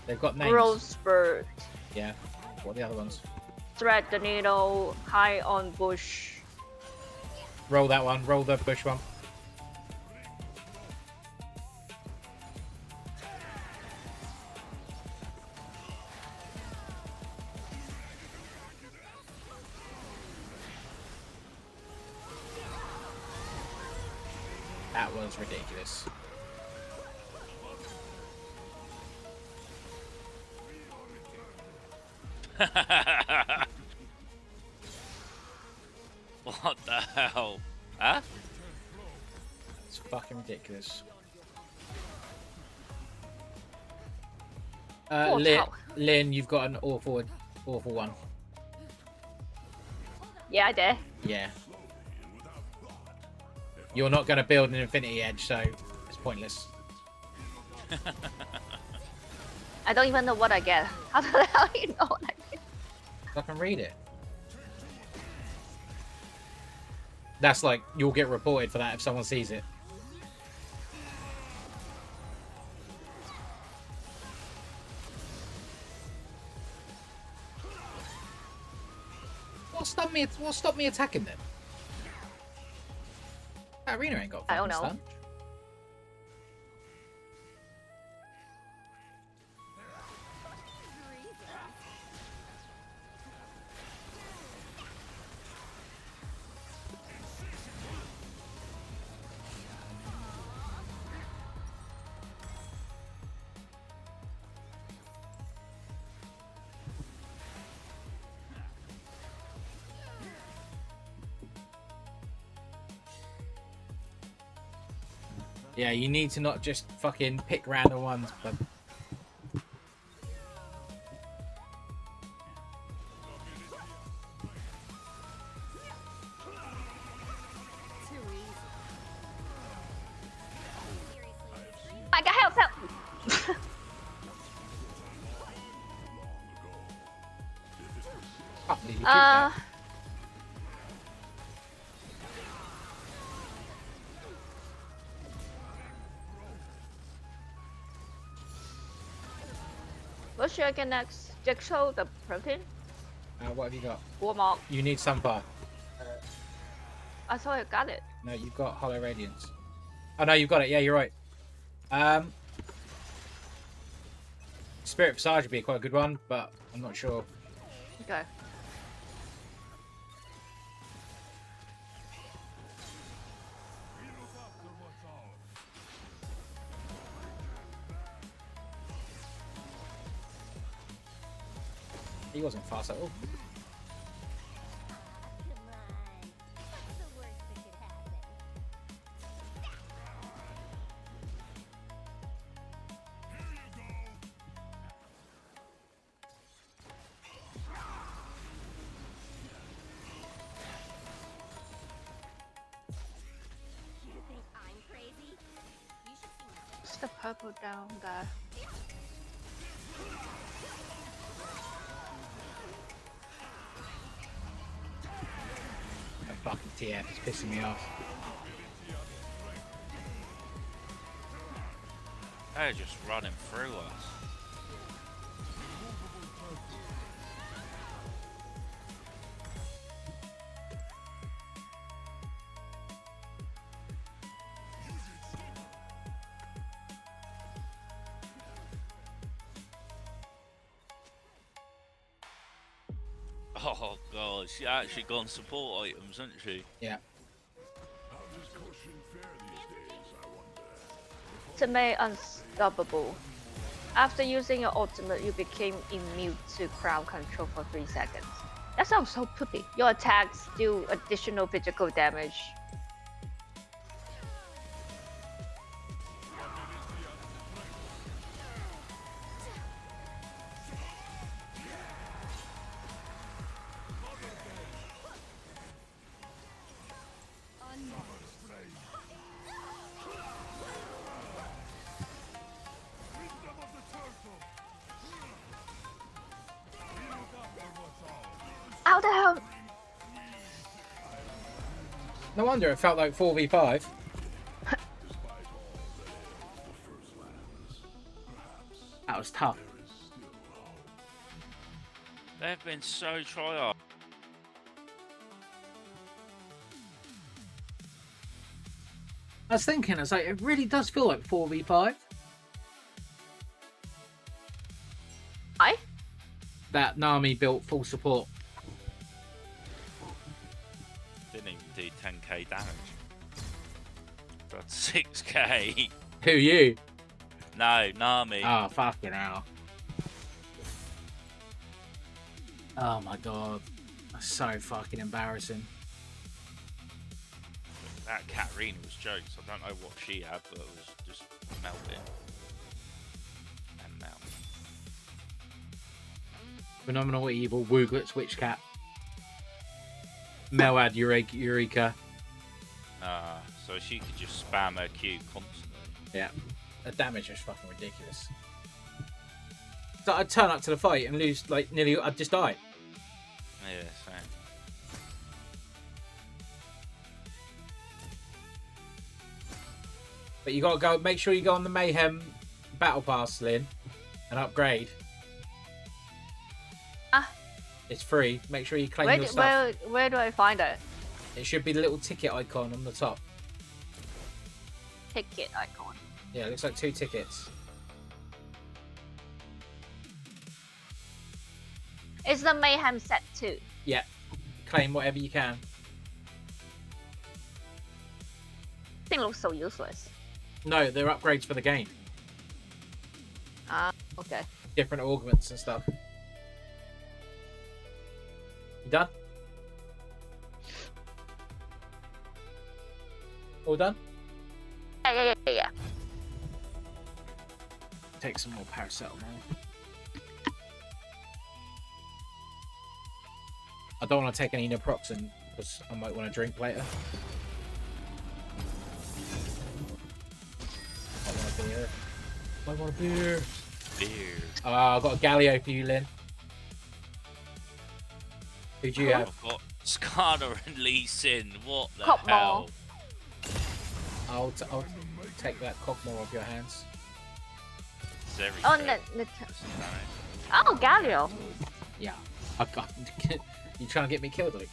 They've got names. growth spurt, Yeah. What are the other ones? thread the needle, high on bush. Roll that one. Roll the bush one. That was ridiculous. What the hell? Huh? It's fucking ridiculous. Poor Lynn, Tao. Lynn, you've got an awful one. Yeah, I did. Yeah. You're not going to build an Infinity Edge, so it's pointless. I don't even know what I get. How the hell do you know what I get? I can read it. That's like, you'll get reported for that if someone sees it. What stopped me attacking them? That arena ain't got I don't fucking know. stun. Yeah, you need to not just fucking pick random ones, but I got help! can't believe you took that. What should I get next? Jigsaw, the protein? What have you got? Warm-up. You need Sunfire. I thought I got it. No, you've got Hollow Radiance. Oh no, you've got it. Yeah, you're right. Spirit Visage would be quite a good one, but I'm not sure. Okay. He wasn't fast at all. What's the purple down there? That fucking TF is pissing me off. They're just running through us. Oh god, she actually gone support items, hasn't she? Yeah. Ultimate unstoppable. After using your ultimate, you became immune to crowd control for 3 seconds. That sounds so poopy. Your attacks do additional physical damage. How the hell? No wonder it felt like 4v5. That was tough. They've been so try-hard. I was thinking, I was like, it really does feel like 4v5. I? That Nami built full support. Didn't even do 10k damage. Got 6k. Who, you? No, Nami. Oh, fucking hell. Oh my god. That's so fucking embarrassing. That Katarina was jokes. I don't know what she had, but it was just melting. And now. Phenomenal Evil, Wooglets, Witch Cat. Melad, Eureka. So she could just spam her Q constantly. Yeah. The damage was fucking ridiculous. So I'd turn up to the fight and lose, like, nearly, I'd just die. Yeah, same. But you gotta go, make sure you go on the Mayhem Battle Pass, Lynn, and upgrade. It's free. Make sure you claim your stuff. Where do I find it? It should be the little ticket icon on the top. Ticket icon. Yeah, it looks like 2 tickets. It's the Mayhem set 2. Yeah. Claim whatever you can. Thing looks so useless. No, they're upgrades for the game. Okay. Different augments and stuff. You done? All done? Yeah. take some more paracetamol. I don't want to take any naproxen because I might want to drink later. I want a beer. I want a beer. Beer. I've got a Galio for you, Lynn. Who do you have? I've got Skarner and Lee Sin. What the Copmore. hell? I'll take that Cogmore off your hands. Zeri Oh, said. no. Oh, Galio. Yeah. I got. You trying to get me killed, Luke?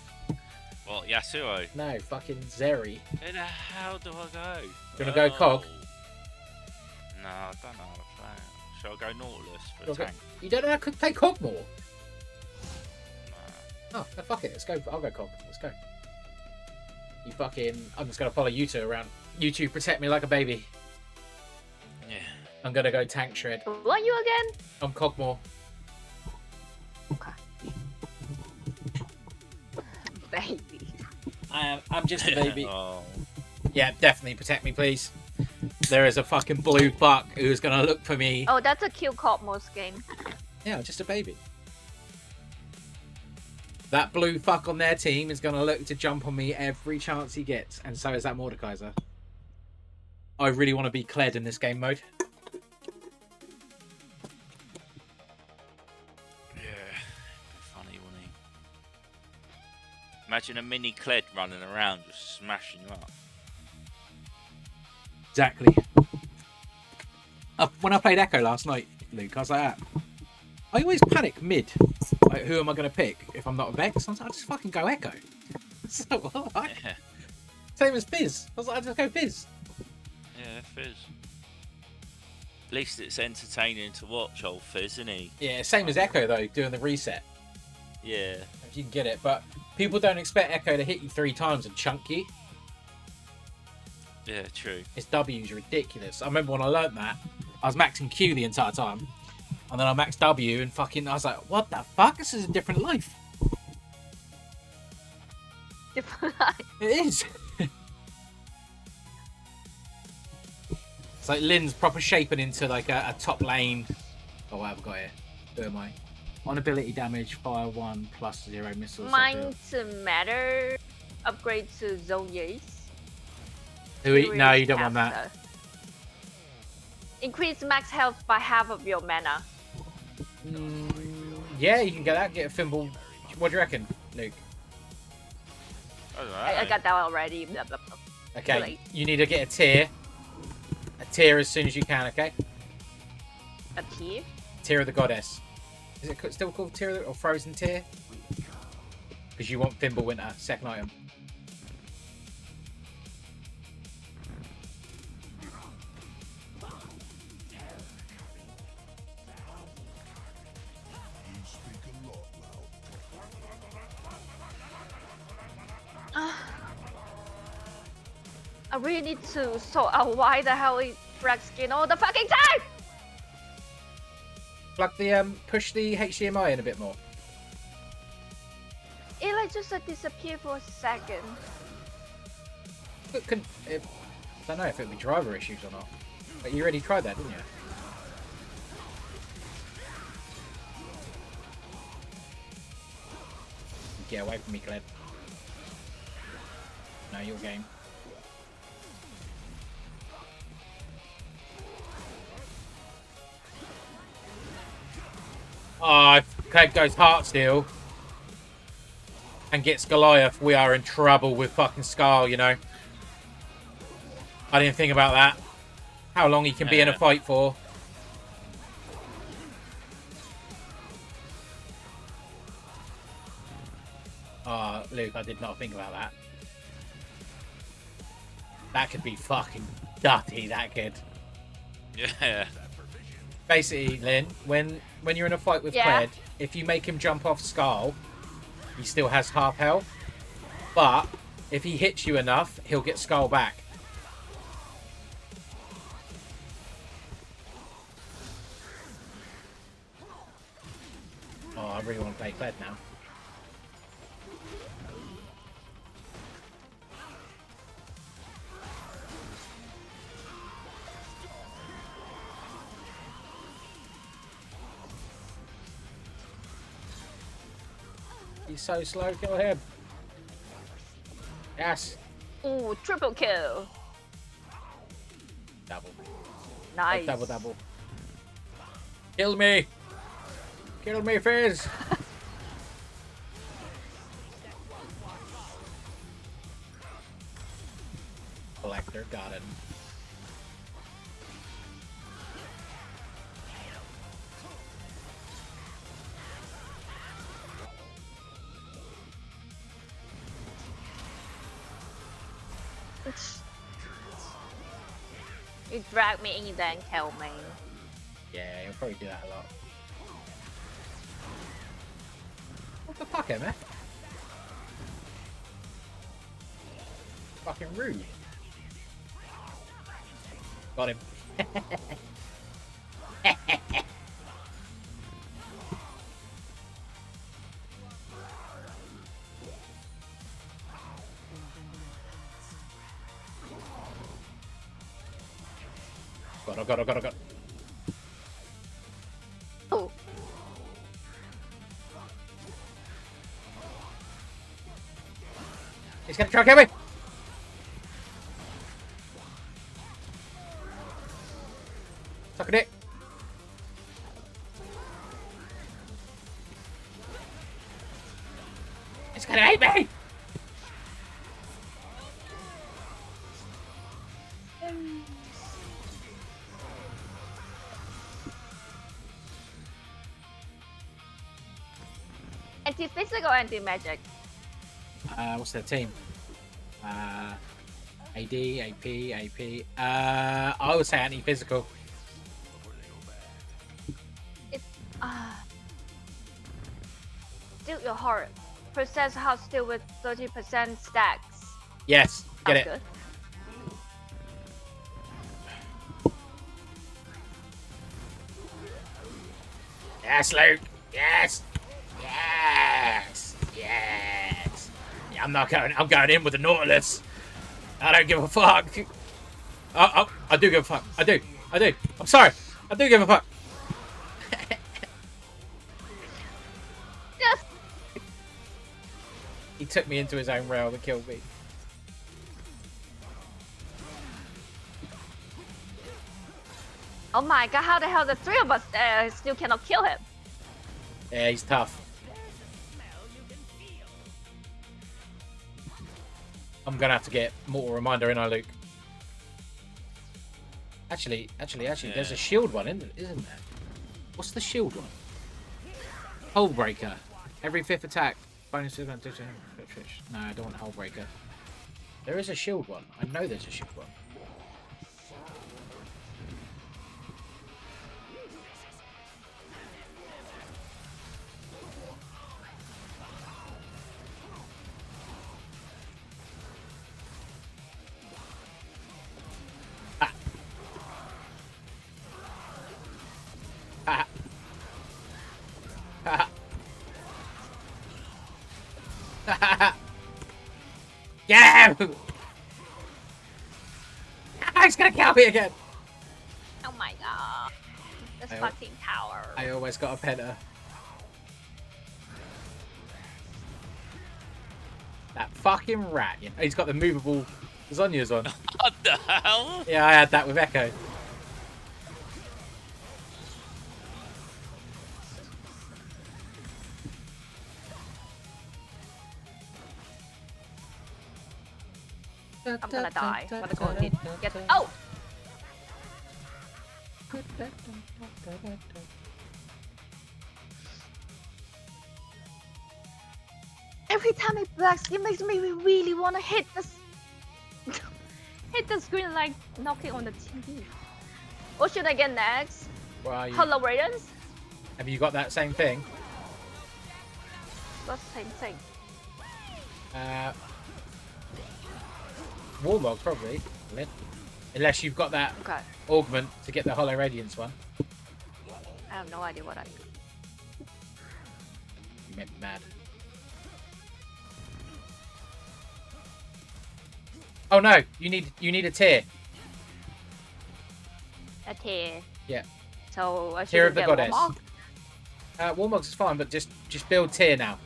What, Yasuo? No, fucking Zeri. Where the hell do I go? Do you want to go Cog? No, I don't know how to play it. Shall I go Nautilus for You'll go- tank? You don't know how to play Cogmore? Nah. Oh, no, fuck it. Let's go. I'll go Cog. Let's go. You fucking. I'm just gonna follow you two around. You two protect me like a baby. Yeah. I'm gonna go tank shred. Who are you again? I'm Cogmore. Okay. Baby. I'm just a baby. Oh. Yeah, definitely protect me, please. There is a fucking blue fuck who's gonna look for me. Oh, that's a kill Copmore skin. Yeah, just a baby. That blue fuck on their team is gonna look to jump on me every chance he gets, and so is that Mordekaiser. I really want to be Kled in this game mode. Yeah. Funny, wouldn't he? Imagine a mini Kled running around just smashing you up. Exactly. When I played Echo last night, Luke, I was like that. I always panic mid. Like, who am I going to pick if I'm not a Vex? I was like, I just fucking go Echo. So, alright. Yeah. Same as Fizz. I was like, I just go Fizz. Yeah, Fizz. At least it's entertaining to watch, old Fizz, isn't he? Yeah, same as Echo though, doing the reset. Yeah. If you can get it, but people don't expect Echo to hit you 3 times and chunk you. Yeah, true. His W's ridiculous. I remember when I learnt that, I was maxing Q the entire time, and then I maxed W and fucking, I was like, what the fuck? This is a different life. It is. It's like Lynn's proper shaping into like a top lane. Oh, what have I got here? Who am I? On ability damage, fire 1 plus 0 missiles. Mine to matter. Upgrade to Zonia's. No, you don't want that. Increase max health by half of your mana. Yeah, you can get that. Get a Thimble. What do you reckon, Luke? I got that already. Blah, blah, blah. Okay, Really? you need to get a tier. A tier as soon as you can, okay? A tier? Tier of the Goddess. Is it still called Tier of the, or Frozen Tier? Because you want Thimble Winter, second item. I really need to sort out why the hell he frag skin all the fucking time! Plug the push the HDMI in a bit more. It like just disappear for a second. I don't know if it'll be driver issues or not. But you already tried that, didn't you? Get away from me, Gleb. No, your game. Oh, if Kled goes Heartsteel and gets Goliath, we are in trouble with fucking Skarl, you know. I didn't think about that. How long he can be in a fight for. Oh, Luke, I did not think about that. That could be fucking dirty, that kid. Yeah. Basically, Lynn, when you're in a fight with Yeah. Kled, if you make him jump off Skarl, he still has half health. But if he hits you enough, he'll get Skarl back. Oh, I really want to play Kled now. He's so slow. Kill him. Yes. Ooh, triple kill. Double. Nice. Double. Kill me. Kill me, Fizz. Collector got it. You drag me in then kill me. Yeah, he'll probably do that a lot. What the fuck, Emma? Fucking rude. Got him. Got it. Oh. He's gonna try to kill me! Suck it. It's gonna hate me! Anti-physical, anti-magic. What's their team? AD, AP. I would say anti-physical. It's Steal Your Heart. Process heart steal with 30% stacks. Yes, get it. Good. Yes, Luke. Yes. Yeah, I'm going in with the Nautilus. I don't give a fuck. I do give a fuck. I do. I'm sorry. I do give a fuck. Yes. He took me into his own realm and killed me. Oh my god, how the hell the three of us still cannot kill him? Yeah, he's tough. I'm gonna have to get Mortal Reminder in, Luke. Actually, there's a shield one, isn't there? What's the shield one? Hullbreaker. Every 5th attack. Bonus advantage. No, I don't want Hullbreaker. There is a shield one. I know there's a shield one. Get him! He's gonna kill me again! Oh my god. This fucking tower. I always got a penta. That fucking rat. You know, he's got the movable lasagnas on. What the hell? Yeah, I had that with Echo. I'm gonna die. I'm gonna go hit. Get. Oh! Every time it blacks, it makes me really want to hit the screen like knocking on the TV. What should I get next? Hollow Radiance? Have you got that same thing? What's the same thing? Warmog, probably. Unless you've got that augment to get the Hollow Radiance one. I have no idea what I do. You made me mad. Oh no, you need a tier. A tier. Yeah. So I Tier should of the get Goddess. Warmog? Warmog's is fine, but just build tier now.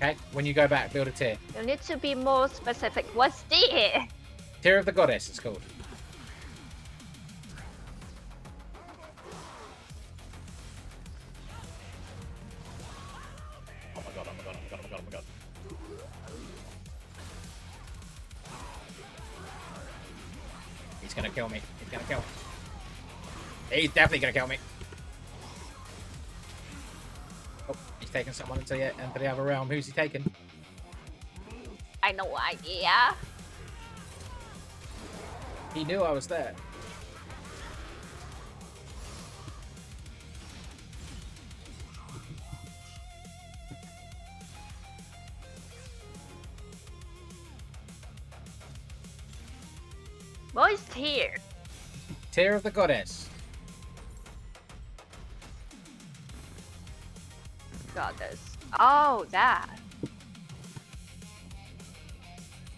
Okay, when you go back, build a tier. You need to be more specific. What's this? Tier of the Goddess, it's called. Oh my god, oh my god, oh my god, oh my god, oh my god. He's gonna kill me. He's gonna kill me. He's definitely gonna kill me. Oh, he's taking someone into the other realm. Who's he taking? I no idea. He knew I was there. What is here? Tier of the Goddess. Goddess. Oh, that.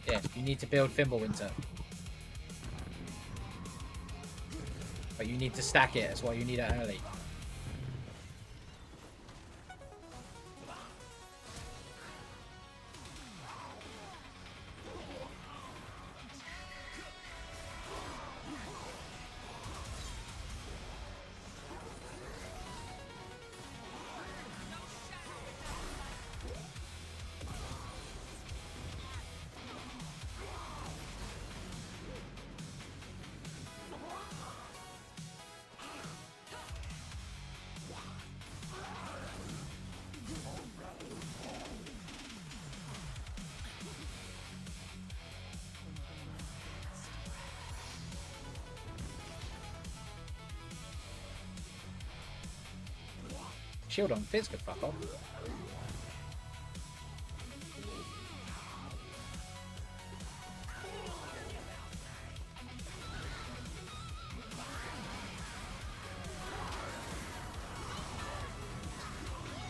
Yeah, you need to build Fimbulwinter. But you need to stack it, that's why you need it early. Shield on Fizz could fuck off.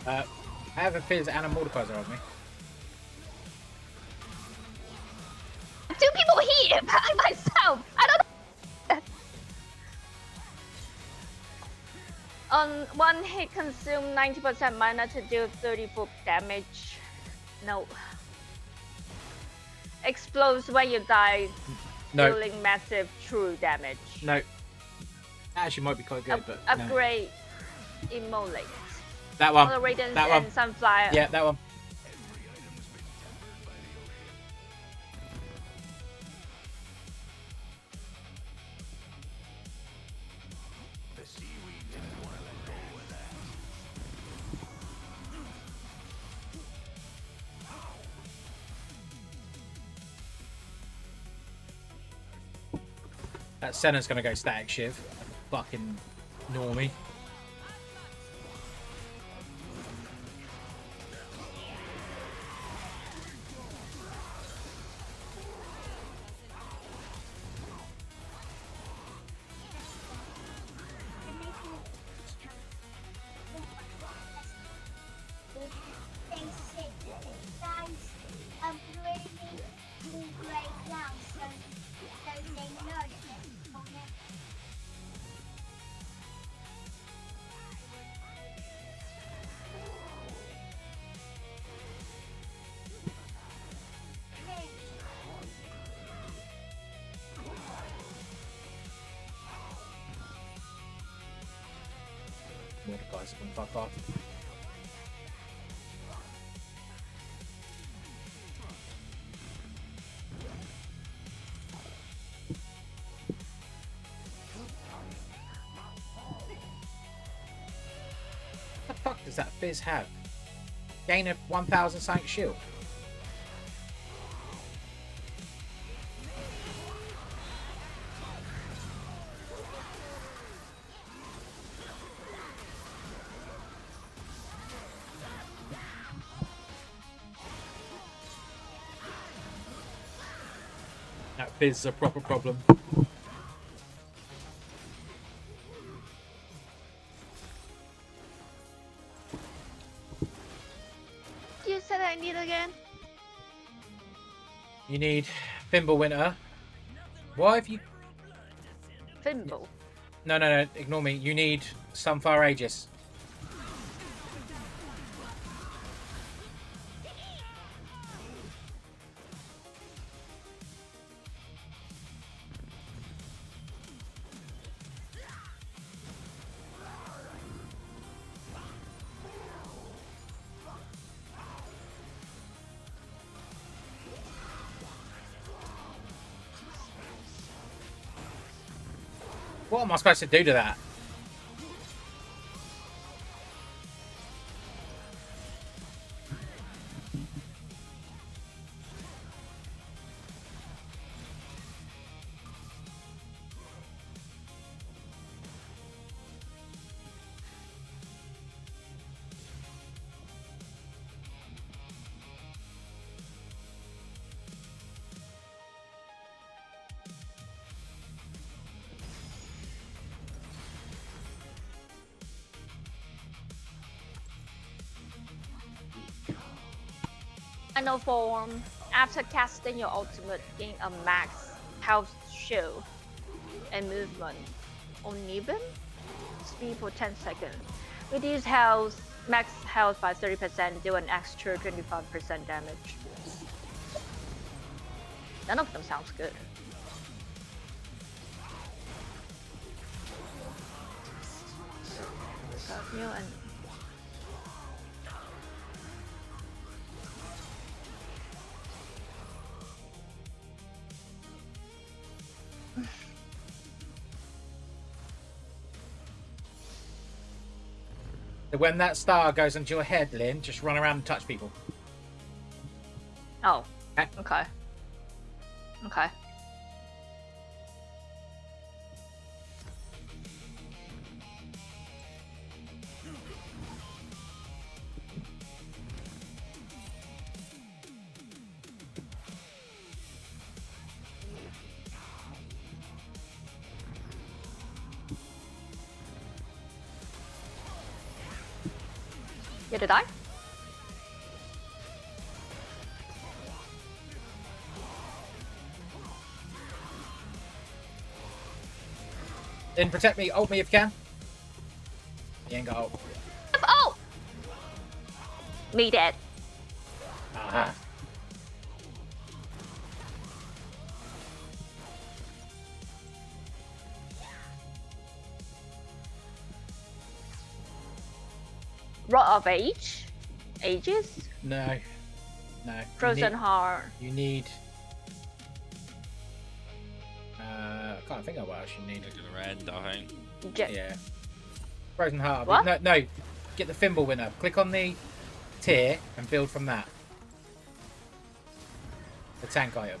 I have a Fizz and a Mordekaiser on me. Two people here by myself. I don't know. On one hit, consume 90% mana to deal 34 damage. No. Explodes when you die, No. dealing massive true damage. No. Actually might be quite good, but no. Upgrade, Immolate. That one. All the Radiance That and one. Sunfire. Yeah, that one. That Senna's gonna go Static Shiv. Fucking normie. Mordekaiser can fuck off. What the fuck does that Fizz have? Gain a 1000 Psychic Shield. That Fizz is a proper problem. You said I need again? You need Fimbulwinter. Why have you... Thimble. No, no, no, ignore me. You need Sunfire Aegis. What am I supposed to do to that? Final form. After casting your ultimate, gain a max health shield and movement on Nibin. Speed for 10 seconds. Reduce health, max health by 30%, do an extra 25% damage. None of them sounds good. Got you and So when that star goes onto your head, Lynn, just run around and touch people. oh, Okay. okay. Okay. Did it die? Lynn, protect me. Ult me if you can. You ain't got ult. Oh! Me dead. Ah. Rot of ages? No. No. Frozen heart. You need... I can't think of what else you need. It's gonna end, I think. Yeah. Frozen Heart. What? No. Get the Thimble winner. Click on the tier and build from that. The tank item.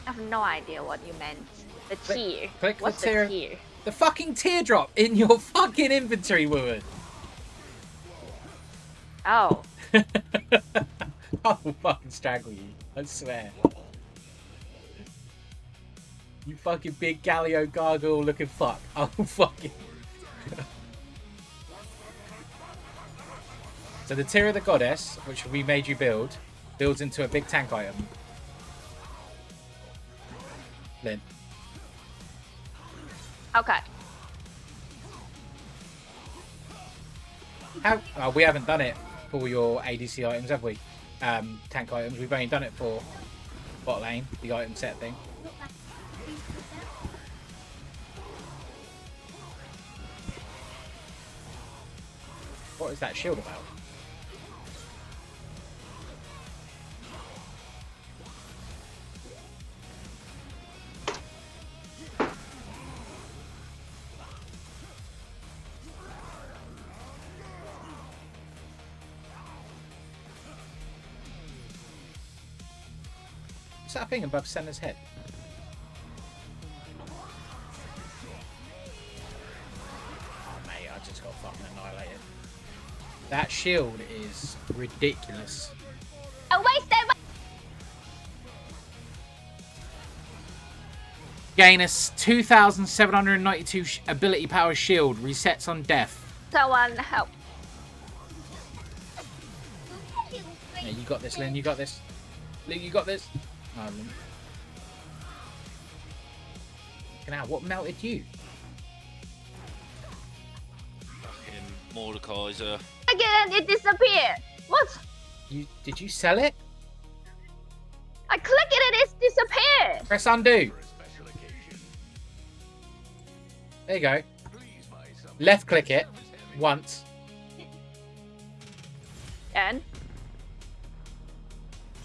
I have no idea what you meant. The tier. Click What's the tier. the tier? The fucking teardrop in your fucking inventory, woman. Oh. I'll fucking strangle you. I swear. You fucking big Galio gargoyle looking fuck. I'll fucking... So the tier of the goddess, which we made you build, builds into a big tank item. Lynn. Okay. How? Oh, we haven't done it for your ADC items, have we? Tank items. We've only done it for bot lane, the item set thing. What is that shield about? What's that thing above Senna's head? Oh mate, I just got fucking annihilated. That shield is ridiculous. Oh, wait, stay. Gain a 2,792 ability power shield. Resets on death. Someone help. Yeah, you got this, Lynn. You got this. Lynn, you got this. Oh, Lynn. Now, what melted you? Fucking Mordekaiser. Again, it disappeared. What? Did you sell it? I click it and it's disappeared. Press undo. There you go. Left click it once. And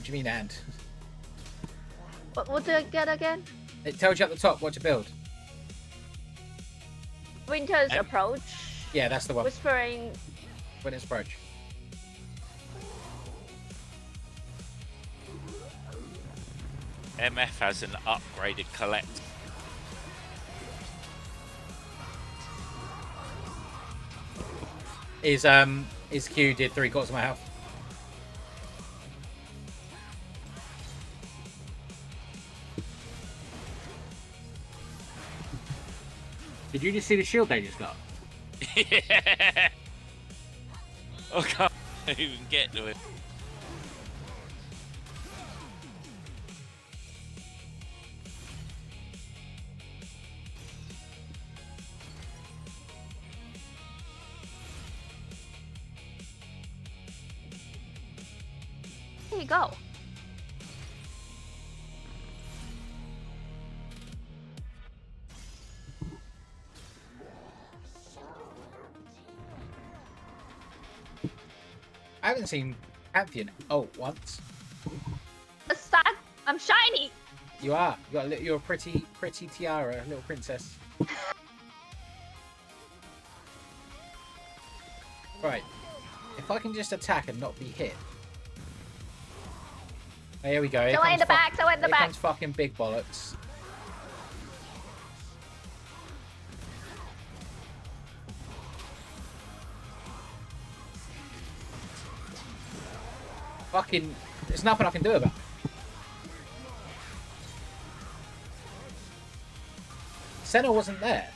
What do you mean and? What do I get again? It tells you at the top what to build. Winter's Eh? Approach. Yeah, that's the one. Whispering. When it's approach. MF has an upgraded collect. His Q did 3/4 of my health. Did you just see the shield they just got? Yeah. I can't even get to it. There you go. I haven't seen Pantheon. Oh, once. A stack. I'm shiny. You are. You're a pretty tiara, little princess. Right. If I can just attack and not be hit. Oh, here we go. Here So in comes the back. So in the here back. comes fucking big bollocks. Fucking, there's nothing I can do about it. Senna wasn't there.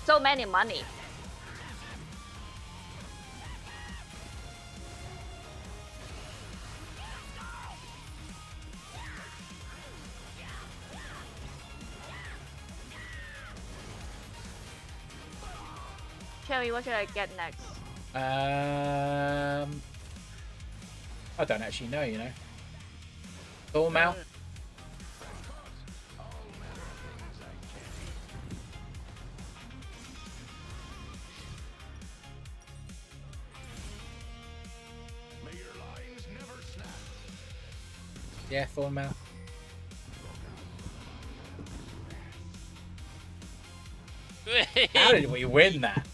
So many money. Cherry, what should I get next? I don't actually know, you know. Thornmouth? Yeah, Thornmouth. How did we win that?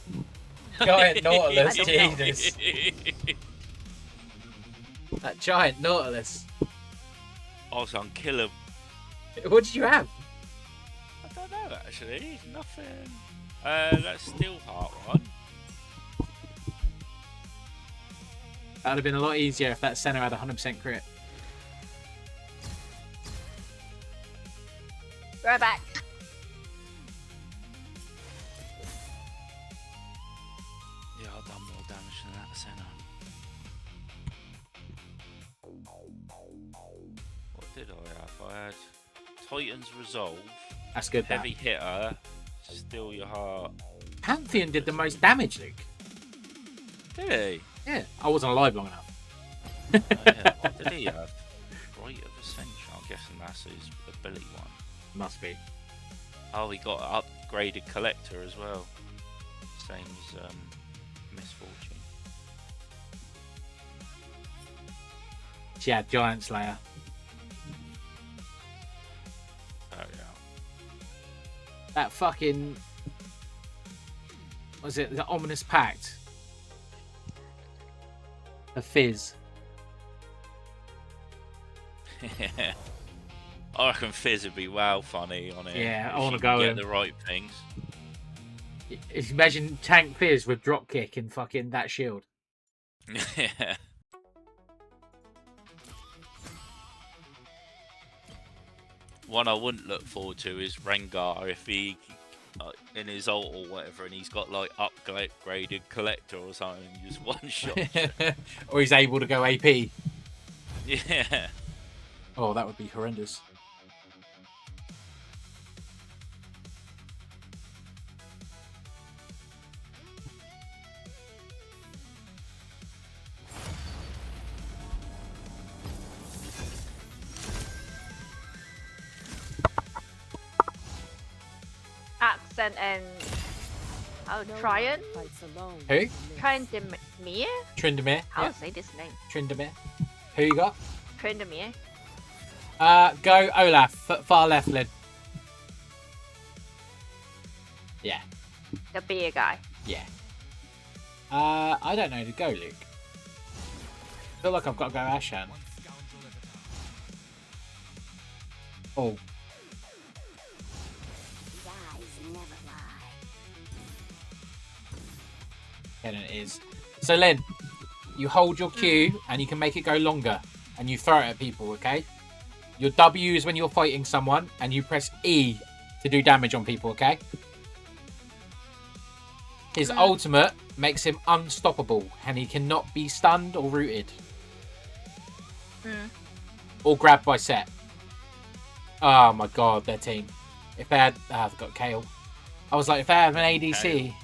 Giant Nautilus, Jesus. That giant Nautilus. I was unkillable. What did you have? I don't know actually. Nothing. That's still heart one. That would have been a lot easier if that center had 100% crit. Right back. Yeah, I've done more damage than that center. What did I have? I had Titan's Resolve. That's good. Heavy hitter. Steal your heart. Pantheon did the most damage, Luke. Did he? Yeah, I wasn't alive long enough. Yeah. What did he have? Rite of Ascension. I'm guessing that's his ability one. Must be. Oh, he got an upgraded collector as well. Same as Misfortune. She had Giant Slayer. Oh yeah. That fucking... Was it the Ominous Pact? The Fizz. I reckon Fizz would be wow funny on it. Yeah, if I wanna you go can in. get the right things. Imagine Tank Fizz with dropkick and fucking that shield. Yeah. One I wouldn't look forward to is Rengar if he in his ult or whatever, and he's got like upgraded collector or something, just one shot. Or he's able to go AP. Yeah. Oh, that would be horrendous. Ascent and Tryon. Who? Trindamere? Tryndamere. How Yeah. to say this name? Tryndamere. Who you got? Trindamere. Go Olaf. Far left, Lynn. Yeah. The beer guy. Yeah. I don't know. To go, Luke. I feel like I've got to go Ashan. Oh. And it is. So, Lynn, you hold your Q and you can make it go longer and you throw it at people, okay? Your W is when you're fighting someone and you press E to do damage on people, okay? His ultimate makes him unstoppable and he cannot be stunned or rooted. Or grabbed by Set. Oh my god, their team. If they had... Ah, they've got Kale. I was like, if they have an ADC... Kale.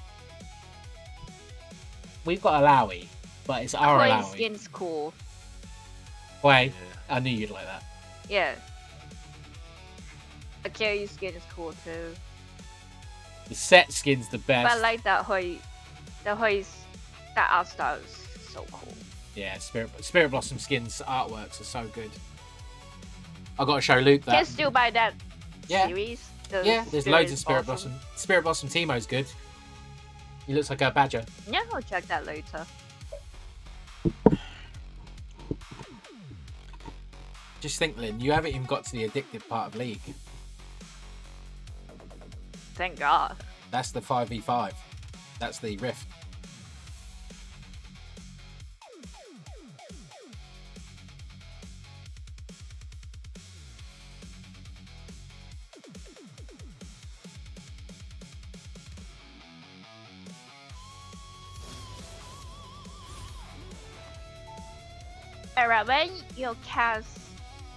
We've got Alawi, but it's our Hoi Alawi. skin's cool. Wait, I knew you'd like that. Yeah. The Kiryu skin is cool too. The Set skin's the best. But I like that that art style is so cool. Yeah, Spirit Blossom skins artworks are so good. I got to show Luke that. Can still buy that Yeah. series. Yeah, there's loads of Spirit Blossom. Spirit Blossom Teemo's good. He looks like a badger. Yeah, I'll check that later. Just think, Lynn, you haven't even got to the addictive part of League. Thank God. That's the 5v5. That's the Rift. Alright, when you cast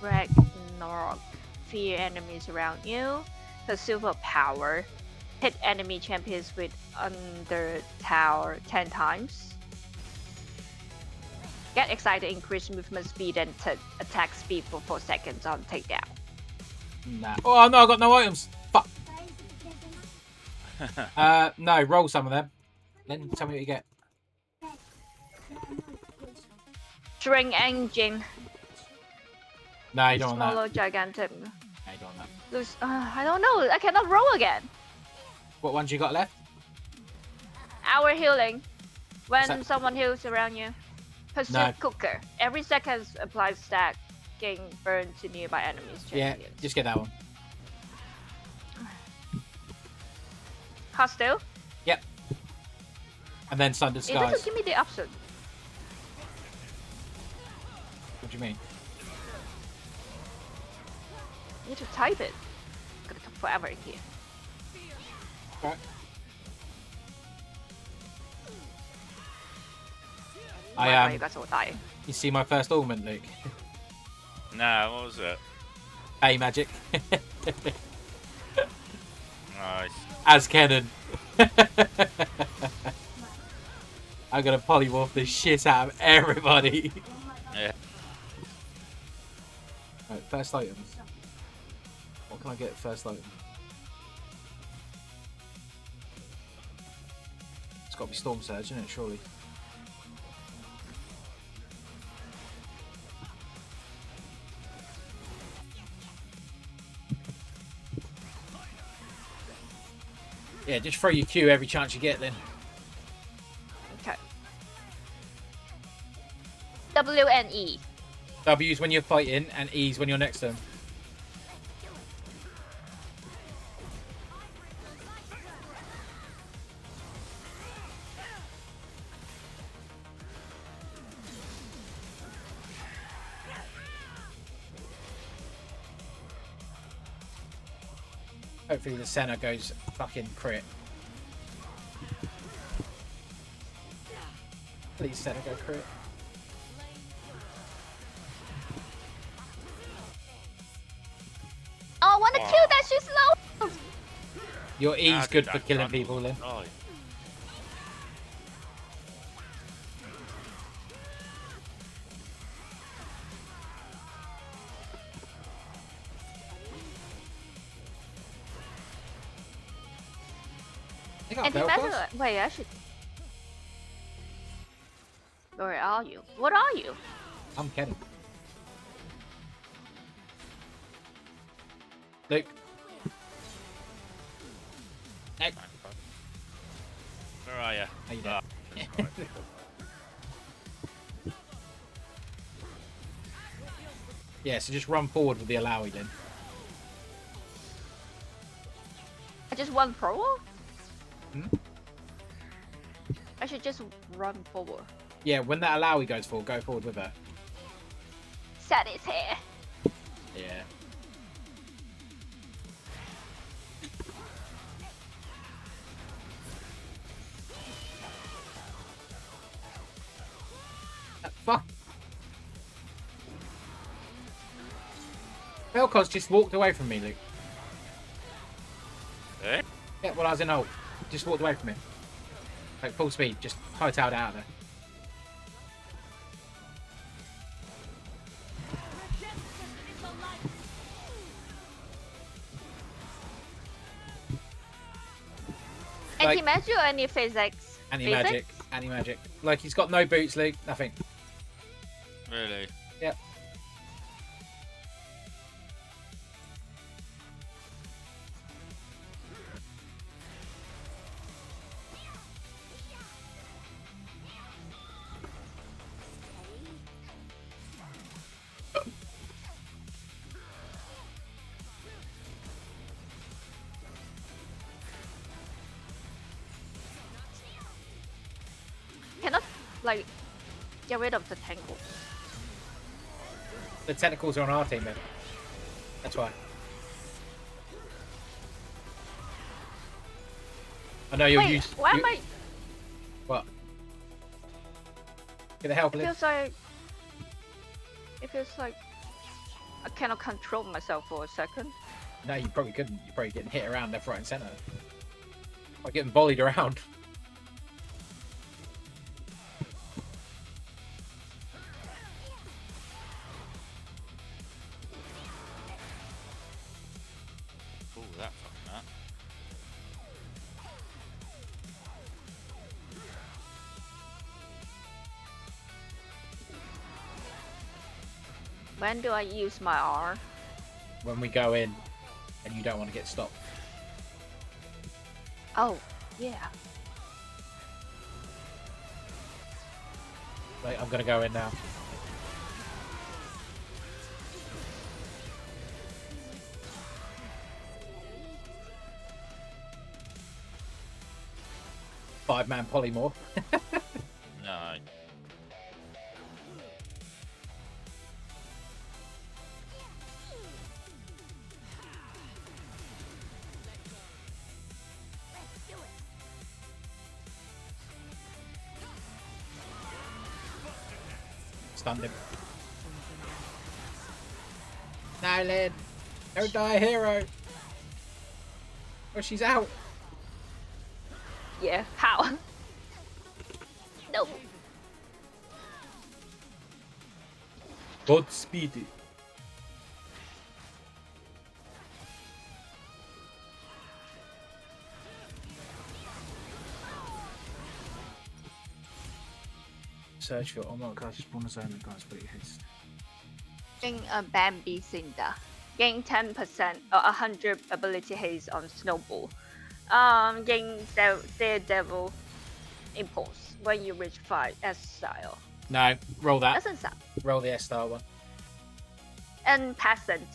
Ragnarok, fear enemies around you. The superpower. Hit enemy champions with under tower 10 times. Get excited, increase movement speed and attack speed for 4 seconds on takedown. Nah. Oh no, I got no items. Fuck. No, roll some of them. Then tell me what you get. String engine. No, you don't want Smaller that. gigantic. No, you don't want that. There's, I don't know. I cannot roll again. What ones you got left? Hour healing. When that? someone heals around you. Pursuit No. cooker. Every second applies stacking burn to nearby enemies. Yeah, champions. just get that one. Hostile. Yep. And then Sundered It doesn't Skies. give me the option. What do you mean? I need to type it. It's gonna take forever in here. Right. You guys will die. You see my first augment, Luke? Nah, what was it? Hey, magic. Nice. As Kennen. I'm gonna polymorph the shit out of everybody. Yeah. Right, first items. What can I get first item? It's got to be Storm Surge, isn't it? Surely. Yeah, just throw your Q every chance you get then. Okay. W and E. W's when you're fighting and E's when you're next to them. Hopefully the Senna goes fucking crit. Please Senna go crit. Oh, I want to kill that. She's low. Your E's How good did for that killing gun people, Lynn. die? up, And the Vel'Koz. matter, wait, I should. Where are you? What are you? I'm kidding. Luke. Hey. Where are you? How you doing? Yeah, so just run forward with the Alawi then. I just run forward? Hmm? I should just run forward. Yeah, when that Alawi goes forward, go forward with her. Set his hair. Yeah. Fuck. Vel'Koz just walked away from me, Luke. Eh? Yeah, well, I was in ult. Just walked away from him. Like, full speed. Just hightailed out of there. Like- Anti-magic or any physics? Anti-magic. Anti-magic. Like, he's got no boots, Luke. Nothing. Really? Yep. Cannot, like, get rid of the tangle. The tentacles are on our team, then. That's why. I know you'll Wait, use... why you- am I... What? Get the help, It Liv. feels like... It feels like... I cannot control myself for a second. No, you probably couldn't. You're probably getting hit around left, right, and centre. Like getting volleyed around. Oh, that fucking that. When do I use my R? When we go in and you don't want to get stopped. Oh, yeah. Like, I'm going to go in now. Five-man polymorph. No. Stunned him. No, Lynn. Don't die, hero. Oh, she's out. Yeah, how? No. Godspeed. Search for Omar class spawn zone and guys, but it hits. Getting a Bambi Cinder. Gain 10% or 100 ability haste on Snowball. Gain Daredevil Impulse when you reach 5 S style. No, roll that. Doesn't sound. Roll the S star one. And Peasant.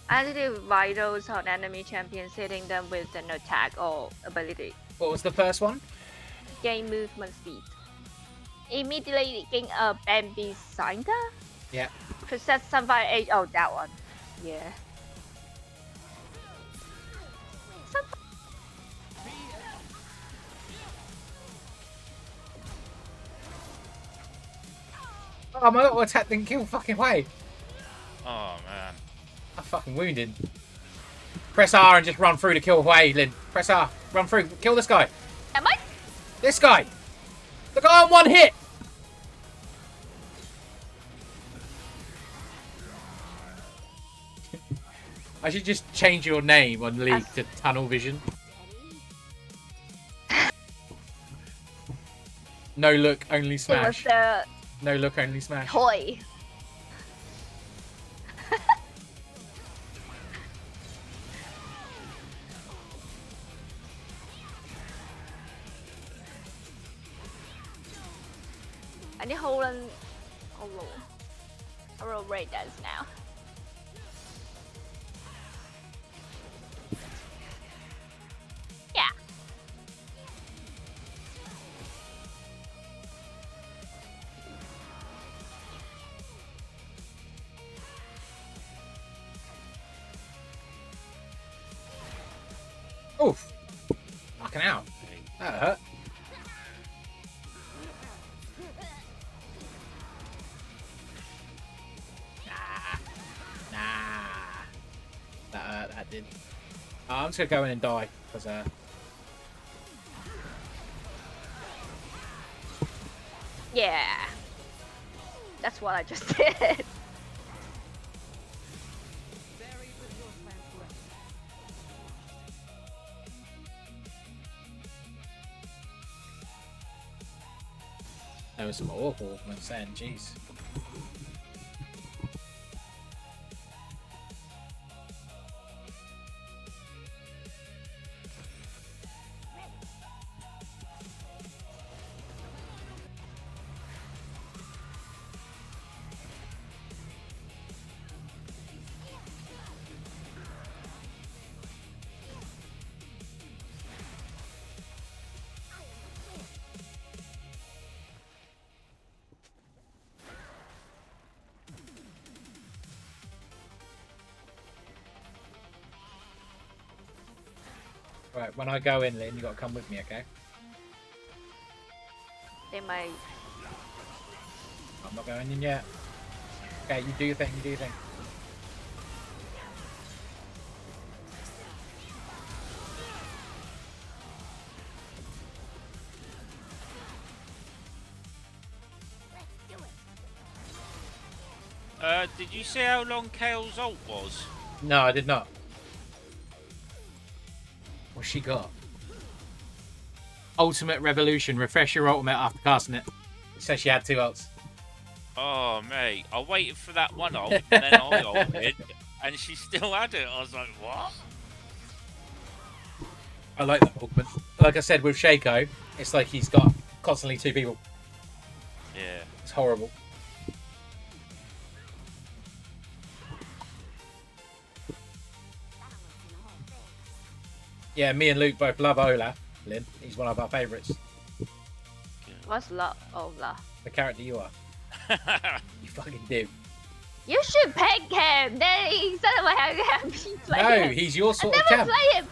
Additive vitals on enemy champions, hitting them with an attack or ability. What was the first one? Gain movement speed. Immediately gain a Bambi Cinder? Yeah. Possess Sunfire 8. Oh, that one. Yeah. Oh, my auto attack didn't kill fucking way. Oh, man. I'm fucking wounded. Press R and just run through to kill Hui, Lin. Press R. Run through. Kill this guy. Am I? This guy. The guy on one hit. I should just change your name on League to Tunnel Vision. No look, only It was smash. the No look, only smash. toy. I need hold on. I will break dance now. Yeah. Oof. Fucking out. That hurt. Nah. That did. I'm just gonna go in and die because Yeah. That's what I just did. there was some awful movements then. Jeez. Right, when I go in, Lynn, you gotta come with me, okay? They might. I'm not going in yet. Okay, you do your thing, you do your thing. Did you see how long Kale's ult was? No, I did not. What's she got? Ultimate Revolution. Refresh your ultimate after casting it. It says she had 2 ults. Oh, mate. I waited for that one ult, and then I ulted, and she still had it. I was like, what? I like that augment. Like I said, with Shaco, it's like he's got constantly 2 people. Yeah. It's horrible. Yeah, me and Luke both love Olaf, Lynn. He's one of our favourites. What's Ola? The character you are. You fucking do. You should pick him. Then instead of having me play No, him. he's your sort of I never champ. play him.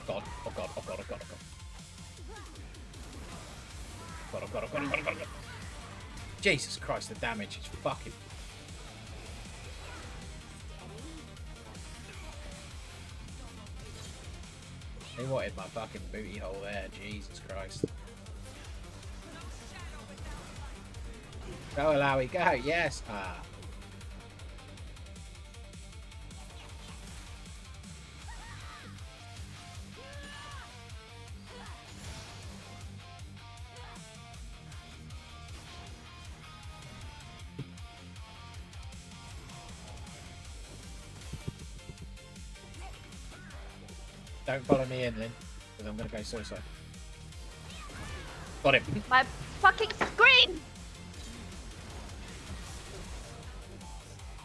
God, oh god, oh god, oh god, oh god. God, oh god, oh god, oh god, oh god, oh god. Jesus Christ, the damage is fucking... They wanted my fucking booty hole there, Jesus Christ. Go, Alawi, go, yes! Ah. Don't follow me in, Lynn, because I'm going to go suicide. Got him. My fucking screen.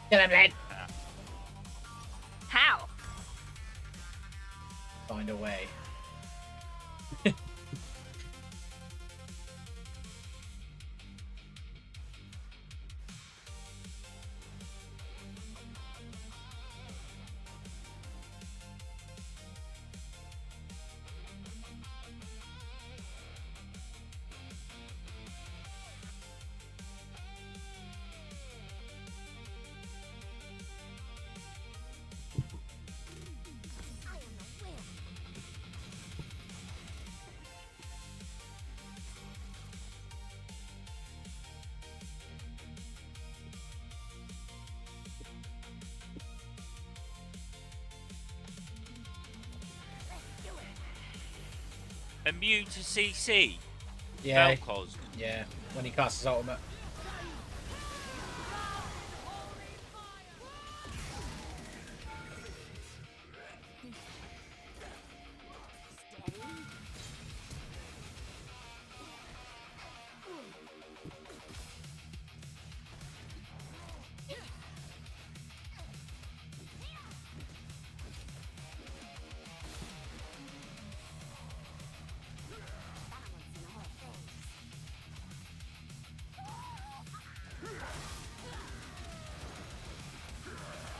Kill him, Lynn! How? Find a way. Immune to CC. Yeah. Vel'Koz. Yeah. When he casts his ultimate.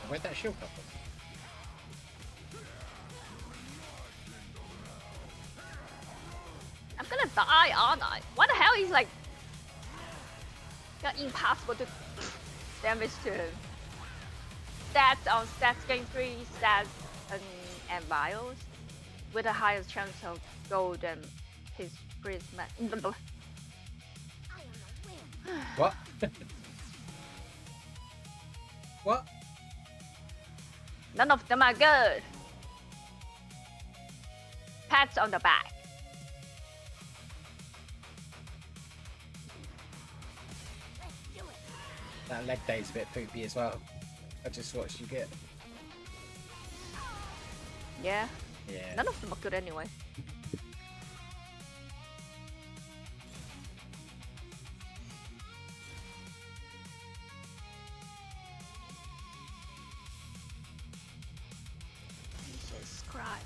Where'd that shield come from? I'm gonna die, aren't I? What the hell is like got impossible to damage to him. Stats on stats gain 3 stats and vials with the highest chance of gold and his prisma. What? What? None of them are good. Pats on the back. That leg day's a bit poopy as well. I just watched you get. Yeah. Yeah. None of them are good anyway. Jesus Christ.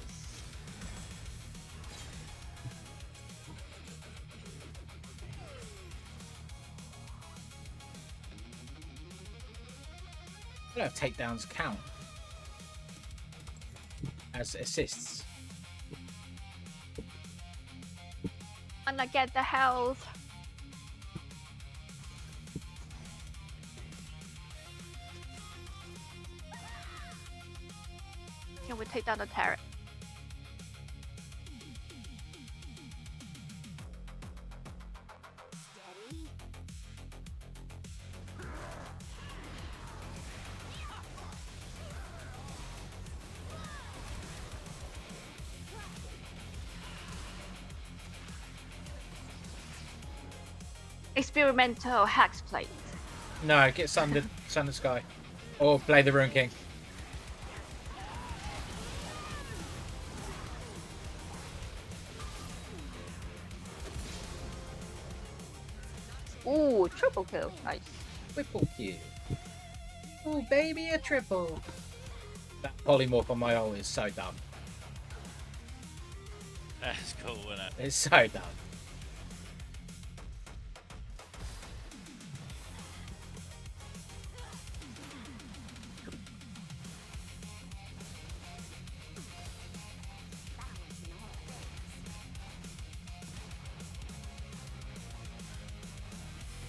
I don't know if takedowns count as assists. And I get the health. Can we take down the turret? Experimental hex plate. No, get Sun the Sky. Or play the Rune King. Ooh, triple kill. Nice. Triple kill. Oh, baby, a triple. That polymorph on my ult is so dumb. That's cool, isn't it? It's so dumb.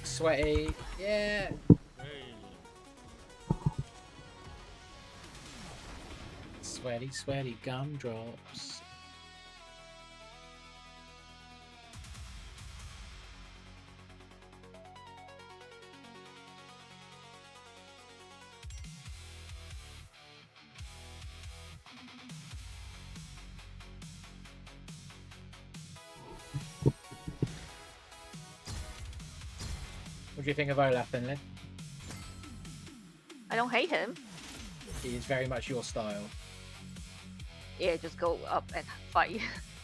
Sweaty, yeah. Sweaty, sweaty gumdrops. What do you think of Olaf, then, Lynn? I don't hate him. He is very much your style. Yeah, just go up and fight.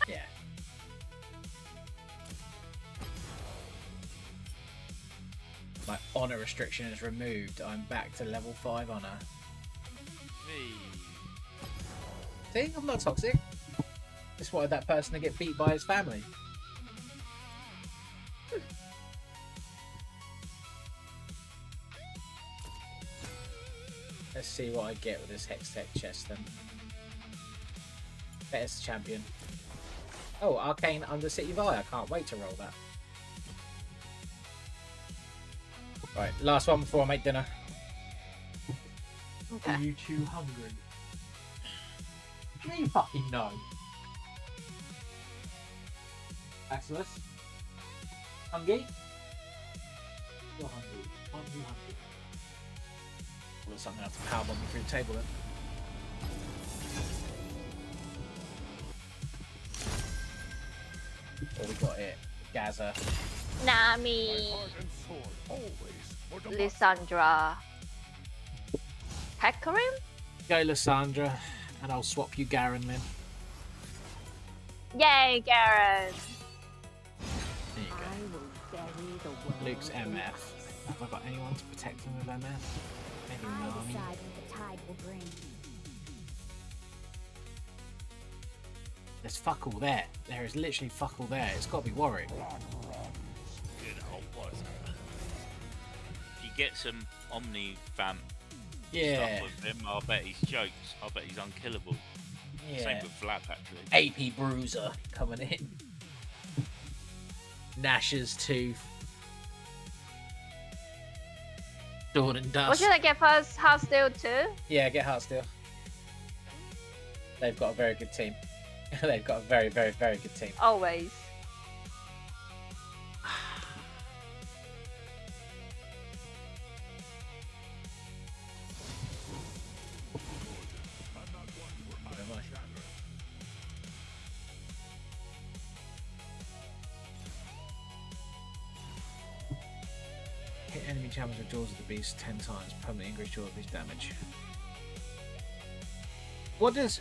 Yeah. My honor restriction is removed. I'm back to level 5 honor. See, I'm not toxic. Just wanted that person to get beat by his family. Let's see what I get with this Hextech chest then. Best champion. Oh, Arcane Undercity Vi. I can't wait to roll that. Right, last one before I make dinner. Okay. Are you too hungry? Do you fucking know? Axelis? Hungry? You're hungry. Hungry. Well, something else to powerbomb me through the table then. Or we got it. Gaza. Nami, Lissandra, Hecarim? Go Lysandra, and I'll swap you Garen then. Yay, Garen! There you go. Luke's MF. Have I got anyone to protect him with MF? Maybe I Nami. decide what the tide will bring. There's fuck all there. There is literally fuck all there. It's got to be Warwick. You know what? If you get some Omni Vamp Yeah. stuff with him, I bet he's jokes. I bet he's unkillable. Yeah. Same with Vlad, actually. AP Bruiser coming in. Nash's Tooth. Dawn and What Dust. should I get first? Heartsteel 2? Yeah, get Heartsteel. They've got a very good team. They've got a very, very, very good team. Always. Hit enemy challenge with Jaws of the Beast 10 times. Permanently increase Jaws of the Beast damage. What does...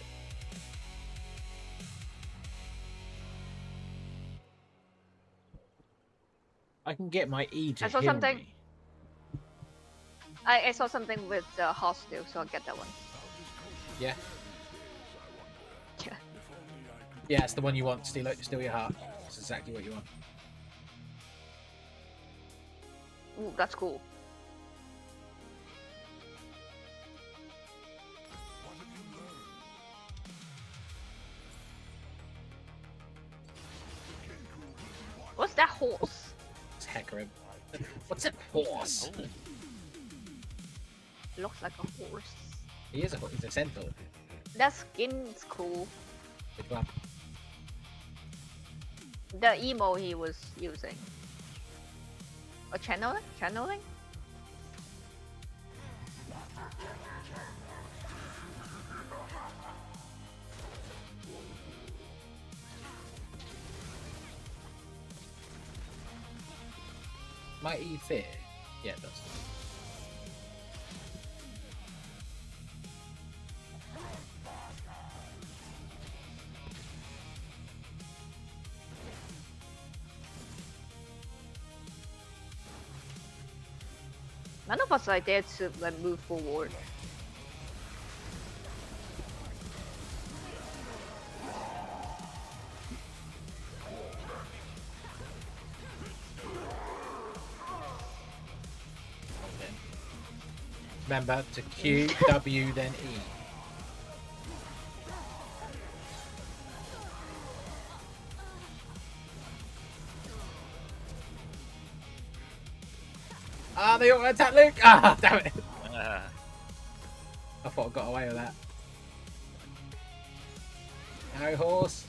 I can get my E to I saw heal something. me. I saw something with Heartsteel, so I'll get that one. Yeah? Yeah. Yeah, it's the one you want. Steal your heart. That's exactly what you want. Ooh, that's cool. What's that horse? It's Hecarim. What's a horse? Looks like a horse. He's a centaur. That skin's cool. Which one? The emo he was using. Or channeling? Channeling? Might E fit? Yeah, it does. None of us are there to like move forward. Remember to Q, W, then E. Ah, they all attack Luke! Ah, damn it! I thought I got away with that. Go, horse!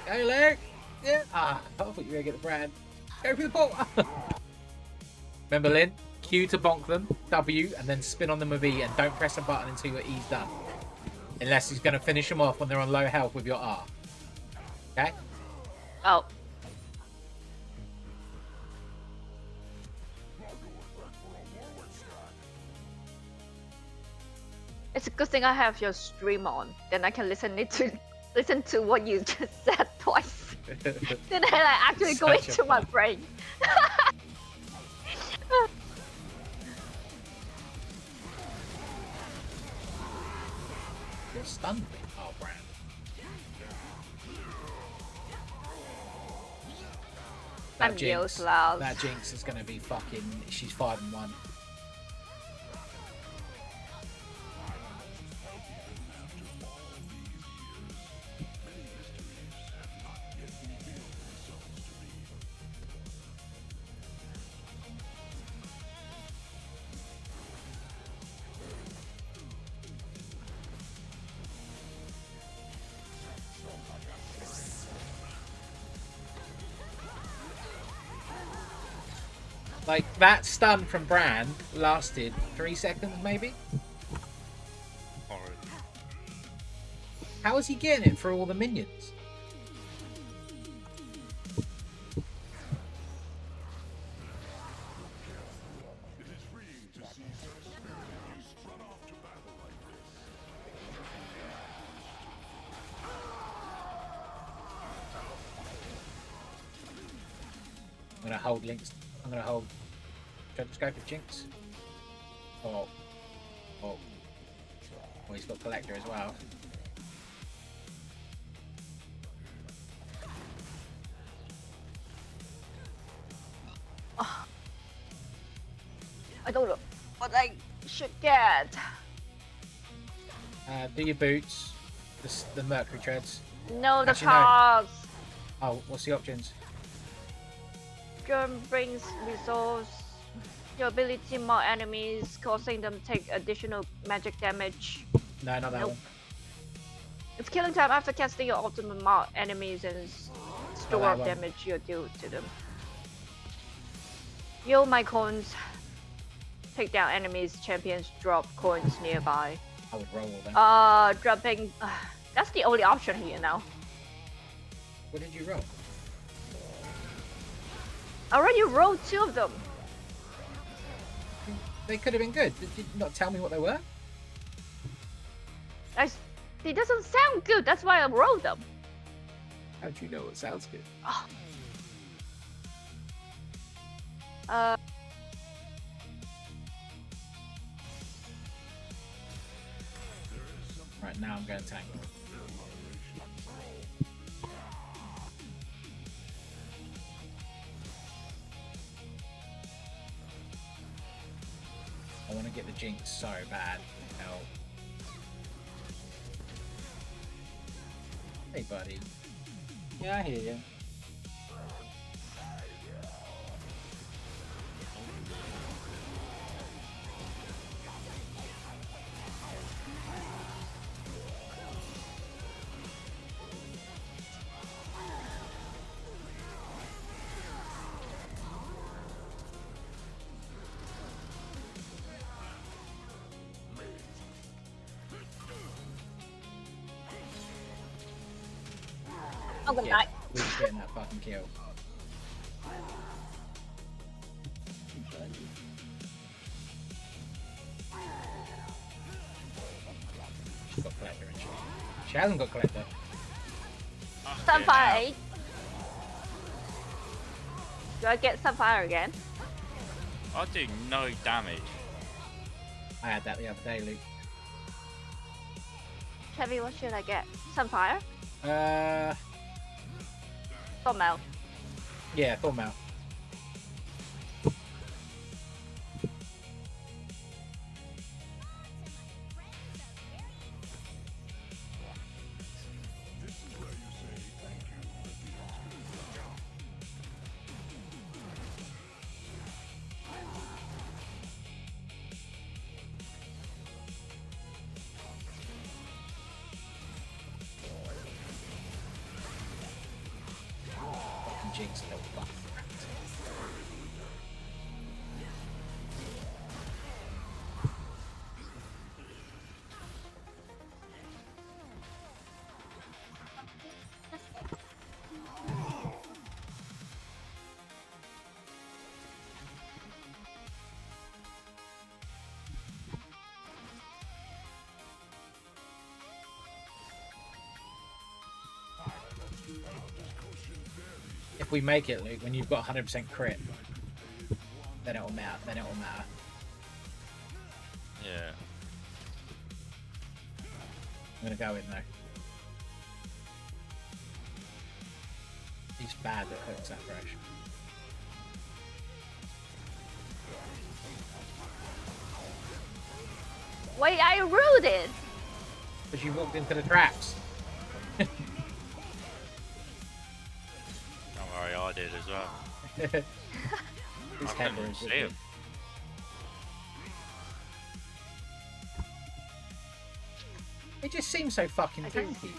Go, Luke! Yeah! Ah, I thought you were going to get the brand. Go for the ball! Remember, Lynn? Q to bonk them, W, and then spin on them with E, and don't press a button until your E's done. Unless he's going to finish them off when they're on low health with your R. Okay? Oh. It's a good thing I have your stream on. Then I can listen to what you just said twice. Then I like actually go Such a into my fun. brain. You're stunned me. Oh, Brand. I'm Yaroslav. That Jinx is going to be fucking... She's 5-1. Like, that stun from Brand lasted 3 seconds, maybe? Horrid. How is he getting it for all the minions? I'm gonna hold links. I'm gonna hold. Should I just go for Jinx? Oh. Oh. Oh, he's got Collector as well. I don't know what I should get. Do your boots. The Mercury treads. No, the Actually, no. cards. Oh, what's the options? Germ brings resource. Your ability more enemies, causing them take additional magic damage. No, not that Nope. one. It's killing time after casting your ultimate mark enemies and store that of one. damage you deal to them. Yo, my coins. Take down enemies, champions drop coins nearby. I would roll then. Dropping. That's the only option here now. What did you roll? I already rolled 2 of them. They could have been good. Did you not tell me what they were? It doesn't sound good. That's why I rolled them. How do you know it sounds good? Right, now I'm going tank. I want to get the Jinx so bad. Hell. Hey, buddy. Yeah, I hear you. I'm gonna Yeah, die. we're just getting that fucking kill. She's got Collector, and she hasn't got Collector. Sunfire 8. Do I get Sunfire again? I do no damage. I had that the other day, Luke. Chevy, what should I get? Sunfire? Thornmail. Yeah, Thornmail. Jinx, a little buff. If we make it, Luke, when you've got 100% crit, then it'll matter. Then it'll matter. Yeah. I'm gonna go in though. He's bad that hooks that fresh. Wait, I ruled it! Because you walked into the traps. Don't worry, I did as well. His I head couldn't was see him. It just seems so fucking I don't tanky.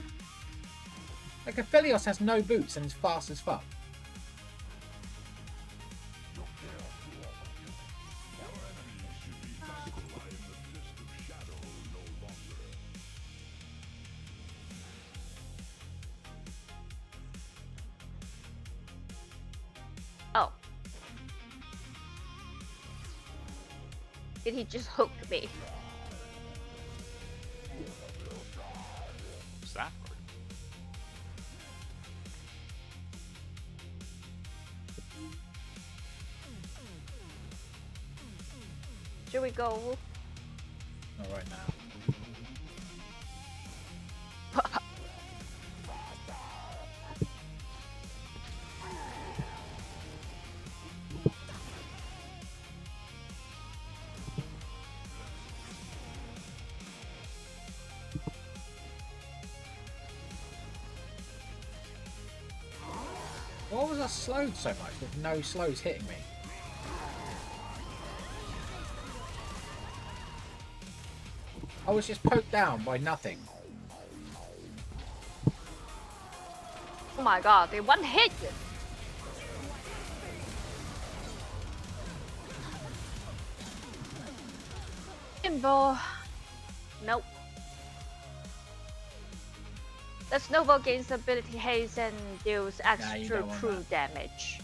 Like Aphelios has no boots and is fast as fuck. Oh. Did he just hook me? What's that? Should we go? Not right now. Why was I slowed so much with no slows hitting me? I was just poked down by nothing. Oh my god, they one hit! Pinball. Nope. The snowball gains ability haste and deals you extra don't want true damage.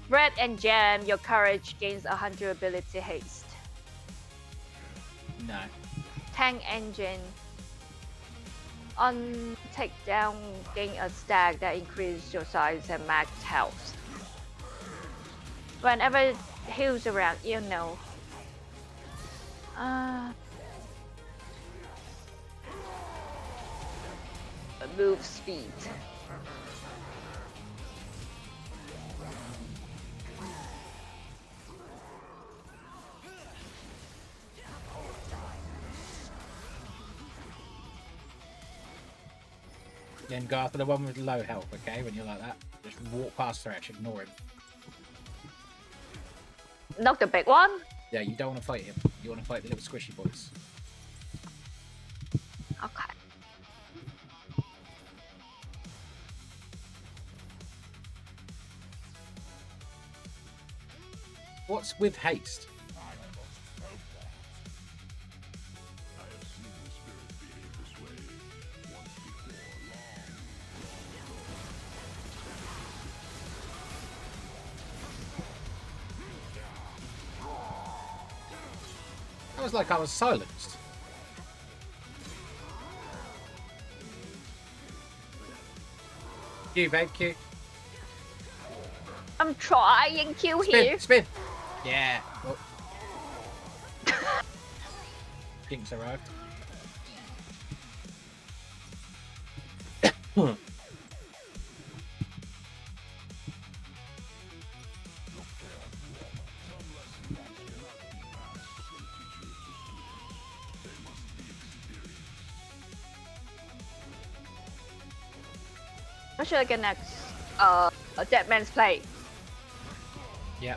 Bread and jam, your courage gains 100 ability haste. No. Tank engine. On takedown, gain a stack that increases your size and max health. Whenever it heals around, you know. Move speed. Then go after the one with low health, okay? When you're like that, just walk past Thresh, ignore him. Not the big one? Yeah, you don't want to fight him. You want to fight the little squishy boys. Okay. What's with haste? That was like I was silenced. Q, babe, Q. I'm trying Q here. Spin! Yeah. Oh. Jinx arrived. What should I get next? A Dead Man's Play. Yeah.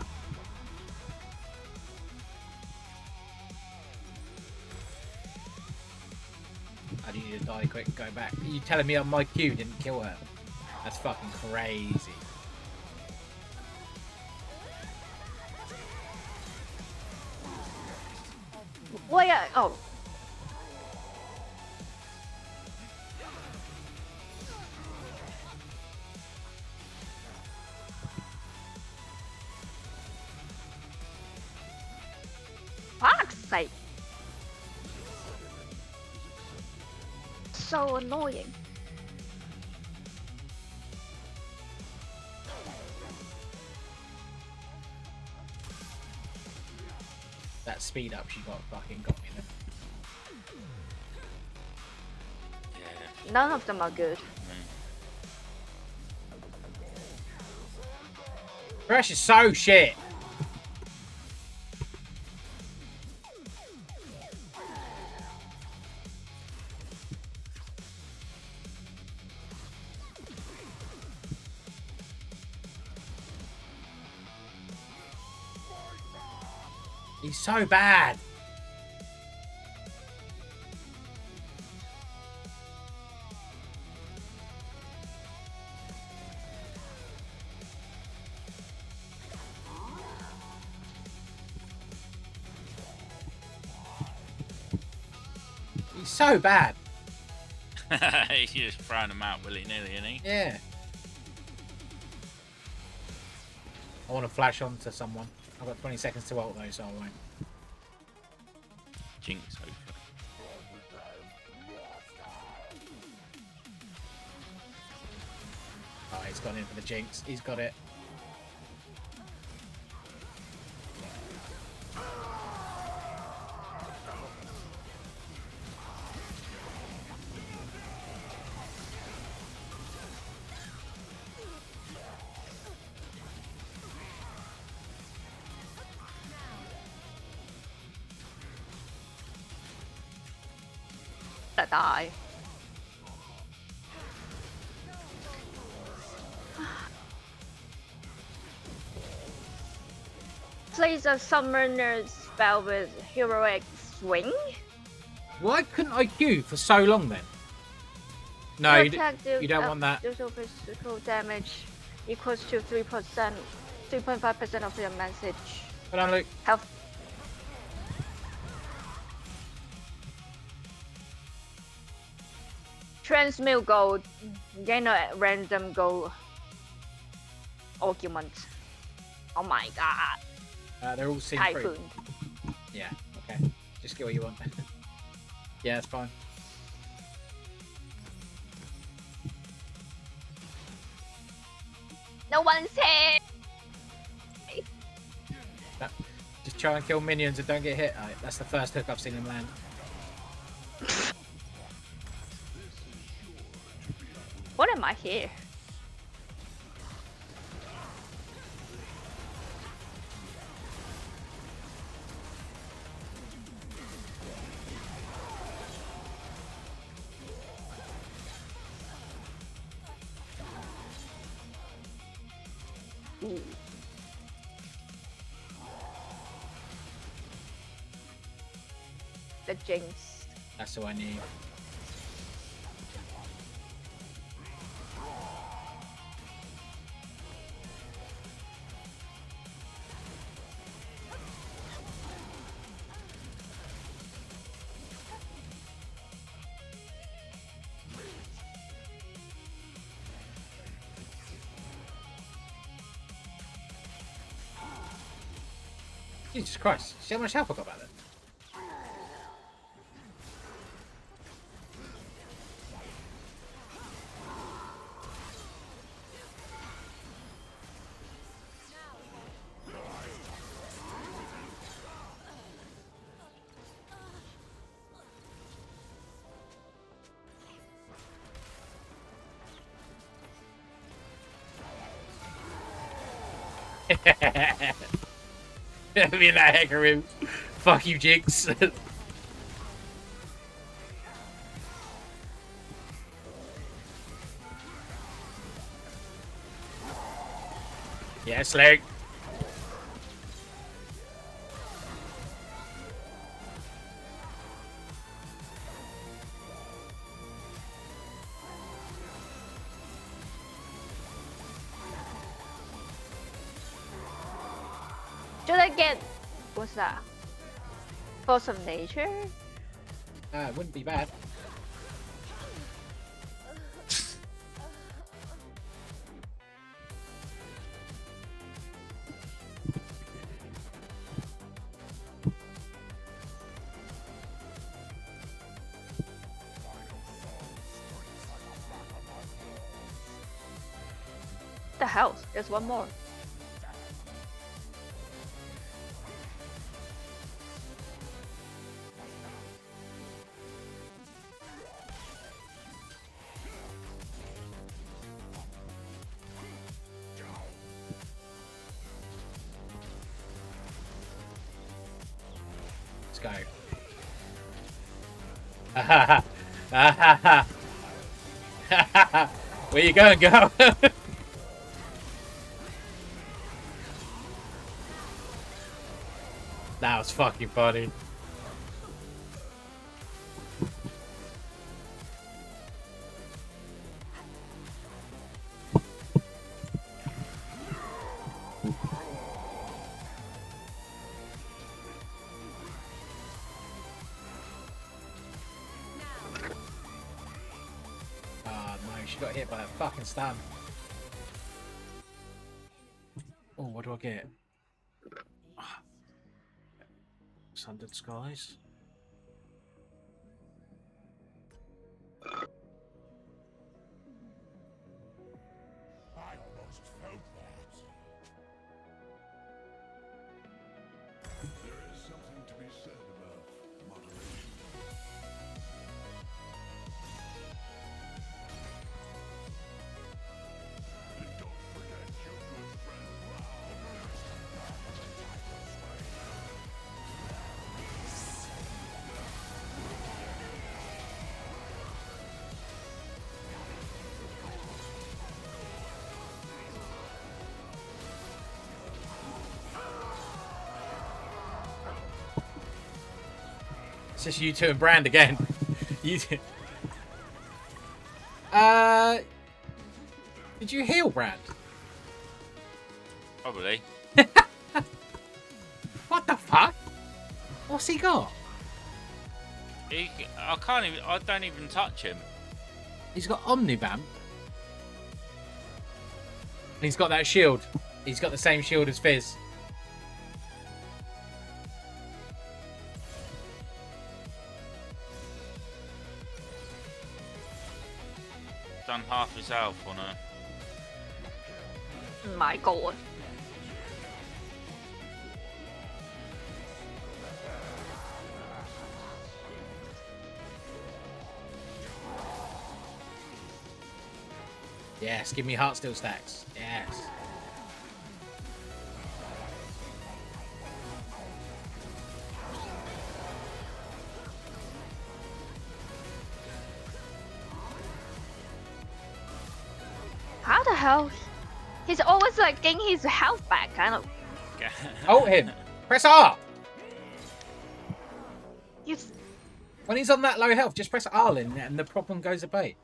I need you to die quick and go back. Are you telling me on my Q didn't kill her? That's fucking crazy. Well, yeah. Oh. Fuck's sake. So annoying. That speed up she got fucking got me there. Yeah. None of them are good. Thresh is so shit. He's so bad. He's so bad. He's just throwing them out willy-nilly, isn't he? Yeah. I want to flash on to someone. I've got 20 seconds to ult though, so I won't. Jinx, hopefully. Oh, he's gone in for the Jinx. He's got it. monster die. Place a summoner spell with heroic swing. Why couldn't I queue for so long then? No, Your you, attack deals you don't up want that. deals physical damage equals to 3.5% of your message Hold on, Luke. health. Transmute gold. Gain a random gold argument. Oh my god. They're all scene free. Typhoon. Yeah, okay. Just get what you want. Yeah, it's fine. No one's here. Just try and kill minions and don't get hit. That's the first hook I've seen him land. What am I here? Ooh. The Jinx. That's all I need. Jesus Christ. See how much help I got back then? Me and that hacker room. Fuck you, Jinx. Yes, Luke. Should I get what's that? Force of nature? It wouldn't be bad. The hell? There's one more. Let's go. Ha ha ha. Where you going, girl? That was fucking funny. Oh no, she got hit by that fucking stun. Oh, what do I get? Sundered Skies. I almost felt that. There is something to be said about moderation. And don't forget your good friend Raoul. It's just you two and Brand again. You two. Did you heal Brand? Probably. What the fuck? What's he got? I can't even. I don't even touch him. He's got Omnivamp. And he's got that shield. He's got the same shield as Fizz. Done half his health on her. My God. Yes, give me Heartsteel stacks. Yes. How the hell? He's always like getting his health back, kind of. Ult him. Press R. You When he's on that low health, just press R and the problem goes away.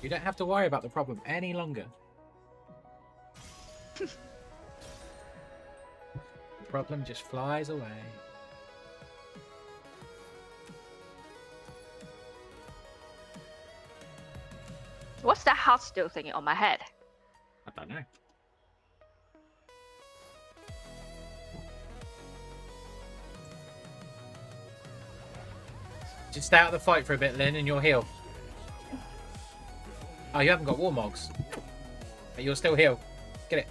You don't have to worry about the problem any longer. The problem just flies away. What's that heart still thingy on my head? I don't know. Just stay out of the fight for a bit, Lynn, and you'll heal. Oh, you haven't got Warmogs. But you'll still heal. Get it.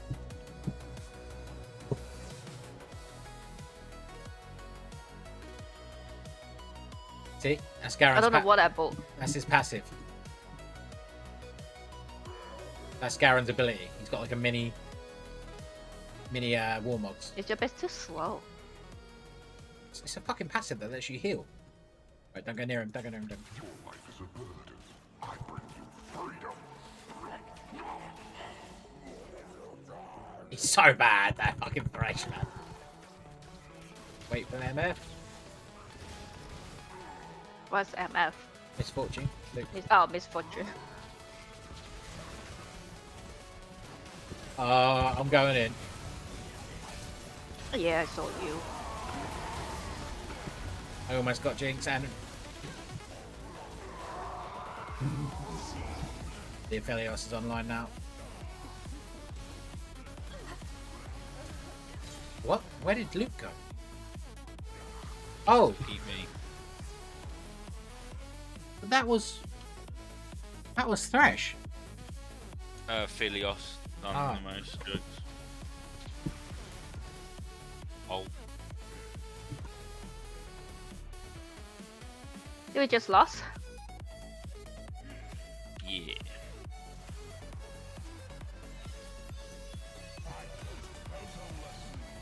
See? That's Garen's I don't know what I bought. That's his passive. That's Garen's ability. He's got like a mini Warmogs. It's a bit too slow. It's a fucking passive that lets you heal. Right, don't go near him. Don't go near him. Don't. He's so bad, that fucking Thresh, man. Wait for MF. What's MF? Misfortune. Luke. Oh, Misfortune. I'm going in. Yeah, I saw you. I almost got Jinx and... The Aphelios is online now. What? Where did Luke go? Oh! Keep me. That was Thresh. Philios. None Ah. of the most good. Oh. We just lost. Yeah.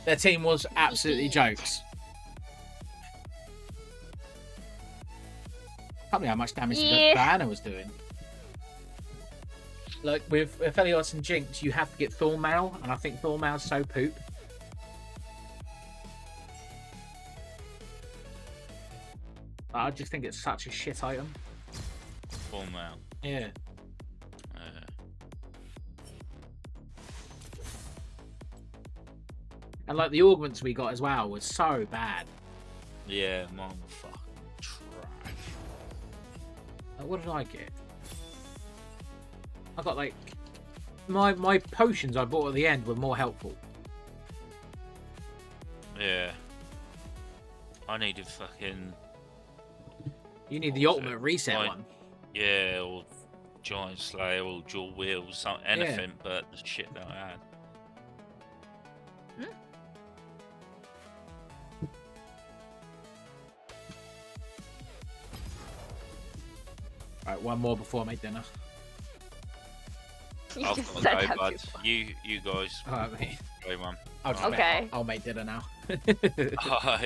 Their team was absolutely jokes. Can't believe how much damage Yeah. Diana was doing. Like with Aphelios and Jinx, you have to get Thornmail, and I think Thornmail's so poop. I just think it's such a shit item. Full mail. Yeah. And like the augments we got as well was so bad. Yeah, mine was fucking trash. What did I get? I got like my potions I bought at the end were more helpful. Yeah. I needed fucking... You need the What was ultimate it? reset Like- one. Yeah, or Giant Slayer, or Dual Wheels, something, anything but the shit that I had. Right, one more before I make dinner. You I've just got said to go, that bud. before. You guys. Alright, mate. Go, man. I'll Okay. I'll make dinner now. Hi.